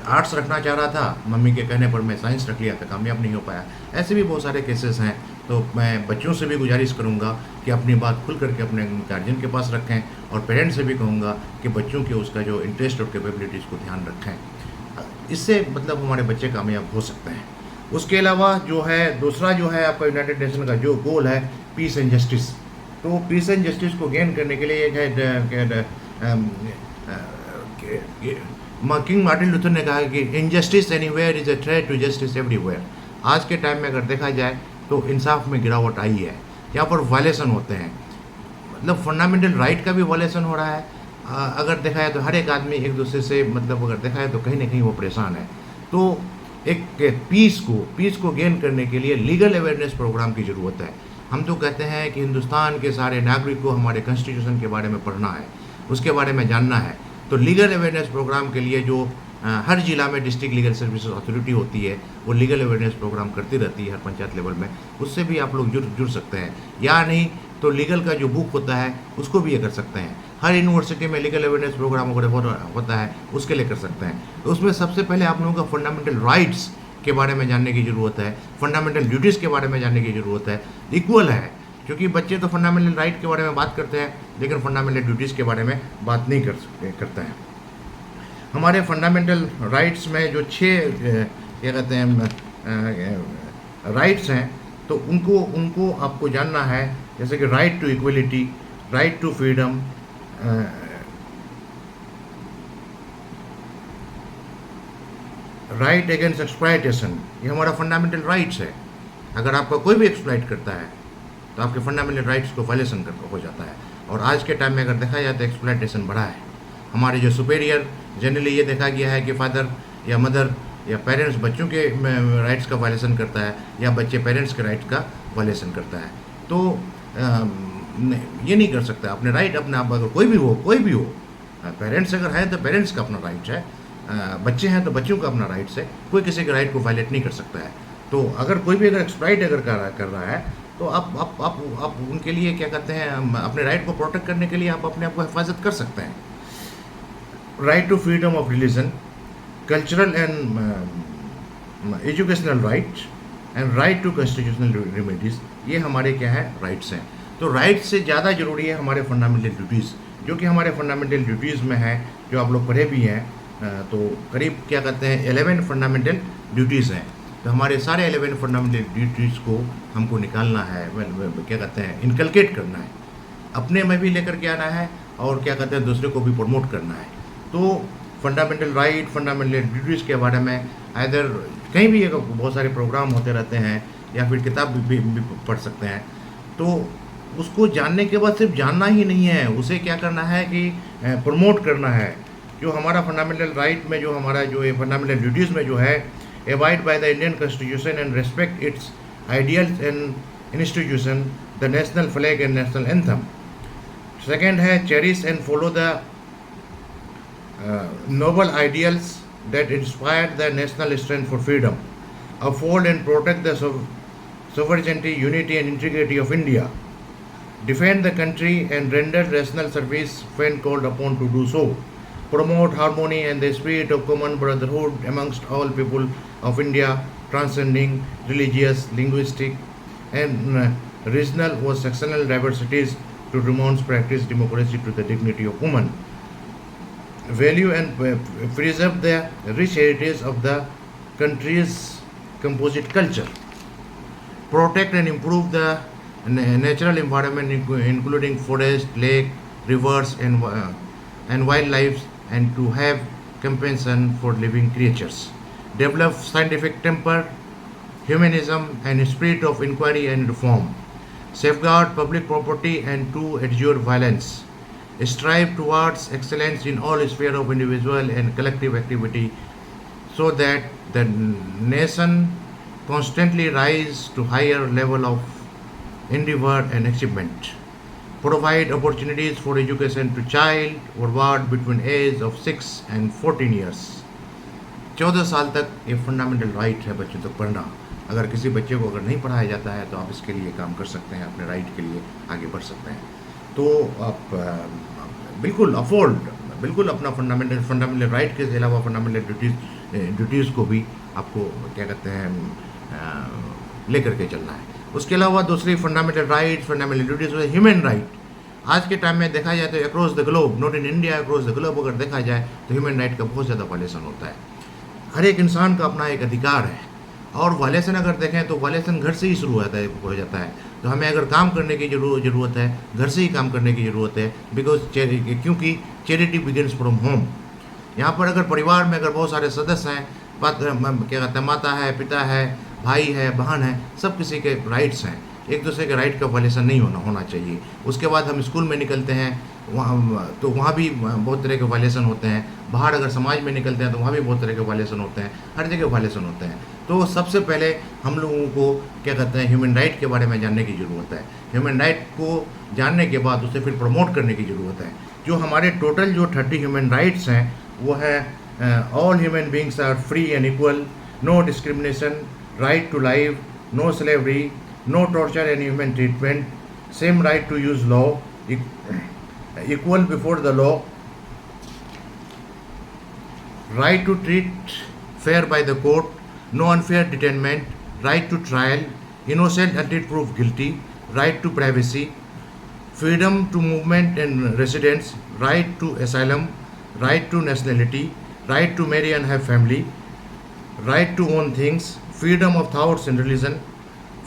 आर्ट्स रखना चाह रहा था, मम्मी के कहने पर मैं साइंस रख लिया था, कामयाब नहीं हो पाया। ऐसे भी बहुत सारे केसेस हैं। तो मैं बच्चों से भी गुजारिश करूंगा कि अपनी बात खुल करके अपने गार्जियन के पास रखें, और पेरेंट्स से भी कहूँगा कि बच्चों के उसका जो इंटरेस्ट और कैपेबिलिटीज़ को ध्यान रखें। इससे मतलब हमारे बच्चे कामयाब हो सकते हैं। उसके अलावा जो है दूसरा जो है आपका यूनाइटेड नेशन का जो गोल है पीस एंड जस्टिस, तो पीस एंड जस्टिस को गेन करने के लिए किंग मार्टिन लूथर ने कहा कि injustice anywhere is a threat to justice everywhere. आज के टाइम में अगर देखा जाए तो इंसाफ में गिरावट आई है, यहाँ पर वायलेशन होते हैं, मतलब फंडामेंटल राइट का भी वायलेशन हो रहा है। अगर देखा जाए तो हर एक आदमी एक दूसरे से मतलब अगर देखा जाए तो कहीं ना कहीं वो परेशान है। तो एक पीस को गेन करने के लिए लीगल अवेयरनेस प्रोग्राम की ज़रूरत है। हम तो कहते हैं कि हिंदुस्तान के सारे नागरिक को हमारे कॉन्स्टिट्यूशन के बारे में पढ़ना है, उसके बारे में जानना है। तो लीगल अवेयरनेस प्रोग्राम के लिए जो हर जिला में डिस्ट्रिक्ट लीगल सर्विसेज अथॉरिटी होती है, वो लीगल अवेयरनेस प्रोग्राम करती रहती है हर पंचायत लेवल में, उससे भी आप लोग जुड़ सकते हैं। या नहीं तो लीगल का जो बुक होता है उसको भी ये कर सकते हैं। हर यूनिवर्सिटी में लीगल अवेयरनेस प्रोग्राम वगैरह होता है, उसके लिए कर सकते हैं। तो उसमें सबसे पहले आप लोगों का फंडामेंटल राइट्स के बारे में जानने की ज़रूरत है, फंडामेंटल ड्यूटीज़ के बारे में जानने की ज़रूरत है। इक्वल है, क्योंकि बच्चे तो फंडामेंटल राइट के बारे में बात करते हैं, लेकिन फंडामेंटल ड्यूटीज़ के बारे में बात नहीं करते हैं। हमारे फंडामेंटल राइट्स में जो 6 क्या कहते हैं राइट्स हैं, तो उनको आपको जानना है। जैसे कि right to equality, right to freedom, right against exploitation, ये हमारा फंडामेंटल राइट्स है। अगर आपका कोई भी एक्सप्लॉइट करता है तो आपके फंडामेंटल राइट्स को वायलेशन हो जाता है। और आज के टाइम में अगर देखा जाए तो एक्सप्लॉयटेशन बढ़ा है। हमारे जो सुपेरियर जनरली ये देखा गया है कि फादर या मदर या पेरेंट्स बच्चों के राइट्स का वायलेशन करता है, या बच्चे पेरेंट्स के राइट्स का वायलेशन करता है। तो ये नहीं कर सकता। अपने राइट अपने आप, अगर कोई भी हो, पेरेंट्स अगर है तो पेरेंट्स का अपना राइट है, बच्चे हैं तो बच्चों का अपना राइट्स है, कोई किसी के राइट को वायलेट नहीं कर सकता है। तो अगर कोई भी अगर एक्सप्लॉइट अगर कर रहा है तो आप उनके लिए क्या कहते हैं, अपने राइट को प्रोटेक्ट करने के लिए आप अपने आप को हिफाजत कर सकते हैं। Right to freedom of religion, cultural and educational right, and right to constitutional remedies, ये हमारे क्या है राइट्स हैं। तो राइट्स से ज़्यादा ज़रूरी है हमारे फंडामेंटल ड्यूटीज़, जो कि हमारे फंडामेंटल ड्यूटीज़ में है, जो आप लोग पढ़े भी हैं। तो करीब क्या कहते हैं 11 फंडामेंटल ड्यूटीज़ हैं। तो हमारे सारे 11 फंडामेंटल ड्यूटीज़ को हमको निकालना है, क्या कहते हैं इनकलकेट करना है, अपने में भी लेकर के आना है, और क्या कहते हैं दूसरे को भी प्रमोट करना है। तो फंडामेंटल राइट, फंडामेंटल ड्यूटीज़ के बारे में इधर कहीं भी बहुत सारे प्रोग्राम होते रहते हैं, या फिर किताब भी पढ़ सकते हैं। तो उसको जानने के बाद सिर्फ जानना ही नहीं है, उसे क्या करना है कि प्रमोट करना है। जो हमारा फंडामेंटल राइट में जो हमारा जो ये फंडामेंटल ड्यूटीज़ में जो है, abide by the Indian Constitution and respect its ideals and institution, the national flag and national anthem. Second है cherish and follow the noble ideals that inspire the national strength for freedom, uphold and protect the sovereignty, unity and integrity of India, defend the country and render national service when called upon to do so, promote harmony and the spirit of common brotherhood amongst all people of India, transcending religious, linguistic and regional or sectional diversities, to promote practice democracy to the dignity of women, value and preserve the rich heritage of the country's composite culture, protect and improve the natural environment including forest, lake, rivers and wildlife, and to have compassion for living creatures. Develop scientific temper, humanism, and spirit of inquiry and reform. Safeguard public property and to endure violence. Strive towards excellence in all spheres of individual and collective activity so that the nation constantly rise to higher level of endeavor and achievement. Provide opportunities for education to child or ward between age of 6 and 14 years. 14 साल तक ये फंडामेंटल राइट है बच्चों तक पढ़ना. अगर किसी बच्चे को अगर नहीं पढ़ाया जाता है तो आप इसके लिए काम कर सकते हैं, अपने राइट के लिए आगे बढ़ सकते हैं. तो आप बिल्कुल अपना फंडामेंटल राइट के अलावा फंडामेंटल ड्यूटीज़ को भी आपको क्या कहते हैं लेकर के चलना है. उसके अलावा दूसरी fundamental right, fundamental duties human right. आज के टाइम में देखा जाए तो across the globe, not in India, across the globe अगर देखा जाए तो ह्यूमन राइट का बहुत ज़्यादा वायलेशन होता है. हर एक इंसान का अपना एक अधिकार है, और वायलेशन अगर देखें तो वायलेशन घर से ही शुरू हो जाता है. तो हमें अगर काम करने की ज़रूरत है, घर से ही काम करने की ज़रूरत है. क्योंकि चैरिटी बिगिंस फ्रॉम होम. यहाँ पर अगर परिवार में अगर बहुत सारे सदस्य हैं, क्या कहते हैं, माता है, पिता है, भाई है, बहन है, सब किसी के राइट्स हैं. एक दूसरे के राइट का वायलेशन नहीं होना चाहिए. उसके बाद हम स्कूल में निकलते हैं वहाँ भी बहुत तरह के वायलेशन होते हैं. बाहर अगर समाज में निकलते हैं तो वहाँ भी बहुत तरह के वायलेशन होते हैं. हर जगह वायलेशन होते हैं. तो सबसे पहले हम लोगों को क्या कहते हैं ह्यूमन राइट के बारे में जानने की ज़रूरत है. ह्यूमन राइट को जानने के बाद उसे फिर प्रमोट करने की ज़रूरत है. जो हमारे टोटल जो 30 ह्यूमन राइट्स हैं वो है all human beings are free and equal, no discrimination, right to life, no slavery, no torture and inhuman treatment, same right to use law, equal before the law, right to treat fair by the court, no unfair detainment, right to trial, innocent until proved guilty, right to privacy, freedom to movement and residence, right to asylum, right to nationality, right to marry and have family, right to own things, freedom of thoughts and religion,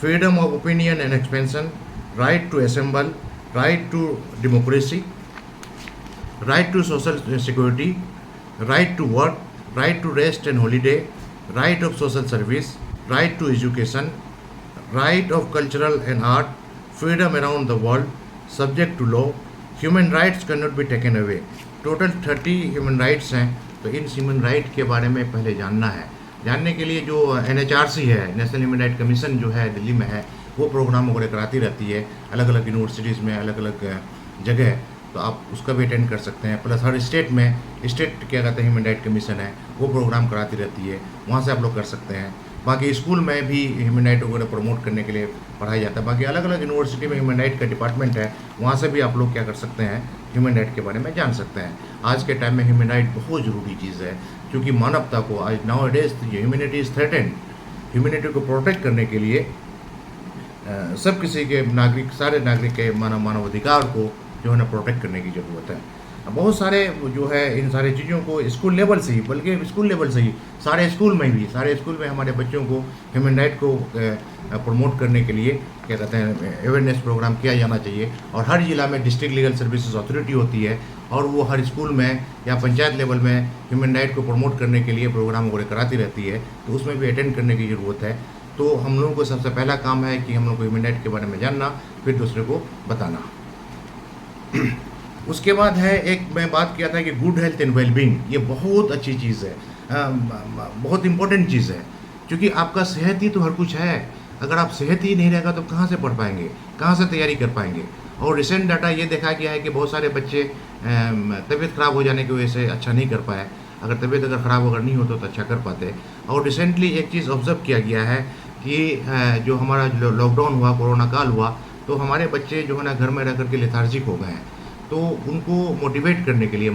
freedom of opinion and expression, right to assemble, right to democracy, right to social security, right to work, right to rest and holiday, right of social service, right to education, right of cultural and art, freedom around the world, subject to law, human rights cannot be taken away. Total 30 human rights हैं. तो इन ह्यूमन राइट के बारे में पहले जानना है. जानने के लिए जो NHRC है, नेशनल ह्यूमन राइट कमीशन जो है दिल्ली में है, वो प्रोग्राम वगैरह कराती रहती है अलग अलग यूनिवर्सिटीज़ में, अलग अलग जगह. तो आप उसका भी अटेंड कर सकते हैं. प्लस हर स्टेट में क्या कहते हैं ह्यूमन राइट कमीशन है, वो प्रोग्राम कराती रहती है, वहाँ से आप लोग कर सकते हैं. बाकी स्कूल में भी ह्यूमन राइट वगैरह प्रमोट करने के लिए पढ़ाया जाता है. बाकी अलग अलग यूनिवर्सिटी में ह्यूमन राइट का डिपार्टमेंट है, वहाँ से भी आप लोग क्या कर सकते हैं, ह्यूमन राइट के बारे में जान सकते हैं. आज के टाइम में ह्यूमन राइट बहुत ज़रूरी चीज़ है, क्योंकि मानवता को आज now days humanity is threatened. Humanity को प्रोटेक्ट करने के लिए सब किसी के सारे नागरिक के मानव अधिकार को जो है ना प्रोटेक्ट करने की ज़रूरत है. बहुत सारे जो है इन सारी चीज़ों को स्कूल लेवल से ही, बल्कि स्कूल लेवल से ही सारे स्कूल में हमारे बच्चों को ह्यूमन राइट को प्रमोट करने के लिए क्या कहते हैं अवेयरनेस प्रोग्राम किया जाना चाहिए. और हर ज़िला में डिस्ट्रिक्ट लीगल सर्विसेज अथॉरिटी होती है, और वो हर स्कूल में या पंचायत लेवल में ह्यूमन राइट को प्रमोट करने के लिए प्रोग्राम वगैरह कराती रहती है. तो उसमें भी अटेंड करने की ज़रूरत है. तो हम लोगों को सबसे पहला काम है कि हम लोग को ह्यूमन राइट के बारे में जानना, फिर दूसरे को बताना. उसके बाद है एक मैं बात किया था कि गुड हेल्थ एंड वेलबींग. ये बहुत अच्छी चीज़ है, बहुत इंपॉर्टेंट चीज़ है, क्योंकि आपका सेहत ही तो हर कुछ है. अगर आप सेहत ही नहीं रहेगा तो कहाँ से पढ़ पाएंगे, कहाँ से तैयारी कर पाएंगे. और रिसेंट डाटा ये देखा गया है कि बहुत सारे बच्चे तबीयत ख़राब हो जाने की वजह से अच्छा नहीं कर पाए. अगर तबीयत अगर ख़राब अगर नहीं होता तो अच्छा कर पाते. और रिसेंटली एक चीज़ ऑब्ज़र्व किया गया है कि जो हमारा लॉकडाउन हुआ, कोरोना काल हुआ, तो हमारे बच्चे जो है ना घर में रह करके लेथार्जिक हो गए हैं. तो उनको मोटिवेट करने के लिए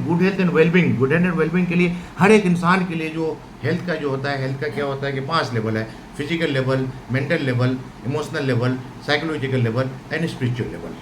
गुड हेल्थ एंड वेलबींग के लिए हर एक इंसान के लिए जो हेल्थ का जो होता है, हेल्थ का क्या होता है कि 5 लेवल है: physical level, mental level, emotional level, psychological level and spiritual level.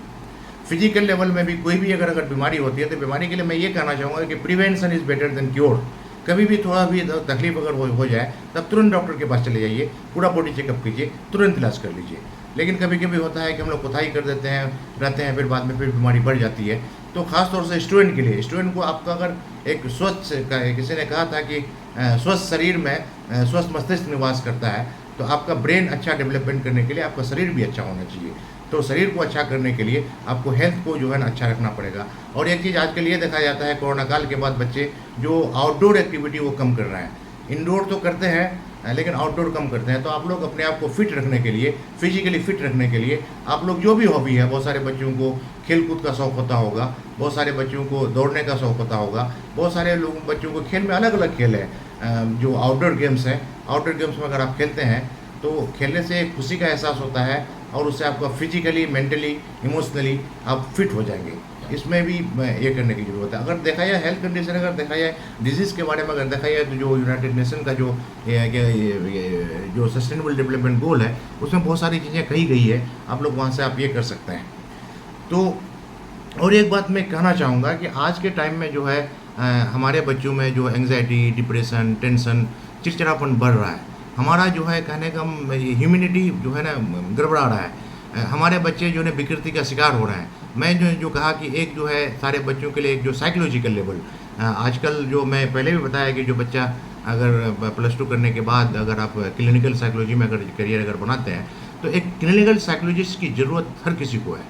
Physical level में भी कोई भी अगर बीमारी होती है तो बीमारी के लिए मैं ये कहना चाहूँगा कि prevention is better than cure. कभी भी थोड़ा भी तकलीफ अगर हो जाए तब तुरंत डॉक्टर के पास चले जाइए, पूरा बॉडी चेकअप कीजिए, तुरंत इलाज कर लीजिए. लेकिन कभी कभी होता है कि हम लोग कोताही कर देते हैं, रहते हैं, फिर बाद में फिर बीमारी बढ़ जाती है। तो ख़ास तौर से स्टूडेंट के लिए, स्टूडेंट को आपका अगर एक स्वस्थ, किसी ने कहा था कि स्वस्थ शरीर में स्वस्थ मस्तिष्क निवास करता है, तो आपका ब्रेन अच्छा डेवलपमेंट करने के लिए आपका शरीर भी अच्छा होना चाहिए। तो शरीर को अच्छा करने के लिए आपको हेल्थ को जो है ना अच्छा रखना पड़ेगा। और एक चीज़ आजकल ये देखा जाता है, कोरोना काल के बाद बच्चे जो आउटडोर एक्टिविटी वो कम कर रहे हैं, इंडोर तो करते हैं लेकिन आउटडोर कम करते हैं। तो आप लोग अपने आप को फिट रखने के लिए, फिजिकली फिट रखने के लिए, आप लोग जो भी हॉबी है, बहुत सारे बच्चों को खेल कूद का शौक़ होता होगा, बहुत सारे बच्चों को दौड़ने का शौक़ होता होगा, बहुत सारे लोग बच्चों को खेल में अलग अलग खेल है जो आउटडोर गेम्स हैं। आउटडोर गेम्स में अगर आप खेलते हैं तो खेलने से एक खुशी का एहसास होता है और उससे आपका फिजिकली, मेंटली, इमोशनली आप फिट हो जाएंगे। इसमें भी ये करने की ज़रूरत है। अगर देखा जाए हेल्थ कंडीशन, अगर देखा जाए डिजीज़ के बारे में अगर देखा जाए, तो जो यूनाइटेड नेशन का जो सस्टेनेबल डेवलपमेंट गोल है, उसमें बहुत सारी चीज़ें कही गई है। आप लोग वहाँ से आप ये कर सकते हैं। तो और एक बात मैं कहना चाहूँगा कि आज के टाइम में जो है हमारे बच्चों में जो एंग्जाइटी, डिप्रेशन, टेंशन, चिड़चिड़ापन बढ़ रहा है। हमारा जो है कहने का ह्यूमैनिटी जो है ना गड़बड़ा रहा है। हमारे बच्चे जो है विकृति का शिकार हो रहे हैं। मैं जो कहा कि एक जो है सारे बच्चों के लिए एक जो साइकोलॉजिकल लेवल, आजकल जो मैं पहले भी बताया कि जो बच्चा अगर +2 करने के बाद अगर आप क्लिनिकल साइकोलॉजी में अगर करियर अगर बनाते हैं, तो एक क्लिनिकल साइकोलॉजिस्ट की ज़रूरत हर किसी को है।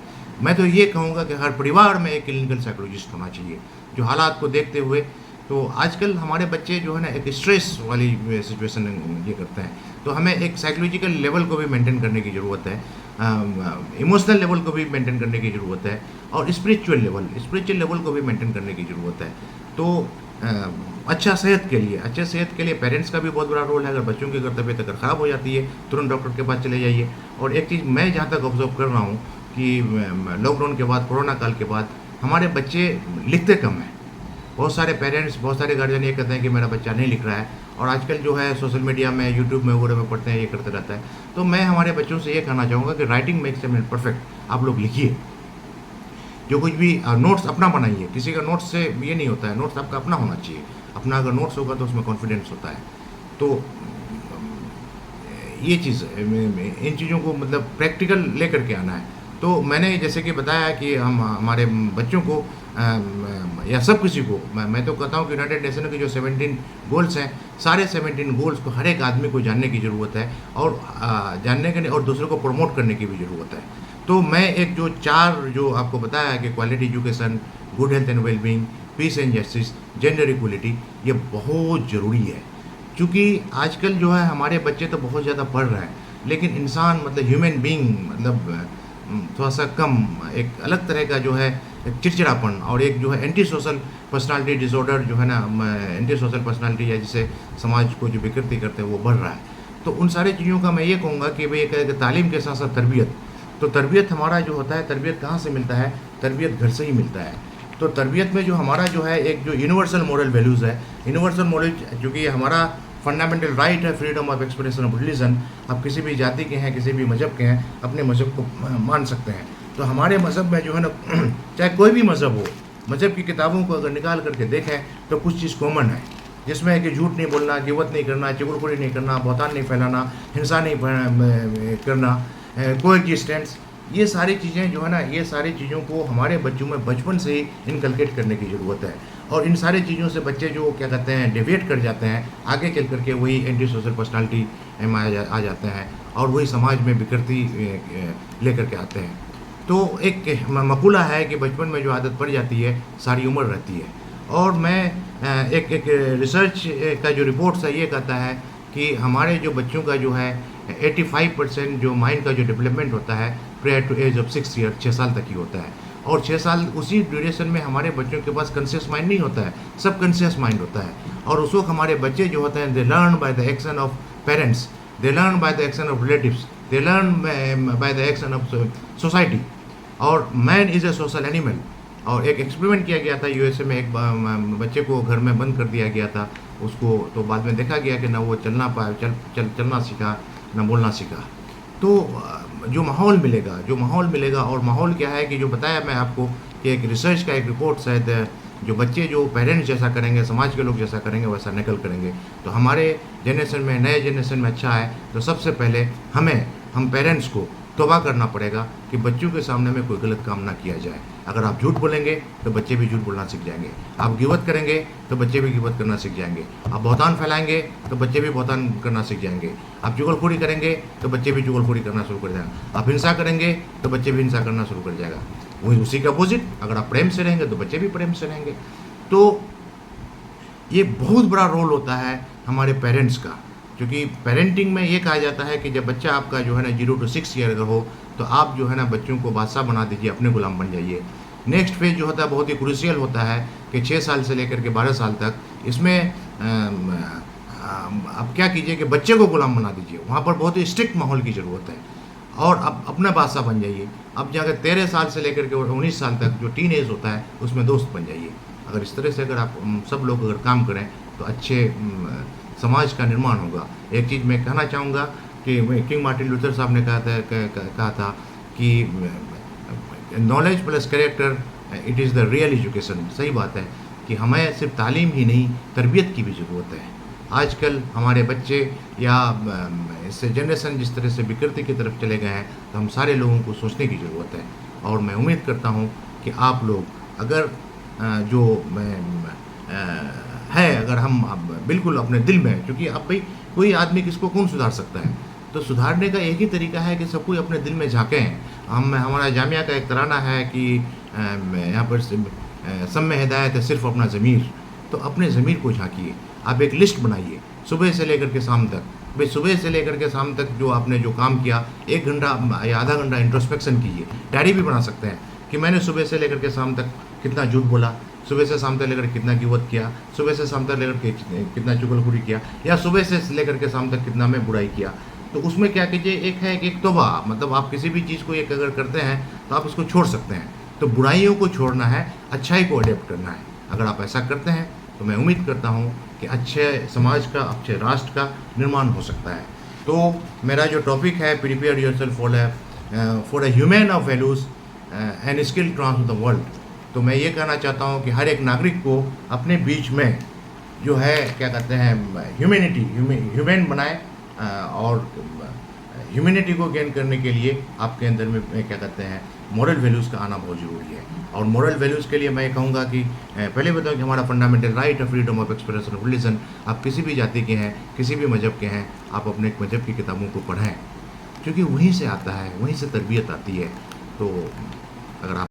मैं तो ये कहूँगा कि हर परिवार में एक क्लिनिकल साइकोलॉजिस्ट होना चाहिए, जो हालात को देखते हुए। तो आजकल हमारे बच्चे जो है ना एक स्ट्रेस वाली सिचुएशन ये करते हैं, तो हमें एक साइकोलॉजिकल लेवल को भी मेंटेन करने की ज़रूरत है, इमोशनल लेवल को भी मेंटेन करने की ज़रूरत है, और स्पिरिचुअल लेवल को भी मेंटेन करने की ज़रूरत है। तो अच्छे सेहत के लिए पेरेंट्स का भी बहुत बड़ा रोल है। अगर बच्चों की अगर तबीयत अगर ख़राब हो जाती है, तुरंत डॉक्टर के पास चले जाइए। और एक चीज़ मैं जहाँ तक ऑब्जर्व कर रहा हूँ कि लॉकडाउन के बाद, कोरोना काल के बाद, हमारे बच्चे लिखते कम हैं। बहुत सारे पेरेंट्स, बहुत सारे गार्जियन ये कहते हैं कि मेरा बच्चा नहीं लिख रहा है, और आजकल जो है सोशल मीडिया में, यूट्यूब में वगैरह में पढ़ते हैं, ये करते रहता है। तो मैं हमारे बच्चों से ये कहना चाहूँगा कि writing makes a man perfect. आप लोग लिखिए, जो कुछ भी नोट्स अपना बनाइए। किसी का नोट्स से ये नहीं होता है, नोट्स आपका अपना होना चाहिए। अपना अगर नोट्स होगा तो उसमें कॉन्फिडेंस होता है। तो ये चीज़, इन चीज़ों को मतलब प्रैक्टिकल लेकर के आना है। तो मैंने जैसे कि बताया कि हम हमारे बच्चों को या सब किसी को, मैं तो कहता हूँ कि यूनाइटेड नेशन के जो 17 गोल्स हैं, सारे 17 गोल्स को हर एक आदमी को जानने की ज़रूरत है, और जानने के और दूसरों को प्रमोट करने की भी ज़रूरत है। तो मैं एक जो 4 जो आपको बताया है कि quality education, good health and wellbeing, peace and justice, gender equality, ये बहुत ज़रूरी है। क्योंकि आजकल जो है हमारे बच्चे तो बहुत ज़्यादा पढ़ रहे हैं, लेकिन इंसान मतलब ह्यूमन बीइंग मतलब थोड़ा सा कम, एक अलग तरह का जो है चिड़चिड़ापन, और एक जो है एंटी सोशल पर्सनालिटी डिसऑर्डर जो है ना, एंटी सोशल पर्सनालिटी या जिसे समाज को जो विकृति करते हैं, वो बढ़ रहा है। तो उन सारी चीज़ों का मैं ये कहूँगा कि भाई एक तालीम के साथ साथ तरबियत। तो तरबियत हमारा जो होता है, तरबियत कहाँ से मिलता है? तरबियत घर से ही मिलता है। तो तरबियत में जो हमारा जो है एक जो यूनिवर्सल मॉरल वैल्यूज़ है, यूनिवर्सल मॉरल, चूँकि हमारा फंडामेंटल राइट है freedom of expression of religion. आप किसी भी जाति के हैं, किसी भी मज़हब के हैं, अपने मज़हब को मान सकते हैं। तो हमारे मज़हब में जो है ना, चाहे कोई भी मज़हब हो, मज़हब की किताबों को अगर निकाल करके देखें तो कुछ चीज़ कॉमन है, जिसमें है कि झूठ नहीं बोलना, गिबत नहीं करना, चुगलखोरी नहीं करना, बहतान नहीं फैलाना, हिंसा नहीं करना, कोएग्जिस्टेंस, ये सारी चीज़ें जो है ना, ये सारी चीज़ों को हमारे बच्चों में बचपन से ही इनकलकेट करने की ज़रूरत है। और इन सारी चीज़ों से बच्चे जो क्या कहते हैं, डेविएट कर जाते हैं, आगे चल करके वही एंटी सोशल पर्सनालिटी में आ जाते हैं, और वही समाज में विकृति लेकर के आते हैं। तो एक मकूला है कि बचपन में जो आदत पड़ जाती है, सारी उम्र रहती है। और मैं एक रिसर्च का जो रिपोर्ट्स है, ये कहता है कि हमारे जो बच्चों का जो है 85% जो माइंड का जो डेवलपमेंट होता है prior to age of 6 year, 6 साल तक ही होता है। और 6 साल उसी ड्यूरेशन में हमारे बच्चों के पास कॉन्शियस माइंड नहीं होता है, सब कॉन्शियस माइंड होता है। और उस वक्त हमारे बच्चे जो होते हैं, they learn by the action of parents, they learn by the action of relatives, they learn by the action of society. और man is a social animal. और एक एक्सपेरिमेंट किया गया था यूएसए में, एक बच्चे को घर में बंद कर दिया गया था उसको, तो बाद में देखा गया कि ना वो चलना पाया, चलना सीखा, ना बोलना सीखा। तो जो माहौल मिलेगा, और माहौल क्या है कि जो बताया मैं आपको कि एक रिसर्च का एक रिपोर्ट शायद, जो बच्चे जो पेरेंट्स जैसा करेंगे, समाज के लोग जैसा करेंगे, वैसा नकल करेंगे। तो हमारे जनरेशन में, नए जनरेशन में अच्छा है तो सबसे पहले हम पेरेंट्स को तौबा करना पड़ेगा कि बच्चों के सामने में कोई गलत काम ना किया जाए। अगर आप झूठ बोलेंगे तो बच्चे भी झूठ बोलना सीख जाएंगे, आप गिबत करेंगे तो बच्चे भी गिबत करना सीख जाएंगे, आप बहतान फैलाएंगे तो बच्चे भी बहतान करना सीख जाएंगे, आप चुगलखोरी करेंगे तो बच्चे भी चुगलखोरी करना शुरू कर जाएंगे, आप हिंसा करेंगे तो बच्चे भी हिंसा करना शुरू कर जाएगा। वही उसी के अपोजिट, अगर आप प्रेम से रहेंगे तो बच्चे भी प्रेम से रहेंगे। तो ये बहुत बड़ा रोल होता है हमारे पेरेंट्स का, क्योंकि पेरेंटिंग में ये कहा जाता है कि जब बच्चा आपका जो है ना 0 to 6 ईयर का हो तो आप जो है ना बच्चों को बादशाह बना दीजिए, अपने गुलाम बन जाइए। नेक्स्ट फेज जो होता है बहुत ही क्रूशियल होता है कि 6 साल से लेकर के 12 साल तक, इसमें आप क्या कीजिए कि बच्चे को गुलाम बना दीजिए। वहाँ पर बहुत ही स्ट्रिक्ट माहौल की ज़रूरत है और अब अपना बादशाह बन जाइए। अब जाकर 13 साल से लेकर के 19 साल तक जो टीन एज होता है उसमें दोस्त बन जाइए। अगर इस तरह से अगर आप सब लोग अगर काम करें तो अच्छे समाज का निर्माण होगा। एक चीज़ मैं कहना चाहूँगा कि किंग मार्टिन लूथर साहब ने कहा था कि knowledge plus character it is the real education. सही बात है कि हमें सिर्फ तालीम ही नहीं, तरबियत की भी ज़रूरत है। आजकल हमारे बच्चे या इससे जनरेशन जिस तरह से विकृति की तरफ चले गए हैं, तो हम सारे लोगों को सोचने की ज़रूरत है। और मैं उम्मीद करता हूँ कि आप लोग अगर अगर हम बिल्कुल अपने दिल में, क्योंकि अब भाई कोई आदमी किसको कौन सुधार सकता है, तो सुधारने का एक ही तरीका है कि सब कोई अपने दिल में झाँकें। हमारा जामिया का एक तराना है कि यहाँ पर सब में हिदायत है सिर्फ अपना ज़मीर। तो अपने ज़मीर को झाँकिए, आप एक लिस्ट बनाइए सुबह से लेकर के शाम तक। भाई सुबह से लेकर के शाम तक जो आपने जो काम किया, 1 घंटा या आधा घंटा इंट्रोस्पेक्शन कीजिए। डायरी भी बना सकते हैं कि मैंने सुबह से लेकर के शाम तक कितना झूठ बोला, सुबह से शाम तक लेकर कितना गिबत किया, सुबह से शाम तक लेकर के कितना चुगलखोरी किया, या सुबह से लेकर के शाम तक कितना मैं बुराई किया। तो उसमें क्या कीजिए, एक है कि एक तौबा, मतलब आप किसी भी चीज़ को एक अगर करते हैं तो आप उसको छोड़ सकते हैं। तो बुराइयों को छोड़ना है, अच्छाई को अडेप्ट करना है। अगर आप ऐसा करते हैं तो मैं उम्मीद करता हूँ कि अच्छे समाज का, अच्छे राष्ट्र का निर्माण हो सकता है। तो मेरा जो टॉपिक है, prepare yourself for a human of values and skill transform the world. तो मैं ये कहना चाहता हूँ कि हर एक नागरिक को अपने बीच में जो है क्या कहते हैं ह्यूमन बनाए, और ह्यूमैनिटी को गेन करने के लिए आपके अंदर में क्या कहते हैं मॉरल वैल्यूज़ का आना बहुत ज़रूरी है। और मॉरल वैल्यूज़ के लिए मैं कहूँगा कि पहले बताऊँ कि हमारा फंडामेंटल राइट है freedom of expression of religion. आप किसी भी जाति के हैं, किसी भी मज़हब के हैं, आप अपने मज़हब की किताबों को पढ़ें, क्योंकि वहीं से आता है, वहीं से तरबियत आती है। तो अगर आप